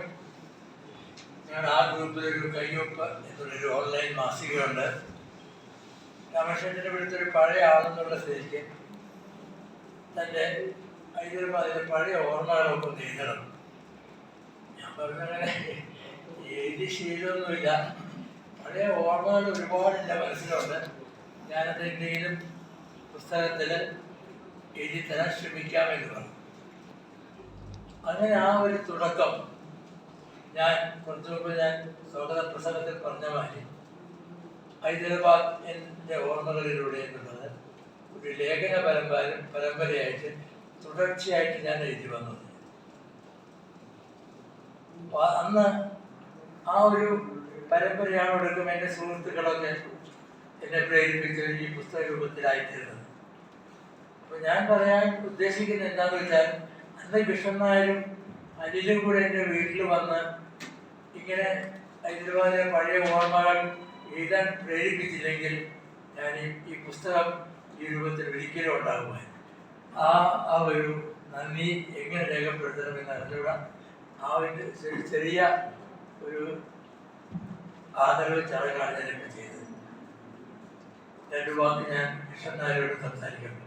ഞാൻ ആ ഗ്രൂപ്പിലൊരു കയ്യൊപ്പ് എന്നുള്ളൊരു ഓൺലൈൻ മാസികയുണ്ട്, രാമകൃഷ്ണൻ്റെ ഇവിടുത്തെ ഒരു പഴയ ആളെന്നുള്ള സ്ഥിതിക്ക് തൻ്റെ ഹൈദരാബാദിലെ പഴയ ഓർമ്മകളൊക്കെ ഒന്ന് എഴുതണം. ഞാൻ പറഞ്ഞങ്ങനെ എഴുതി ശീലമൊന്നുമില്ല, പഴയ ഓർമ്മകൾ ഒരുപാട് എൻ്റെ മനസ്സിലുണ്ട്, ഞാനത് എന്തെങ്കിലും പുസ്തകത്തിൽ എഴുതി തരാൻ ശ്രമിക്കാമെന്ന് പറഞ്ഞു. അങ്ങനെ ആ ഒരു തുടക്കം ഞാൻ കുറച്ചു മുമ്പ് ഞാൻ സ്വാഗത പ്രസംഗത്തിൽ പറഞ്ഞ മാതിരി ഹൈദരാബാദ് എൻ്റെ ഓർമ്മകളിലൂടെ എന്നുള്ളത് ഒരു ലേഖന പരമ്പരയായിട്ട് തുടർച്ചയായിട്ട് ഞാൻ എഴുതി വന്നത്. അന്ന് ആ ഒരു പരമ്പരയാണോടൊപ്പം എൻ്റെ സുഹൃത്തുക്കളൊക്കെ എന്നെ പ്രേരിപ്പിച്ച് ഈ പുസ്തക രൂപത്തിലായിത്തീർന്നത്. അപ്പോൾ ഞാൻ പറയാൻ ഉദ്ദേശിക്കുന്നത് എന്താണെന്ന് വെച്ചാൽ, അന്ന് കൃഷ്ണൻ നായരും അനിലും കൂടെ എൻ്റെ വീട്ടിൽ വന്ന് ഇങ്ങനെ ഹൈദരാബാദിലെ പഴയ ഓർമ്മകൾ എഴുതാൻ പ്രേരിപ്പിച്ചില്ലെങ്കിൽ ഞാൻ ഈ പുസ്തകം ഈ രൂപത്തിൽ ഒരിക്കലും ഉണ്ടാകുമായിരുന്നു. ആ ഒരു നന്ദി എങ്ങനെ രേഖപ്പെടുത്തണമെന്ന് അറിഞ്ഞുകൂടാ. ആ ഒരു ചെറിയ ഒരു ആദരവ് ചടങ്ങാണ് ഞാനിപ്പോൾ ചെയ്തത്. രണ്ട് വാക്ക് ഞാൻ കൃഷ്ണൻ നായരോട് സംസാരിക്കാൻ.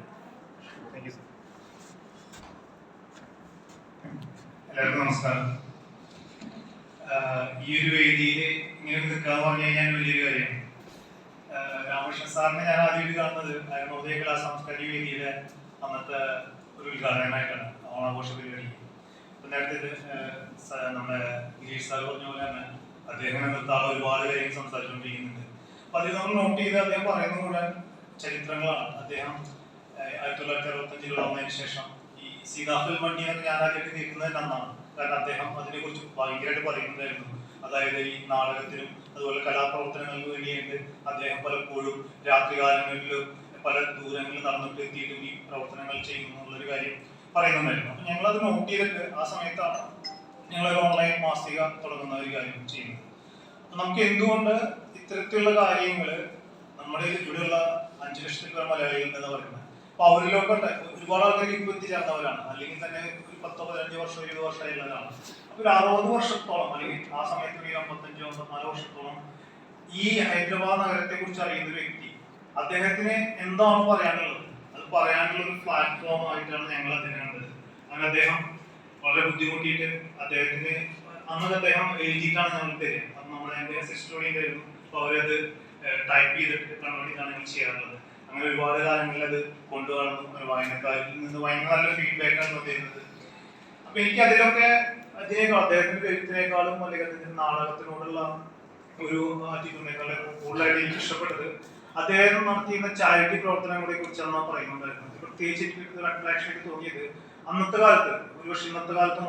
എല്ലാവർക്കും നമസ്കാരം. ഈ ഒരു വേദിയിൽ ഇങ്ങനെ നിൽക്കാന്ന് പറഞ്ഞു കഴിഞ്ഞാൽ വലിയൊരു കാര്യമാണ്. രാമകൃഷ്ണൻ സാറിനെ ഞാൻ ആദ്യമായിട്ട് കാണുന്നത് നവോദയ സാംസ്കാരിക വേദിയിലെ അന്നത്തെ ഒരു ഉദ്ഘാടനമായിട്ടാണ്, ഓണാഘോഷ പരിപാടി. അപ്പം നേരത്തെ നമ്മുടെ ഗിരീഷ് സാർ പറഞ്ഞ പോലെ തന്നെ അദ്ദേഹം നിർത്താതെ ഒരുപാട് കാര്യങ്ങൾ സംസാരിച്ചുകൊണ്ടിരിക്കുന്നുണ്ട്. അപ്പം അതിൽ നമ്മൾ നോട്ട് ചെയ്ത് അദ്ദേഹം പറയുന്നത് മുഴുവൻ ചരിത്രങ്ങളാണ്. അദ്ദേഹം 1965 വന്നതിന് ശേഷം ഈ സീതാഫൽ മണ്ണി എന്ന് ഞാൻ ആദ്യമായിട്ട് കേൾക്കുന്നത് അന്നാണ്. കാരണം അദ്ദേഹം അതിനെക്കുറിച്ച് ഭയങ്കരമായിട്ട് പറയുന്നുണ്ടായിരുന്നു. അതായത് ഈ നാടകത്തിനും അതുപോലെ കലാപ്രവർത്തനങ്ങൾക്ക് വേണ്ടിയിട്ട് അദ്ദേഹം പലപ്പോഴും രാത്രികാലങ്ങളിലും പല ദൂരങ്ങളിൽ നടന്നിട്ട് എത്തിയിട്ടും ഈ പ്രവർത്തനങ്ങൾ ചെയ്യുന്നു എന്നുള്ളൊരു കാര്യം പറയുന്നുണ്ടായിരുന്നു. അപ്പം ഞങ്ങളത് നോട്ട് ചെയ്തിട്ട് ആ സമയത്താണ് ഞങ്ങളൊരു ഓൺലൈൻ മാസിക തുടങ്ങുന്ന ഒരു കാര്യം ചെയ്യുന്നത്. അപ്പം നമുക്ക് എന്തുകൊണ്ട് ഇത്തരത്തിലുള്ള കാര്യങ്ങൾ നമ്മുടെ ഇവിടെയുള്ള 5 ലക്ഷത്തിൽ പേർ മലയാളികൾ എന്ന് പറയുന്നത്, അപ്പൊ അവരിലൊക്കെ ഒരുപാട് ആൾക്കാർ ഇപ്പൊ എത്തിച്ചേർന്നവരാണ്, അല്ലെങ്കിൽ തന്നെ ഒരു 10-15 വർഷം 20 വർഷമായുള്ളവരാണ്. അപ്പൊ ഒരു 60 വർഷത്തോളം അല്ലെങ്കിൽ ആ സമയത്ത് ഒരു 55-54 വർഷത്തോളം ഈ ഹൈദരാബാദ് നഗരത്തെ കുറിച്ച് അറിയുന്ന ഒരു വ്യക്തി, അദ്ദേഹത്തിന് എന്താണ് പറയാനുള്ളത്, അത് പറയാനുള്ള ഒരു പ്ലാറ്റ്ഫോം ആയിട്ടാണ് ഞങ്ങൾ അദ്ദേഹം കണ്ടത്. അങ്ങനെ അദ്ദേഹം വളരെ ബുദ്ധിമുട്ടിയിട്ട് അദ്ദേഹത്തിന് അന്നൊക്കെ അദ്ദേഹം എഴുതിയിട്ടാണ് ഞങ്ങൾ തരിക. അന്ന് നമ്മുടെ എൻ്റെ സിസ്റ്റോറിയൻ്റെ ആയിരുന്നു. അപ്പോൾ അവരത് ടൈപ്പ് ചെയ്തിട്ട് വേണ്ടിയിട്ടാണ് ഞങ്ങൾ ചെയ്യാറുള്ളത്. അങ്ങനെ ഒരുപാട് കാലങ്ങളിൽ അത് കൊണ്ടുപോകുന്നു. വായനക്കാരിൽ നിന്ന് ഭയങ്കര നല്ല ഫീഡ്ബാക്കാണ് തരുന്നത്. അപ്പൊ എനിക്ക് അതിലൊക്കെ അദ്ദേഹത്തിന്റെ എഴുത്തിനേക്കാളും അല്ലെങ്കിൽ അദ്ദേഹത്തിന്റെ നാടകത്തിനോടുള്ള ഒരു ആറ്റിറ്റ്യൂഡിനേക്കാളും കൂടുതലായിട്ട് എനിക്ക് ഇഷ്ടപ്പെട്ടത് അദ്ദേഹം നടത്തിയിരുന്ന ചാരിറ്റി പ്രവർത്തനങ്ങളെ കുറിച്ചാണ് പറയുന്നുണ്ടായിരുന്നത്. പ്രത്യേകിച്ച് ഒരു അട്രാക്ഷൻ ആയിട്ട് തോന്നിയത് അന്നത്തെ കാലത്ത്, ഒരുപക്ഷെ ഇന്നത്തെ കാലത്ത്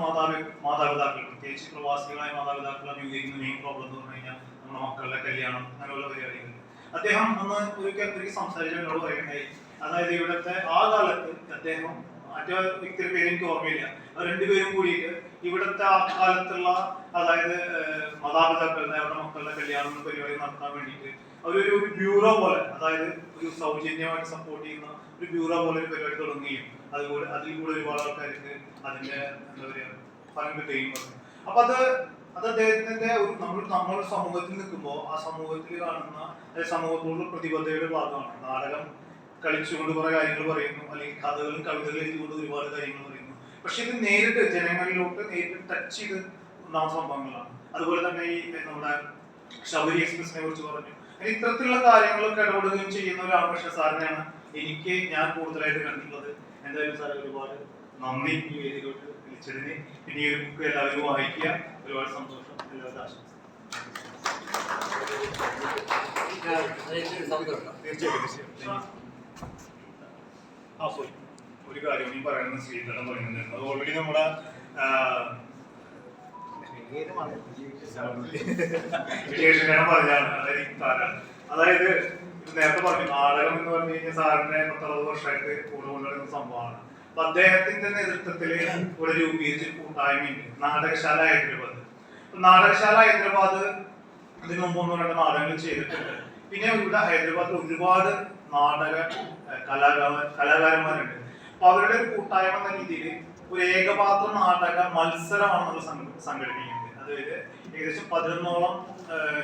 മാതാപിതാക്കൾ പ്രത്യേകിച്ച് പ്രവാസികളായ മാതാപിതാക്കൾ അഭിമുഖീകരിക്കുന്ന മെയിൻ പ്രോബ്ലം എന്ന് പറഞ്ഞു കഴിഞ്ഞാൽ നമ്മുടെ മക്കളുടെ കല്യാണം, അങ്ങനെയുള്ള പരിപാടികൾ. അദ്ദേഹം അന്ന് ഒരു സംസാരിച്ചവരോട് പറയുകയുണ്ടായി. അതായത് ഇവിടുത്തെ ആ കാലത്ത് അദ്ദേഹം മറ്റേ വ്യക്തിയുടെ പേര് എനിക്ക് ഓർമ്മയില്ല, അവർ രണ്ടുപേരും കൂടിയിട്ട് ഇവിടുത്തെ ആ കാലത്തുള്ള അതായത് മാതാപിതാക്കളുടെ അവരുടെ മക്കളുടെ കല്യാണം പരിപാടി നടത്താൻ വേണ്ടിയിട്ട് അവരൊരു ബ്യൂറോ പോലെ, അതായത് ഒരു സൗജന്യമായിട്ട് സപ്പോർട്ട് ചെയ്യുന്ന ഒരു ബ്യൂറോ പോലെ ഒരു പരിപാടി തുടങ്ങുകയും അതിൽ കൂടെ ഒരുപാട് ആൾക്കാർക്ക് അതിന്റെ എന്താ പറയുക ഫലം കിട്ടുകയും പറഞ്ഞു. അപ്പൊ അത് അദ്ദേഹത്തിന്റെ നമ്മൾ സമൂഹത്തിൽ നിൽക്കുമ്പോൾ ആ സമൂഹത്തിൽ കാണുന്ന സമൂഹത്തോടുള്ള പ്രതിബദ്ധതയുടെ ഭാഗമാണ്. നാടകം കളിച്ചുകൊണ്ട് കുറെ കാര്യങ്ങൾ പറയുന്നു, അല്ലെങ്കിൽ കഥകളും കവിതകളും എഴുതിക്കൊണ്ട് ഒരുപാട് കാര്യങ്ങൾ പറയുന്നു. പക്ഷെ ഇത് നേരിട്ട് ജനങ്ങളിലോട്ട് നേരിട്ട് ടച്ച് ചെയ്ത് ഉണ്ടാകുന്ന സംഭവങ്ങളാണ്. അതുപോലെ തന്നെ ഈ നമ്മുടെ ശബരി എക്സ്പ്രസിനെ കുറിച്ച് പറഞ്ഞു. ഇത്തരത്തിലുള്ള കാര്യങ്ങളൊക്കെ ഇടപെടുകയും ചെയ്യുന്ന ഒരു രാമകൃഷ്ണൻ സാറിനെയാണ് ഞാൻ കൂടുതലായിട്ട് കണ്ടിട്ടുള്ളത്. എന്തായാലും സാർ ഒരുപാട് നന്ദി ഈ വേദിയിലോട്ട് വിളിച്ചതിന്. ഇനി ഒരു ബുക്ക് എല്ലാവരും വായിക്കുക. ഒരുപാട് സന്തോഷം. എല്ലാവരും ആശംസ. തീർച്ചയായിട്ടും. ഒരു കാര്യം ഈ പറയുന്ന ശ്രീധരൻ പറയുന്നുണ്ടായിരുന്നു. അത് ഓൾറെഡി നമ്മുടെ വിശേഷണം പറഞ്ഞാണ് അതായത് നേരത്തെ പറഞ്ഞു നാടകം എന്ന് പറഞ്ഞു കഴിഞ്ഞാൽ സാറിന്റെ 10-60 വർഷമായിട്ട് കൊണ്ടുവരുന്ന സംഭവമാണ്. അപ്പൊ അദ്ദേഹത്തിന്റെ നേതൃത്വത്തിൽ ഇവിടെ രൂപീകരിച്ച കൂട്ടായ്മയുണ്ട്, നാടകശാല ഹൈദരാബാദ്. നാടകശാല ഹൈദരാബാദ് ഇതിനു മുമ്പ് 1-2 നാടകങ്ങൾ ചെയ്തിട്ടുണ്ട്. പിന്നെ ഇവിടെ ഹൈദരാബാദിൽ ഒരുപാട് നാടക കലാകാരന്മാരുണ്ട്. അപ്പൊ അവരുടെ ഒരു കൂട്ടായ്മ എന്ന രീതിയിൽ ഒരു ഏകപാത്ര നാടക മത്സരമാണ് നമ്മൾ സംഘടിപ്പിക്കുന്നത്. അതായത് ഏകദേശം 11ഓളം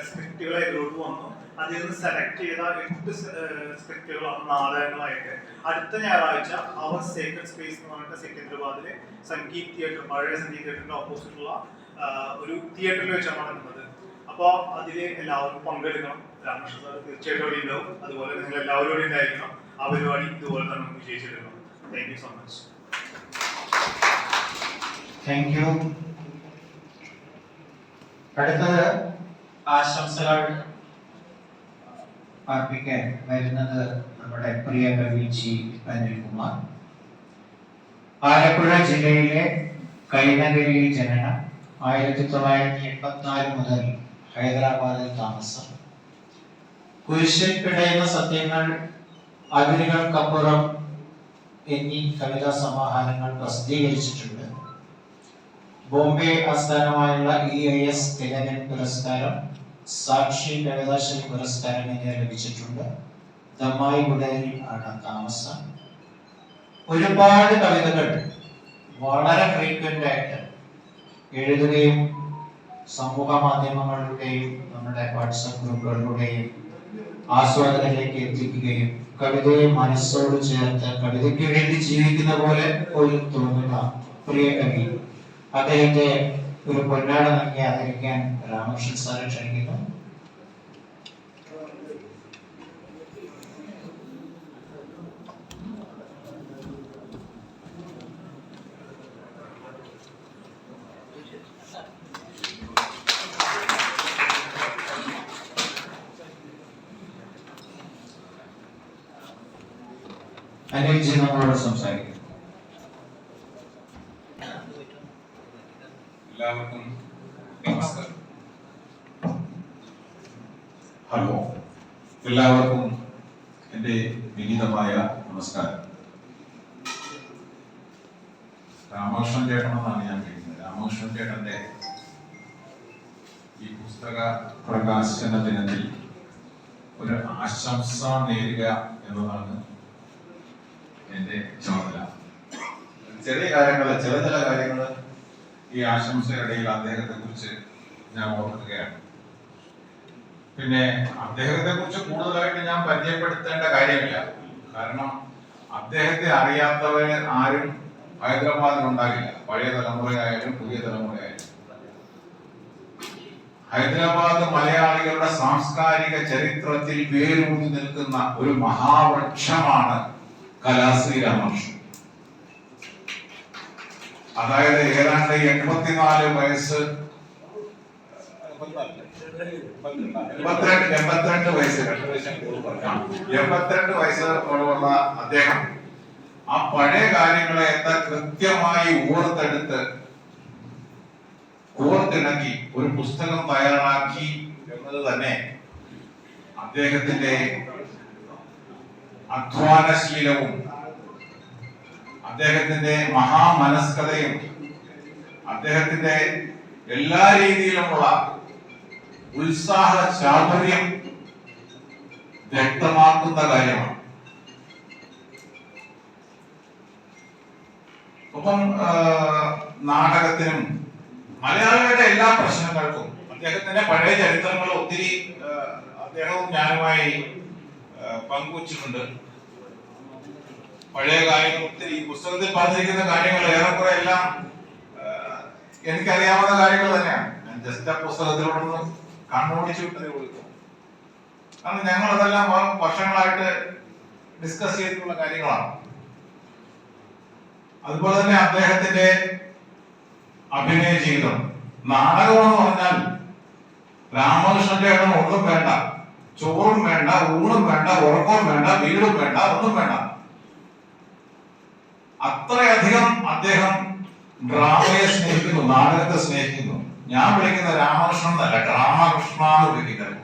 സ്ക്രിപ്റ്റുകൾ ഇതിലോട്ട് വന്നു. അതിൽ നിന്ന് സെലക്ട് ചെയ്ത 8 സ്ക്രിപ്റ്റുകളാണ് നാടകങ്ങളായിട്ട് അടുത്ത ഞായറാഴ്ച അവർ സേക്രഡ് സ്പേസ് എന്ന് പറഞ്ഞിട്ട് സെക്കൻഡറാബാദിലെ സംഗീത് തിയേറ്റർ, പഴയ സംഗീത് തിയേറ്ററിന്റെ ഓപ്പോസിറ്റുള്ള ഒരു തിയേറ്ററിൽ വെച്ചാണ് നടക്കുന്നത്. അപ്പോൾ അതിൽ എല്ലാവർക്കും പങ്കെടുക്കണം. രാമകൃഷ്ണ സാർ തീർച്ചയായിട്ടും അവിടെ ഉണ്ടാവും. അതുപോലെ നിങ്ങൾ എല്ലാവരും ഇവിടെ ഉണ്ടായിരിക്കണം. ആ പരിപാടി ഇതുപോലെ തന്നെ നമുക്ക് വിജയിച്ചെടുക്കണം. Thank you so much. Thank you. അടുത്തത് ആശംസകൾ അർപ്പിക്കാൻ വരുന്നത് നമ്മുടെ പ്രിയ കവി ജി അനിൽകുമാർ. ആലപ്പുഴ ജില്ലയിലെ കൈനഗരിയിൽ ജനനം. 1984 മുതൽ ഹൈദരാബാദിൽ താമസം. കുരിശിൽ പിടയുന്ന സത്യങ്ങൾ, അതിരുകൾക്കപ്പുറം എന്നീ കവിതാ സമാഹാരങ്ങൾ പ്രസിദ്ധീകരിച്ചിട്ടുണ്ട്. ബോംബെ ആസ്ഥാനമായുള്ള EIS തിലകൻ പുരസ്കാരം, സാക്ഷി കവിതാശ്രീ പുരസ്കാരം എന്നിവ ലഭിച്ചിട്ടുണ്ട്. ദമ്മായിഗുഡയിൽ ആണ് താമസം. ഒരുപാട് കവിതകൾ വളരെ ഫ്രീക്വന്റ് ആയിട്ട് എഴുതുകയും സമൂഹ മാധ്യമങ്ങളിലൂടെയും നമ്മുടെ വാട്സപ്പ് ഗ്രൂപ്പുകളിലൂടെയും ആസ്വാദകരിലേക്ക് എത്തിക്കുകയും കവിതയെ മനസ്സോട് ചേർത്ത് കവിതയ്ക്ക് വേണ്ടി ജീവിക്കുന്ന പോലെ ഒരു തോന്നുന്ന പ്രിയ കവി. അദ്ദേഹത്തെ ഒരു പൊന്നാട നൽകി ആദരിക്കാൻ രാമകൃഷ്ണൻ സാറെ ക്ഷണിക്കുന്നു. അനിൽജി നമ്മളോട് സംസാരിക്കും. എല്ലാവർക്കും നമസ്കാരം. ഹലോ, എല്ലാവർക്കും എൻ്റെ വിനീതമായ നമസ്കാരം. രാമകൃഷ്ണൻ ചേട്ടനെന്നാണ് ഞാൻ വിളിക്കുന്നത്. രാമകൃഷ്ണൻ ചേട്ടന്റെ ഈ പുസ്തക പ്രകാശന ദിനത്തിൽ ഒരു ആശംസ നേരുക എന്നതാണ് എൻ്റെ ചുമതല. ചെറിയ കാര്യങ്ങള്, ചില കാര്യങ്ങള് ഈ ആശംസയിടയിൽ അദ്ദേഹത്തെ കുറിച്ച് ഞാൻ ഓർക്കുകയാണ്. പിന്നെ അദ്ദേഹത്തെ കുറിച്ച് കൂടുതലായിട്ട് ഞാൻ പരിചയപ്പെടുത്തേണ്ട കാര്യമില്ല. കാരണം അദ്ദേഹത്തെ അറിയാത്തവര് ആരും ഹൈദരാബാദിൽ ഉണ്ടാകില്ല. പഴയ തലമുറയായാലും പുതിയ തലമുറയായാലും. ഹൈദരാബാദ് മലയാളികളുടെ സാംസ്കാരിക ചരിത്രത്തിൽ വേരൂന്നി നിൽക്കുന്ന ഒരു മഹാവൃക്ഷമാണ് കലാശ്രീ രാമകൃഷ്ണൻ. അതായത് ഏതാണ്ട് 84 വയസ്സ്, 82 വയസ്സുള്ള അദ്ദേഹം ആ പഴയ കാര്യങ്ങളെ എത്ര കൃത്യമായി കോർത്തിണക്കി ഒരു പുസ്തകം തയ്യാറാക്കി എന്നത് തന്നെ അദ്ദേഹത്തിന്റെ അധ്വാനശീലവും അദ്ദേഹത്തിന്റെ മഹാമനസ്കതയും അദ്ദേഹത്തിന്റെ എല്ലാ രീതിയിലുമുള്ള ഉത്സാഹ ചാതുര്യം വ്യക്തമാക്കുന്ന കാര്യമാണ്. ഒപ്പം നാടകത്തിനും മലയാളികളുടെ എല്ലാ പ്രശ്നങ്ങൾക്കും അദ്ദേഹത്തിന്റെ പഴയ ചരിത്രങ്ങൾ ഒത്തിരി അദ്ദേഹവും ഞാനുമായി പങ്കുവച്ചിട്ടുണ്ട്. പഴയ കാര്യങ്ങൾ ഒത്തിരി പുസ്തകത്തിൽ പറഞ്ഞിരിക്കുന്ന കാര്യങ്ങൾ ഏറെക്കുറെ എല്ലാം എനിക്കറിയാവുന്ന കാര്യങ്ങൾ തന്നെയാണ്. ഞാൻ ജസ്റ്റ് ആ പുസ്തകത്തിലൂടെ കണ്ണോടിച്ചു വിട്ടതേ ഉള്ളൂ. കാരണം ഞങ്ങൾ അതെല്ലാം വർഷങ്ങളായിട്ട് ഡിസ്കസ് ചെയ്തിട്ടുള്ള കാര്യങ്ങളാണ്. അതുപോലെ തന്നെ അദ്ദേഹത്തിന്റെ അഭിനയ ജീവിതം, നാടകമെന്ന് പറഞ്ഞാൽ രാമകൃഷ്ണന്റെ ഇടം ഒന്നും വേണ്ട, ചോറും വേണ്ട, ഊണും വേണ്ട, ഉറക്കവും വേണ്ട, വീടും വേണ്ട, ഒന്നും വേണ്ട. അത്രയധികം അദ്ദേഹം ഡ്രാമയെ സ്നേഹിക്കുന്നു, നാടകത്തെ സ്നേഹിക്കുന്നു. ഞാൻ വിളിക്കുന്ന രാമകൃഷ്ണൻ എന്നല്ല, രാമകൃഷ്ണ എന്ന് വിളിക്കുന്നത്.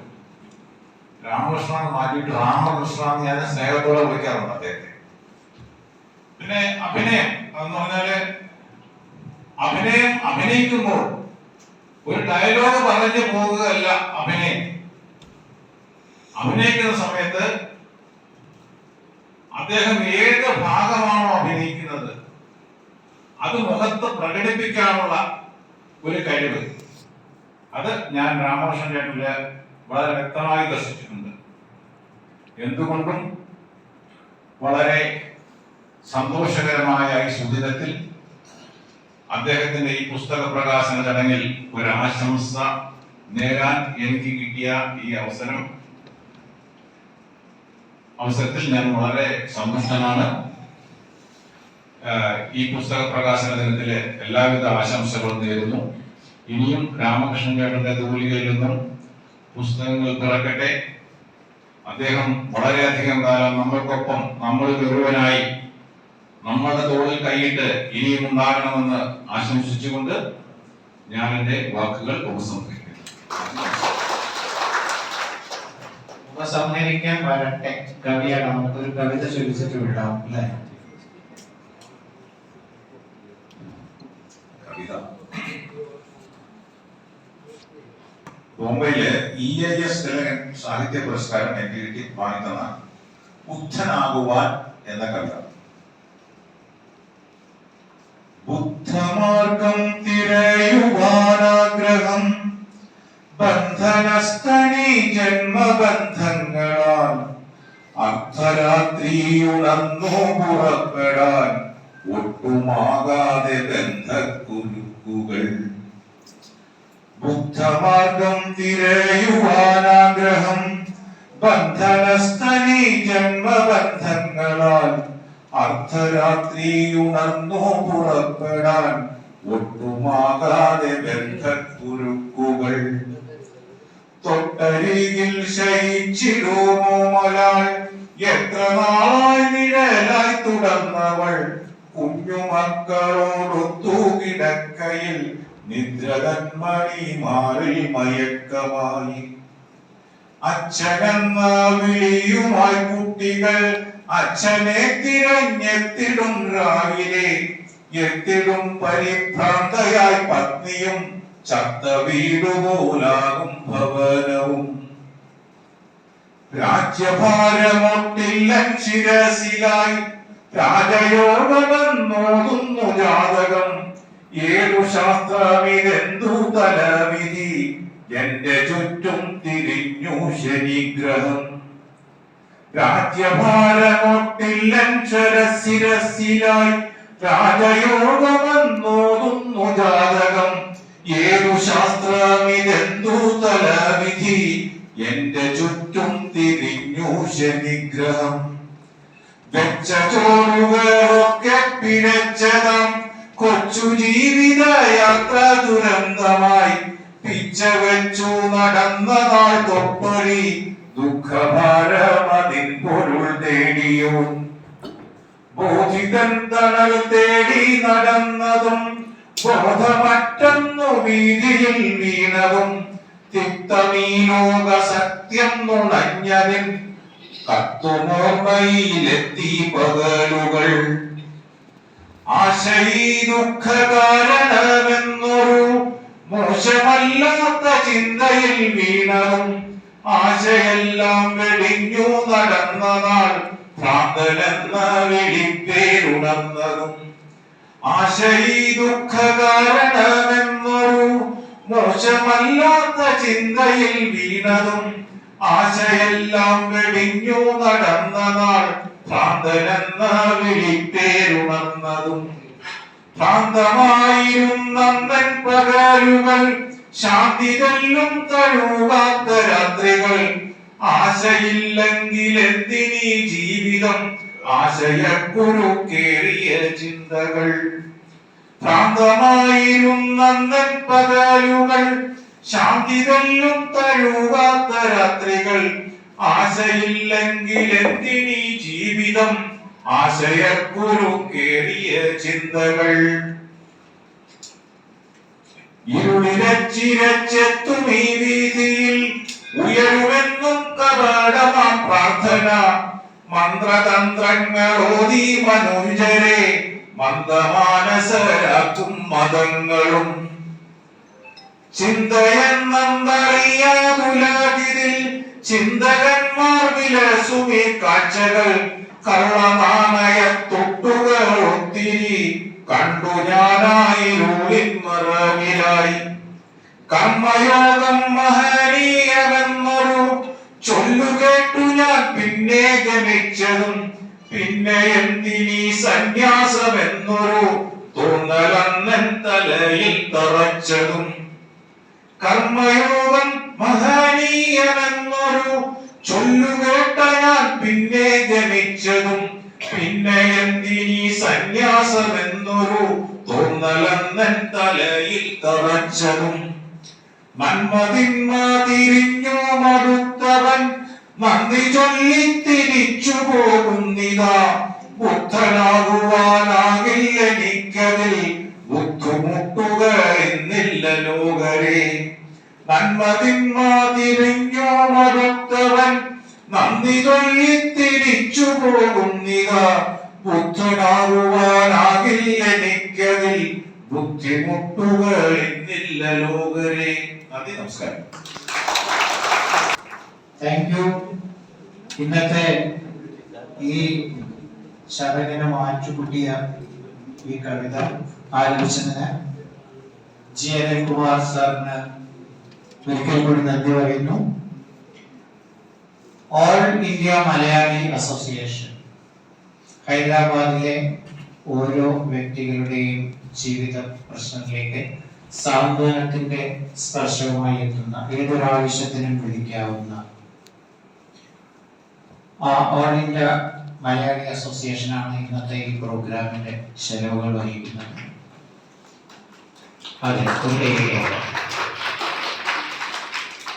രാമകൃഷ്ണ എന്ന് മാറ്റിയിട്ട് രാമകൃഷ്ണ എന്ന് ഞാൻ സ്നേഹത്തോടെ വിളിക്കാറുണ്ട് അദ്ദേഹത്തെ. പിന്നെ അഭിനയം എന്ന് പറഞ്ഞാല് അഭിനയിക്കുമ്പോൾ ഒരു ഡയലോഗ് പറഞ്ഞു പോകുകയല്ല അഭിനയം. അഭിനയിക്കുന്ന സമയത്ത് അദ്ദേഹം ഏത് ഭാഗമാണോ അഭിനയിക്കുന്നത് അത് മുഖത്ത് പ്രകടിപ്പിക്കാനുള്ള ഒരു കഴിവ്, അത് ഞാൻ രാമകൃഷ്ണൻ ചേട്ടനില് വളരെ വ്യക്തമായി ദർശിച്ചിട്ടുണ്ട്. എന്തുകൊണ്ടും വളരെ സന്തോഷകരമായ ഈ സുദിനത്തിൽ അദ്ദേഹത്തിന്റെ ഈ പുസ്തക പ്രകാശന ചടങ്ങിൽ ഒരു ആശംസ നേരാൻ എനിക്ക് കിട്ടിയ ഈ അവസരത്തിൽ ഞാൻ വളരെ സന്തുഷ്ടനാണ്. ഈ പുസ്തക പ്രകാശന ദിനത്തിലെ എല്ലാവിധ ആശംസകളും നേരുന്നു. ഇനിയും രാമകൃഷ്ണൻ ചേട്ടന്റെ തൂലികയിൽ നിന്നും പുസ്തകങ്ങൾ പിറക്കട്ടെ. അദ്ദേഹം വളരെയധികം കാലം നമ്മൾക്കൊപ്പം, നമ്മൾ ഗൗരവനായി നമ്മളുടെ തോളിൽ കൈയിട്ട് ഇനിയും ഉണ്ടാകണമെന്ന് ആശംസിച്ചുകൊണ്ട് ഞാൻ എന്റെ വാക്കുകൾ ഉപസംഹരിക്കുന്നു. ഉപസംഹരിക്കാൻ വരട്ടെ. കവിയാണ്, നമുക്കൊരു കവിത ചൊല്ലിച്ചിട്ട് വിടാം അല്ലേ? കവിത ബോംബെയിലെ EIS തിലകൻ സാഹിത്യ പുരസ്കാരം എനിക്ക് കിട്ടി വാങ്ങിത്തന്നാണ്. ബുദ്ധനാകുവാൻ എന്ന കവിത. ബുദ്ധമാർഗം തിരയുവാനാഗ്രഹം, ബന്ധനസ്ഥണി ജന്മബന്ധങ്ങളാൽ അർദ്ധരാത്രിയുണർന്നു പുറപ്പെടാൻ ഒട്ടുമാകാതെ ബന്ധക്കുരുക്കുകൾ. ബുദ്ധമാർഗം തിരയുവാനാഗ്രഹം, ബന്ധനസ്ഥനി ജന്മബന്ധങ്ങളാൽ അർദ്ധരാത്രിയുണർന്നു പുറപ്പെടാൻ ഒട്ടുമാകാതെ ബന്ധക്കുരുക്കുകൾ. തൊട്ടരികിൽ ശയിച്ചിടുമോ മലാൾ, എത്ര നാളായി നിഴലായി തുടർന്നവൾ, കുഞ്ഞുമക്കളോടൊത്തു കിടക്കയിൽ നിദ്രതന്മണി മാറിൽ മയക്കമായി. അച്ഛനെന്ന വിളിയുമായി കുട്ടികൾ അച്ഛനെ തിരഞ്ഞെത്തിടും രാവിലെ, എത്തിടും പരിഭ്രാന്തയായി പത്നിയും, ചത്ത വീടുപോലാകും ഭവനവും. രാജ്യഭാരമൊട്ടില്ലൻ ശിരസിലായി രാജയോഗമെന്നോതുന്നു ജാതകം, ഏതു ശാസ്ത്രമിതെന്തു തലവിധി, എന്റെ ചുറ്റും തിരിഞ്ഞു ശനിഗ്രഹം. രാജ്യഭാരമൊട്ടില്ലൻ ശിരസിലായി രാജയോഗമെന്നോതുന്നു ജാതകം, ഏതു ശാസ്ത്രമിതെന്തു തലവിധി, എന്റെ ചുറ്റും തിരിഞ്ഞു ശനിഗ്രഹം. വെച്ച ചോറുകളൊക്കെ പിഴച്ചതാം കൊച്ചു ജീവിത യാത്ര ദുരന്തമായി, പിച്ച വെച്ചു നടന്ന നാൾ തൊട്ടൊഴി ദുഃഖഭാരമതിൻ പൊരുൾ തേടിയോ. ബോധിതൻ തണൽ തേടി നടന്നതും ബോധമറ്റന്നു വീതിയിൽ വീണതും, തിക്തമീ ലോക സത്യം നുണഞ്ഞതിൻ കത്തുമോർമ്മയിലെത്തി പകലുകൾ. ആശയീ ദുഃഖ കാരണമെന്നൊരു മോശമല്ലാത്ത ചിന്തയിൽ വീണതും, ആശയെല്ലാം വെടിഞ്ഞു നടന്ന നാൾ ഭ്രാന്തനെന്ന വിളിപ്പേരുണർന്നതും. ആശയീ ദുഃഖ കാരണമെന്നൊരു മോശമല്ലാത്ത ചിന്തയിൽ വീണതും, ആശയെല്ലാം വെടിഞ്ഞു നടന്ന നാൾ ഭ്രാന്തനെന്ന വിളിപ്പേരുണർന്നതും. ഭ്രാന്തമായിരുന്നൻ പകലുകൾ, ശാന്തി തെല്ലും തഴുകാത്ത രാത്രികൾ, ആശയില്ലെങ്കിൽ എന്തിനീ ജീവിതം, ആശയക്കുരുക്കേറിയ ചിന്തകൾ. ഭ്രാന്തമായിരുന്നൻ പകലുകൾ, ശാന്തി തെല്ലും തഴുകാത്ത രാത്രികൾ, ആശയില്ലെങ്കിൽ എന്തിനീ ജീവിതം, ആശയക്കുരുക്കേറിയ ചിന്തകൾ. ഇരുളിരച്ചിരച്ചെത്തും ഈ വീതിയിൽ ഉയരുമെന്നും കവാടമാം പ്രാർത്ഥന മന്ത്രതന്ത്രങ്ങളോതി മനുജരെ മന്ദമാനസരാക്കും മതങ്ങളും ചിന്തയെന്നറിയാതുലകിതിൽ ചിന്തകന്മാർ വിലസുമീ കാഴ്ചകൾ കള്ളനാണയത്തൊട്ടുകൾ ഒത്തിരി കണ്ടു ഞാനായിരുളിൻ മറവിലായി കർമ്മയോഗം മഹനീയമെന്നൊരു ചൊല്ലുകേട്ടു ഞാൻ പിന്നെ ഗമിച്ചതും പിന്നെ എന്തിനീ സന്യാസമെന്നൊരു തോന്നലന്നൻ തലയിൽ തറച്ചതും കർമ്മയോഗം മഹനീയമെന്നൊരു ചൊല്ലുകേട്ട ഞാൻ പിന്നെ ഗമിച്ചതും പിന്നെ എന്തിനീ സന്യാസമെന്നൊരു തോന്നലന്നൻ തലയിൽ തറച്ചതും നന്മതിന്മ തിരിഞ്ഞു മടുത്തവൻ നന്ദി ചൊല്ലി തിരിച്ചു പോകുന്നിതാ ബുദ്ധനാകുവാനാകില്ല എനിക്കതിൽ ബുദ്ധിമുട്ടുകളിന്നില്ല ലോകരെ നന്മതിന്മ തിരിഞ്ഞു മടുത്തവൻ നന്ദി ചൊല്ലി തിരിച്ചു പോകുന്നിതാ ബുദ്ധനാകുവാനാകില്ല എനിക്കതിൽ ബുദ്ധിമുട്ടുകളിന്നില്ല ലോകരെ. നന്ദി, നമസ്കാരം. Thank you. ഇന്നത്തെ ഈ ചടങ്ങിനെ മാറ്റുകൂട്ടിയ ഈ കവിത ആലോചിച്ചതിന് ജി അനിൽകുമാർ സാറിന് ഒരിക്കൽ കൂടി നന്ദി പറയുന്നു. ഓൾ ഇന്ത്യ മലയാളി അസോസിയേഷൻ ഹൈദരാബാദിലെ ഓരോ വ്യക്തികളുടെയും ജീവിത പ്രശ്നങ്ങളിലേക്ക് സാന്ത്വനത്തിന്റെ സ്പർശവുമായി എത്തുന്ന ഏതൊരാവശ്യത്തിനും വിളിക്കാവുന്ന ഓൾ ഇന്ത്യ മലയാളി അസോസിയേഷനാണ് ഇന്നത്തെ ഈ പ്രോഗ്രാമിന്റെ ചെലവുകൾ വഹിക്കുന്നത്. അതെ,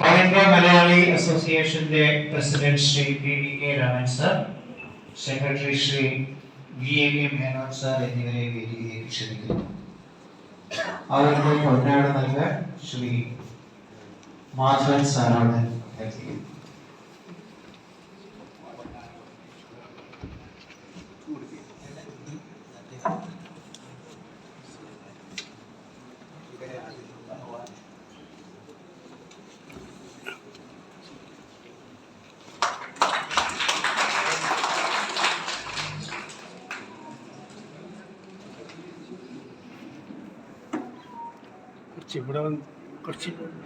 ഓൾ ഇന്ത്യ മലയാളി അസോസിയേഷന്റെ president Shri PDK Raman sir, secretary Shri VAK Menon sir എന്നിവരെ വേദിയിലേക്ക് ക്ഷണിക്കുന്നു. അവരുടെ പൊന്നാട് നൽകാൻ ശ്രീ മാധവൻ സാറാണ് എത്തിയത്.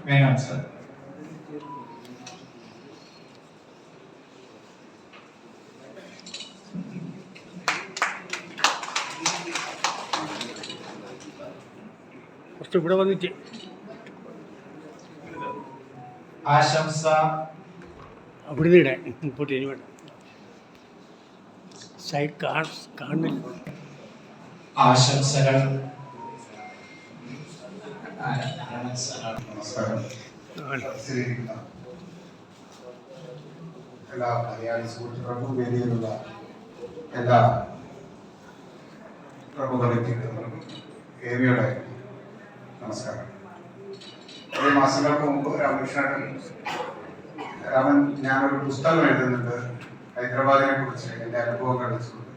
മേനോൻ സർ. ഇവിടെ വന്നിട്ട് ആശംസ അവിടുന്ന് ഇടാൻ ഇപ്പോട്ട് ഇനി വേണ്ട സൈഡ് കാണുന്നില്ല. ആശംസകൾ. എല്ലാ മലയാളി സുഹൃത്തുക്കൾക്കും വേദിയിലുള്ള എല്ലാ പ്രമുഖ വ്യക്തിത്വങ്ങൾക്കും ഏവിയുടെ നമസ്കാരം. കുറേ മാസങ്ങൾക്ക് മുമ്പ് രാമൻ ഞാനൊരു പുസ്തകം എഴുതുന്നുണ്ട് ഹൈദരാബാദിനെ കുറിച്ച് എൻ്റെ അനുഭവങ്ങൾ വെച്ചുകൊണ്ട്.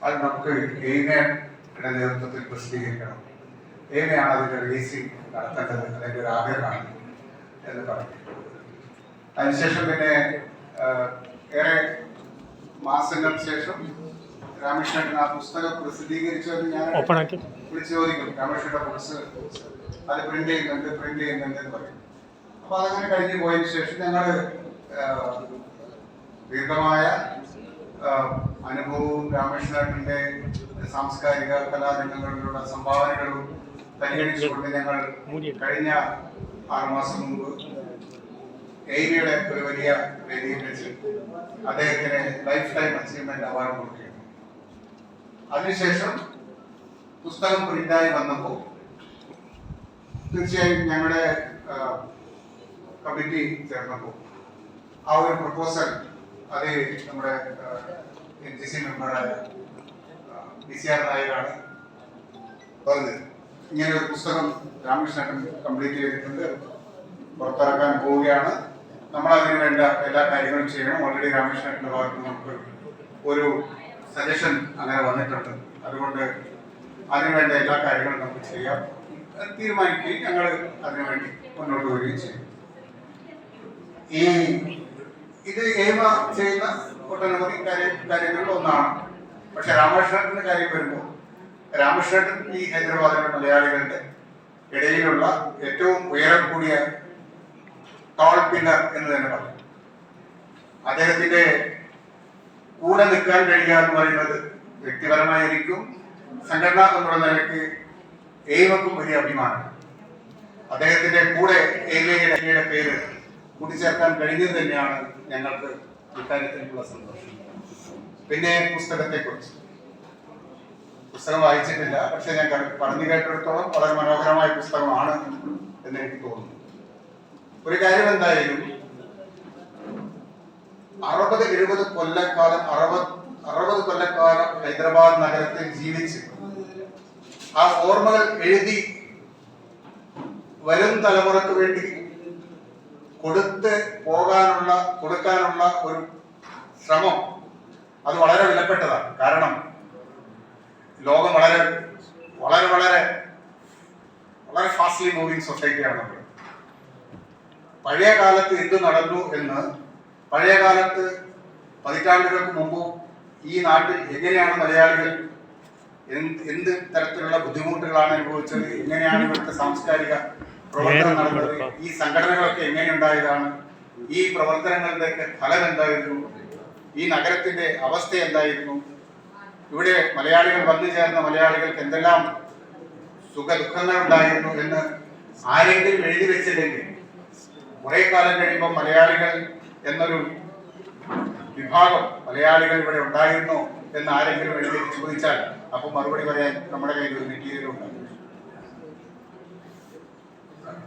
അത് നമുക്ക് എയിമയുടെ നേതൃത്വത്തിൽ പ്രസിദ്ധീകരിക്കണം. എയിമയാണ് അതിൻ്റെ റിലീസിംഗ് നടത്തേണ്ടത്, അതിൻ്റെ ഒരു ആഗ്രഹമാണ് എന്ന് പറഞ്ഞു. അതിനുശേഷം പിന്നെ ഏറെ മാസങ്ങൾക്ക് ശേഷം രാമകൃഷ്ണൻ ആ പുസ്തകം പ്രസിദ്ധീകരിച്ചത് ഞാൻ വിളിച്ച് ചോദിക്കും, രാമകൃഷ്ണന്റെ ബുക്സ് അത് പ്രിന്റ് ചെയ്യുന്നുണ്ട് എന്ന് പറയും. അപ്പൊ അതങ്ങനെ കഴിഞ്ഞു പോയതിനു ശേഷം ഞങ്ങൾ ദീർഘമായ അനുഭവവും രാമകൃഷ്ണന്റെ സാംസ്കാരിക കലാരംഗങ്ങളിലുള്ള സംഭാവനകളും പരിഗണിച്ചുകൊണ്ട് ഞങ്ങൾ കഴിഞ്ഞ 6 മാസം മുമ്പ് എയിമയുടെ ഒരു വലിയ വേദിയിൽ വെച്ച് അദ്ദേഹത്തിന് ലൈഫ് ടൈം അച്ചീവ്മെന്റ് അവാർഡ് കൊടുക്കുകയാണ്. അതിനുശേഷം പുസ്തകം പ്രിന്റായി വന്നപ്പോൾ തീർച്ചയായും ഞങ്ങളുടെ കമ്മിറ്റി ചേർന്നപ്പോൾ ആ ഒരു പ്രപ്പോസൽ അത് നമ്മുടെ NCC മെമ്പറായ BCR നായരാണ് പറഞ്ഞത്. ഇങ്ങനെ ഒരു പുസ്തകം രാമകൃഷ്ണൻ കംപ്ലീറ്റ് ചെയ്തിട്ടുണ്ട്, പുറത്തിറക്കാൻ പോവുകയാണ്. നമ്മൾ അതിന് വേണ്ട എല്ലാ കാര്യങ്ങളും ചെയ്യണം. ഓൾറെഡി രാമകൃഷ്ണന്റെ ഭാഗത്ത് നമുക്ക് ഒരു സജഷൻ അങ്ങനെ വന്നിട്ടുണ്ട്. അതുകൊണ്ട് അതിനുവേണ്ട എല്ലാ കാര്യങ്ങളും നമുക്ക് ചെയ്യാം തീരുമാനിക്കുകയും ഞങ്ങൾ അതിനുവേണ്ടി മുന്നോട്ട് വരികയും ചെയ്യും. ഇത് ഏമ ചെയ്യുന്ന ഒട്ടനവധി കാര്യങ്ങളിൽ ഒന്നാണ്. പക്ഷെ രാമകൃഷ്ണന്റെ കാര്യം വരുമ്പോൾ രാമകൃഷ്ണൻ ഈ ഹൈദരാബാദിലെ മലയാളികളുടെ ഇടയിലുള്ള ഏറ്റവും ഉയരം കൂടിയ ടോൾ പില്ലർ എന്ന് തന്നെ പറയും. അദ്ദേഹത്തിന്റെ കൂടെ നിൽക്കാൻ കഴിയുക എന്ന് പറയുന്നത് വ്യക്തിപരമായിരിക്കും, സംഘടന എന്നുള്ള നിലയ്ക്ക് ഏവക്കും വലിയ അഭിമാനമാണ്. അദ്ദേഹത്തിന്റെ കൂടെ ഏകയുടെ പേര് കൂട്ടിച്ചേർക്കാൻ കഴിഞ്ഞത് തന്നെയാണ് ഞങ്ങൾക്ക് ഇക്കാര്യത്തിലുള്ള സന്തോഷം. പിന്നെ പുസ്തകത്തെക്കുറിച്ച് പുസ്തകം വായിച്ചിട്ടില്ല, പക്ഷെ ഞാൻ പറഞ്ഞു കേട്ടിടത്തോളം വളരെ മനോഹരമായ പുസ്തകമാണ് എന്ന് എനിക്ക് തോന്നുന്നു. ഒരു കാര്യം എന്തായാലും 60-70 കൊല്ലക്കാലം 60 കൊല്ലക്കാലം ഹൈദരാബാദ് നഗരത്തിൽ ജീവിച്ച് ആ ഓർമ്മകൾ എഴുതി വരും തലമുറക്ക് വേണ്ടി കൊടുക്കാനുള്ള ഒരു ശ്രമം അത് വളരെ വിലപ്പെട്ടതാണ്. കാരണം ലോകം വളരെ വളരെ വളരെ വളരെ ഫാസ്റ്റ്ലി മൂവിങ് സൊസൈറ്റിയാണ് നമ്മൾ. പഴയ കാലത്ത് എന്ത് നടന്നു എന്ന്, പഴയ കാലത്ത് പതിറ്റാണ്ടുകൾക്ക് മുമ്പ് ഈ നാട്ടിൽ എങ്ങനെയാണ് മലയാളികൾ എന്ത് തരത്തിലുള്ള ബുദ്ധിമുട്ടുകളാണ് അനുഭവിച്ചത്, എങ്ങനെയാണ് ഇവിടുത്തെ സാംസ്കാരിക പ്രവർത്തനം നടന്നത്, ഈ സംഘടനകളൊക്കെ എങ്ങനെയുണ്ടായതാണ്, ഈ പ്രവർത്തനങ്ങളുടെയൊക്കെ ഫലം എന്തായിരുന്നു, ഈ നഗരത്തിന്റെ അവസ്ഥ എന്തായിരുന്നു, ഇവിടെ മലയാളികൾ വന്നു ചേർന്ന മലയാളികൾക്ക് എന്തെല്ലാം സുഖദുഃഖങ്ങൾ ഉണ്ടായിരുന്നു എന്ന് ആരെങ്കിലും എഴുതി വെച്ചില്ലെങ്കിൽ കുറെ കാലം കഴിയുമ്പോൾ മലയാളികൾ എന്നൊരു വിഭാഗം മലയാളികൾ ഇവിടെ ഉണ്ടായിരുന്നു എന്ന് ആരെങ്കിലും എഴുതി ചോദിച്ചാൽ അപ്പൊ മറുപടി പറയാൻ നമ്മുടെ കയ്യിൽ ഒരു മെറ്റീരിയൽ ഉണ്ട്.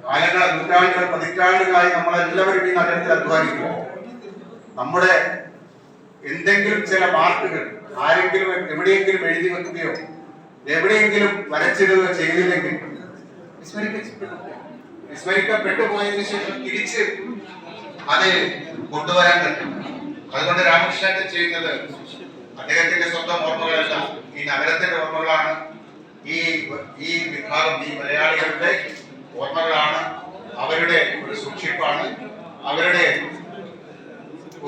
കാലങ്ങൾ, നൂറ്റാണ്ടുകൾ, പതിറ്റാണ്ടുകളായി നമ്മളെല്ലാവരും ഈ നഗരത്തിൽ അധ്വാനിക്കുക. നമ്മുടെ എന്തെങ്കിലും ചില മാർക്കുകൾ ആരെങ്കിലും എവിടെയെങ്കിലും എഴുതി വെക്കുകയോ എവിടെയെങ്കിലും വരച്ചിടുകയോ ചെയ്തില്ലെങ്കിൽ വിസ്മരിക്കപ്പെട്ടു പോയതിനു ശേഷം തിരിച്ച് അത് കൊണ്ടുവരാൻ പറ്റും. അതുകൊണ്ട് രാമകൃഷ്ണൻ ചെയ്യുന്നത് അദ്ദേഹത്തിന്റെ സ്വന്തം ഓർമ്മകളല്ല, ഈ നഗരത്തിന്റെ ഓർമ്മകളാണ്, ഈ വിഭാഗം, ഈ മലയാളികളുടെ ഓർമ്മകളാണ്, അവരുടെ ഒരു സൂക്ഷിപ്പാണ്, അവരുടെ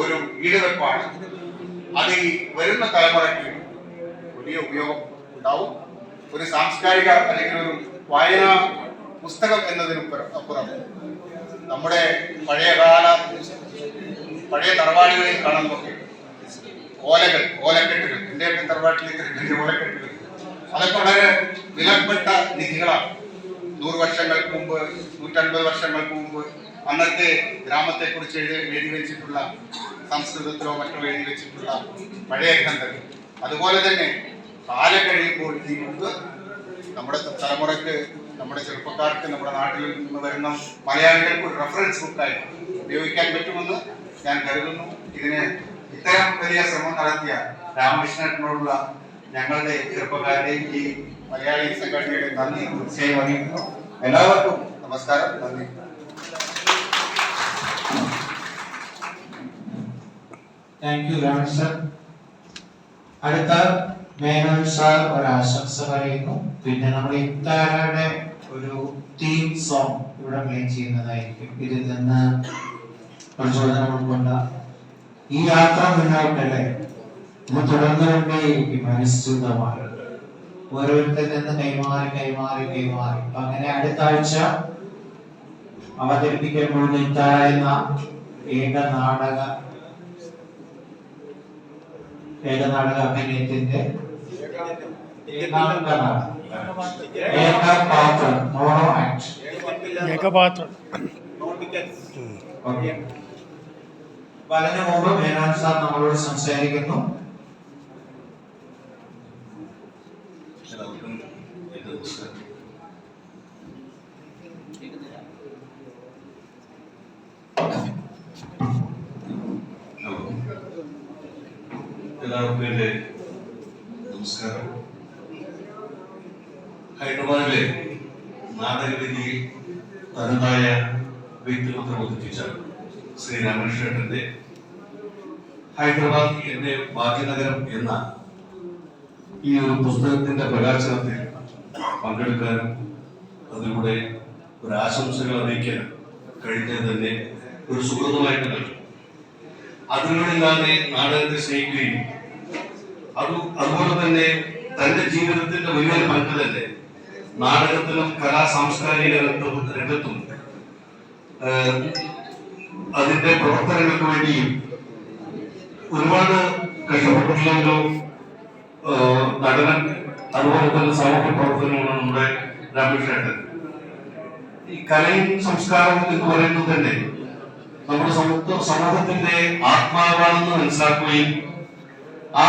ഒരു ഈടുവെപ്പാണ്. അത് ഈ വരുന്ന തലമുറയ്ക്ക് വലിയ ഉപയോഗം ഉണ്ടാവും. ഒരു സാംസ്കാരിക അല്ലെങ്കിൽ ഒരു വായനാ പുസ്തകം എന്നതിനപ്പുറം നമ്മുടെ പഴയ തറവാടുകളിൽ കാണുന്നതൊക്കെ ഓലക്കെട്ടുകൾ, എന്റെയൊക്കെ തറവാട്ടിലേക്ക് ഓലക്കെട്ടുകൾ, അതൊക്കെ വളരെ വിലപ്പെട്ട നിധികളാണ്. 100 വർഷങ്ങൾക്ക് മുമ്പ്, 150 വർഷങ്ങൾക്ക് മുമ്പ് അന്നത്തെ ഗ്രാമത്തെ കുറിച്ച് എഴുതി വെച്ചിട്ടുള്ള, സംസ്കൃതത്തിലോ മറ്റോ എഴുതി വെച്ചിട്ടുള്ള പഴയ ഗ്രന്ഥങ്ങൾ. അതുപോലെ തന്നെ കാലം കഴിയുമ്പോൾ ഈ ബുക്ക് നമ്മുടെ തലമുറയ്ക്ക്, നമ്മുടെ ചെറുപ്പക്കാർക്ക്, നമ്മുടെ നാട്ടിൽ നിന്ന് വരുന്ന മലയാളികൾക്ക് ഒരു റെഫറൻസ് ബുക്കായി ഉപയോഗിക്കാൻ പറ്റുമെന്ന് ഞാൻ കരുതുന്നു. ഇതിന് ഇത്തരം വലിയ ശ്രമം നടത്തിയ രാമകൃഷ്ണനോടുള്ള ഞങ്ങളുടെ ചെറുപ്പക്കാരുടെയും ഈ മലയാളി സംഘടനയുടെ നന്ദി തീർച്ചയായും അറിയിക്കുന്നു. എല്ലാവർക്കും നമസ്കാരം, നന്ദി. Thank you Ramakrishnan sir. അടുത്ത മേനോൻ സാർ ഒരാശംസ പറയുന്നു. പിന്നെ നമ്മുടെ ഇത്താരയുടെ ഒരു തീം സോങ് ഇവിടെ പ്ലേ ചെയ്യുന്നതായിരിക്കും. ഇതിൽ നിന്ന് പ്രചോദനം ഉൾക്കൊണ്ട ഈ യാത്ര മുന്നോട്ടല്ലേ, ഇത് തുടർന്നുകൊണ്ടേയിരിക്കും അനുസൃതമായി ഓരോരുത്തരിൽ നിന്ന് കൈമാറി അങ്ങനെ അടുത്ത ആഴ്ച അവതരിപ്പിക്കാൻ പോകുന്ന ഇത്താര എന്ന ഏകനാടക അഭിനയത്തിന്റെ അതിനു മുമ്പ് മേനോൻ സാർ നമ്മളോട് സംസാരിക്കുന്നു. എല്ലാവർക്കും എൻ്റെ നമസ്കാരം. ഹൈദരാബാദിലെ നാടകവേദിയിൽ തനതായ വ്യക്തിത്വത്തെ ഒതുക്കിച്ച ശ്രീ രാമകൃഷ്ണന്റെ ഹൈദരാബാദ് എന്റെ ഭാഗ്യനഗരം എന്ന ഈ ഒരു പുസ്തകത്തിന്റെ പ്രകാശനത്തിൽ പങ്കെടുക്കാനും അതിലൂടെ ഒരു ആശംസകൾ അറിയിക്കാനും കഴിഞ്ഞത് തന്നെ ഒരു സുഹൃത്തുമായിട്ട് നൽകും. അതിലൂടെല്ലാതെ നാടകത്തെ സ്നേഹിക്കുകയും അതുപോലെ തന്നെ തന്റെ ജീവിതത്തിന്റെ വലിയൊരു പങ്ക് തന്നെ നാടകത്തിലും കലാ സാംസ്കാരിക രംഗത്തും അതിന്റെ പ്രവർത്തനങ്ങൾക്ക് വേണ്ടിയും ഒരുപാട് കഷ്ടപ്പെട്ടിട്ടുള്ളൊരു നടനൻ, അതുപോലെ തന്നെ സാമൂഹ്യ പ്രവർത്തനങ്ങളാണ് നമ്മുടെ രാമകൃഷ്ണേട്ടൻ. ഈ കലയും സംസ്കാരവും എന്ന് പറയുന്നത് തന്നെ നമ്മുടെ സമൂഹത്തിന്റെ ആത്മാവാണെന്ന് മനസ്സിലാക്കുകയും ആ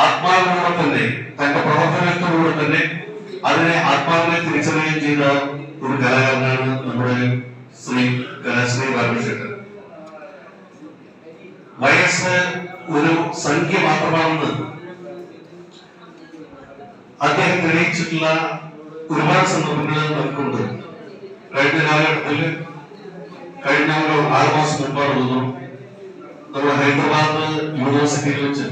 ആത്മാവിലൂടെ തന്നെ തന്റെ പ്രവർത്തനത്തിലൂടെ തന്നെ അതിനെ ആത്മാവിനെ തിരിച്ചറിയുകയും ചെയ്ത ഒരു കലാകാരനാണ് നമ്മുടെ ശ്രീ കലാശ്രീ രാമകൃഷ്ണേട്ടൻ. വയസ്സ് ഒരു സംഖ്യ മാത്രമാണെന്ന് അദ്ദേഹം തെളിയിച്ചിട്ടുള്ള ഒരുപാട് സന്ദർഭങ്ങൾ നമുക്കുണ്ട്. കഴിഞ്ഞ കാലഘട്ടത്തിൽ കഴിഞ്ഞ ഒരു 6 മാസം മുമ്പാണ് നമ്മുടെ ഹൈദരാബാദ് യൂണിവേഴ്സിറ്റിയിൽ വെച്ച്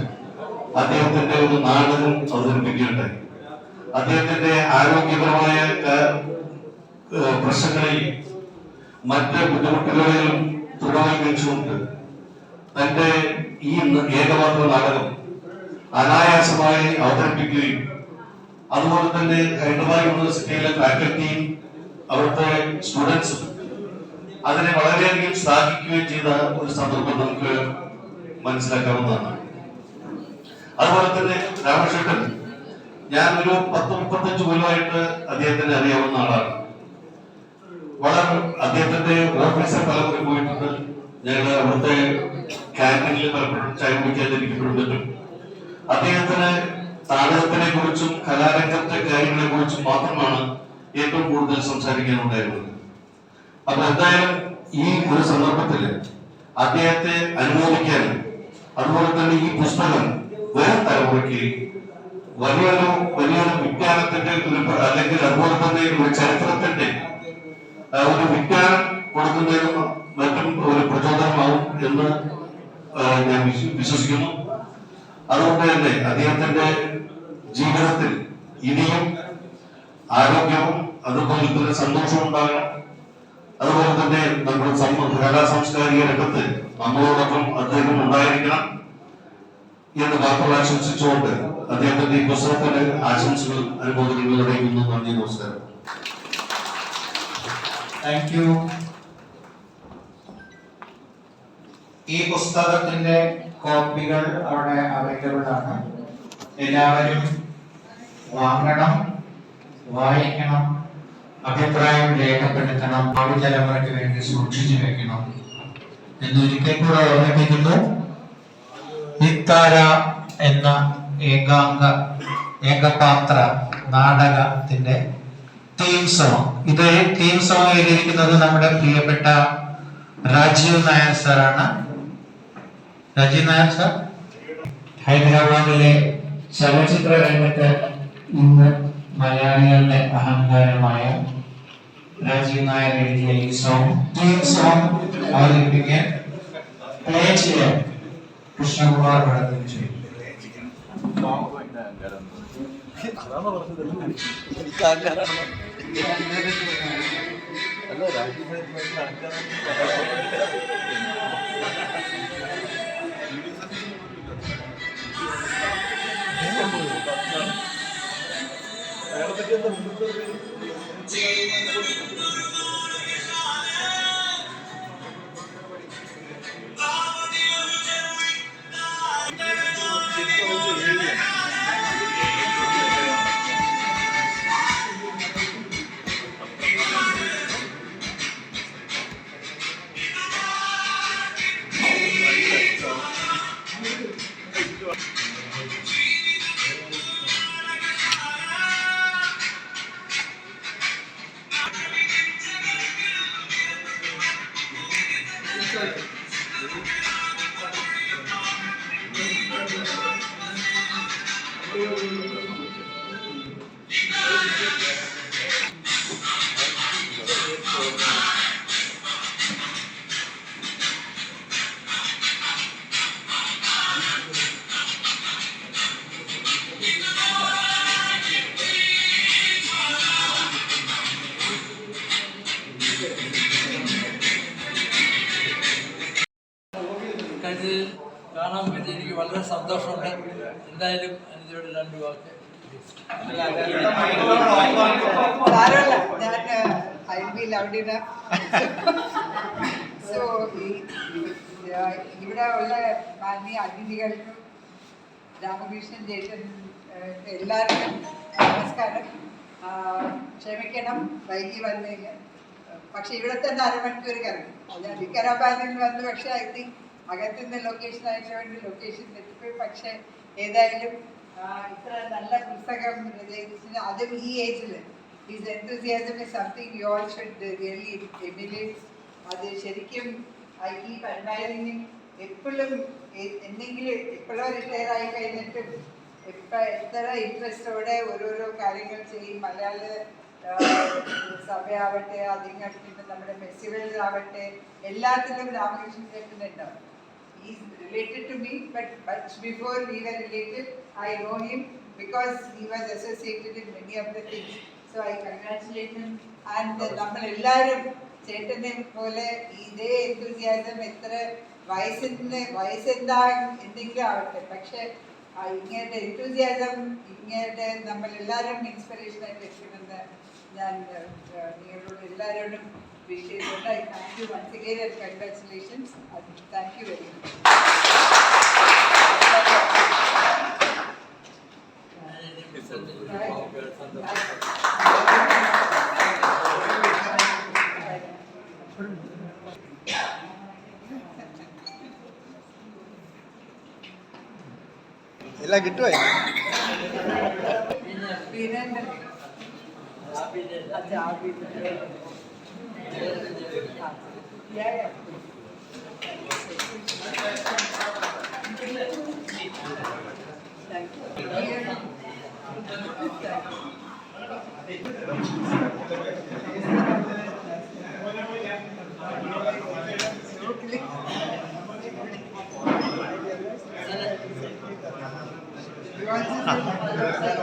അദ്ദേഹത്തിന്റെ ഒരു നാടകം അവതരിപ്പിക്കുകയുണ്ടായി. അദ്ദേഹത്തിന്റെ ആരോഗ്യപരമായ പ്രശ്നങ്ങളെയും മറ്റ് ബുദ്ധിമുട്ടുകളെയും തുടർന്നുകൊണ്ട് തന്റെ ഈ ഏകമാത്ര നാടകം അനായാസമായി അവതരിപ്പിക്കുകയും അതുപോലെ തന്നെ ഹൈദരാബാദ് യൂണിവേഴ്സിറ്റിയിലെ ഫാക്കൽറ്റിയും അവിടുത്തെ സ്റ്റുഡൻസും അതിനെ വളരെയധികം ശ്ലാഘിക്കുകയും ചെയ്ത ഒരു സന്ദർഭം നമുക്ക് മനസ്സിലാക്കാവുന്നതാണ്. അതുപോലെ തന്നെ രാമകൃഷ്ണൻ, ഞാൻ ഒരു 10-35 കൊല്ലമായിട്ട് അദ്ദേഹത്തിനെ അറിയാവുന്ന ആളാണ്. വളരെ അദ്ദേഹത്തിന്റെ ഓഫീസിൽ പലപ്പോഴും പോയിട്ടുണ്ട്. ഞങ്ങൾ അവിടുത്തെ ക്യാൻറ്റീനിൽ പലപ്പോഴും ചായ കുടിക്കാതിരിക്കപ്പെടുന്നിട്ടും അദ്ദേഹത്തിന് നാടകത്തിനെ കുറിച്ചും കലാരംഗത്തെ കാര്യങ്ങളെ കുറിച്ചും മാത്രമാണ് ഏറ്റവും കൂടുതൽ സംസാരിക്കാനുണ്ടായിരുന്നത്. അപ്പൊ എന്തായാലും ഈ ഒരു സന്ദർഭത്തിൽ അദ്ദേഹത്തെ അനുമോദിക്കാനും അതുപോലെ തന്നെ ഈ പുസ്തകം വരും തലമുറയ്ക്ക് വലിയൊരു വിജ്ഞാനത്തിന്റെ അല്ലെങ്കിൽ അതുപോലെ തന്നെ ഒരു ചരിത്രത്തിന്റെ ഒരു വിജ്ഞാനം കൊടുക്കുന്നതിനും മറ്റും ഒരു പ്രചോദനമാവും എന്ന് ഞാൻ വിശ്വസിക്കുന്നു. അതുകൊണ്ട് തന്നെ അദ്ദേഹത്തിന്റെ ജീവിതത്തിൽ ഇനിയും ആരോഗ്യവും അതുപോലെ തന്നെ സന്തോഷവും ഉണ്ടാകണം. അതുപോലെ തന്നെ നമ്മുടെ കലാ സാംസ്കാരിക രംഗത്ത് നമ്മളോടൊപ്പം അദ്ദേഹം ഉണ്ടായിരിക്കണം എന്ന് മാത്രം ആശംസിച്ചുകൊണ്ട് അദ്ദേഹത്തിന്റെ ഈ പുസ്തകത്തിന് ആശംസകൾ അനുമോദനങ്ങൾ അറിയിക്കുന്നു. നന്ദി, നമസ്കാരം. Thank you. ഈ പുസ്തകത്തിന്റെ കോപ്പികൾ അവിടെ അവൈലബിൾ ആണ്. എല്ലാവരും വാങ്ങണം, വായിക്കണം, അഭിപ്രായം രേഖപ്പെടുത്തണം, ഭാവി തലമുറയ്ക്ക് വേണ്ടി സൂക്ഷിച്ചു വെക്കണം എന്നൊരിക്കൽ കൂടെ ഓർമ്മിപ്പിക്കുന്നു. ഇത്താര എന്ന ഏകപാത്ര നാടകത്തിന്റെ തീം സോങ്, ഇത് തീം സോങ് എഴുതിയിരിക്കുന്നത് നമ്മുടെ പ്രിയപ്പെട്ട രാജീവ് നായർ സാറാണ്. രാജീവ് നായർ സാർ ഹൈദരാബാദിലെ ചലച്ചിത്ര രംഗത്ത് ഇന്ന് മലയാളികളുടെ അഹങ്കാരമായ രാജീവ് നായർ എഴുതിയ ഈ തീം സോങ് അവതരിപ്പിക്കാൻ പ്ലേ ചെയ്യാൻ കൃഷ്ണകുമാർ പടത്തിൽ ചെയ്തു. എനിക്ക് വളരെ സന്തോഷമുണ്ട്. എന്തായാലും അനുജയോട് 2 വാക്ക്. സാരമല്ല, ഞാൻ I B loud enough. So ഇവിടെ ഉള്ള മാന്യ അതിഥികൾക്കും രാമകൃഷ്ണൻ ചേട്ടൻ എല്ലാവർക്കും നമസ്കാരം. ക്ഷമിക്കണം വൈകി വന്നതിന്. പക്ഷെ ഇവിടെ തന്നെ 1/2 മണിക്കൂർ കറങ്ങി. ഞാൻ വികാരാബാദിൽ നിന്ന് വന്നു. പക്ഷേ ഐ തിങ്ക് അകത്തുനിന്ന് ലൊക്കേഷൻ അയച്ച വേണ്ടി ലൊക്കേഷൻ തെറ്റിപ്പോയി. പക്ഷെ ഏതായാലും ഇത്ര നല്ല പുസ്തകം രചയിച്ചിന്, അതും ഈ ഏജിൽ his enthusiasm is something you all should really emulate. അത് ശരിക്കും ഐ കീപ് അഡ്മയറിങ് ഹിം. എപ്പോഴും എന്തെങ്കിലും എപ്പോഴോ റിട്ടയർ ആയി കഴിഞ്ഞിട്ടും എത്ര ഇൻട്രസ്റ്റോടെ ഓരോരോ കാര്യങ്ങൾ ചെയ്യും. മലയാള സഭയാവട്ടെ, അതിങ്ങൾ പിന്നെ നമ്മുടെ ഫെസ്റ്റിവൽസാവട്ടെ, എല്ലാത്തിലും Ramakrishnan ചേട്ടനുണ്ടാവും. He's related to me, but before we were related, I know him because he was associated in many of the things. So I congratulate him. And നമ്മൾ എല്ലാവരും ചേട്ടനെ പോലെ ഇതേ enthusiasm എത്ര വയസ്സെന്താ എന്തെങ്കിലും ആവട്ടെ, പക്ഷെ ഇങ്ങയുടെ enthusiasm ഇങ്ങയുടെ നമ്മളെല്ലാവരും ഇൻസ്പിറേഷൻ ആയിട്ട് വെക്കണമെന്ന് ഞാൻ നിങ്ങളോട് എല്ലാവരോടും wish ചെയ്യുന്നുണ്ട്. I thank you once again and congratulations. Thank you very much. എല്ലാം കിട്ടുമോ? You want to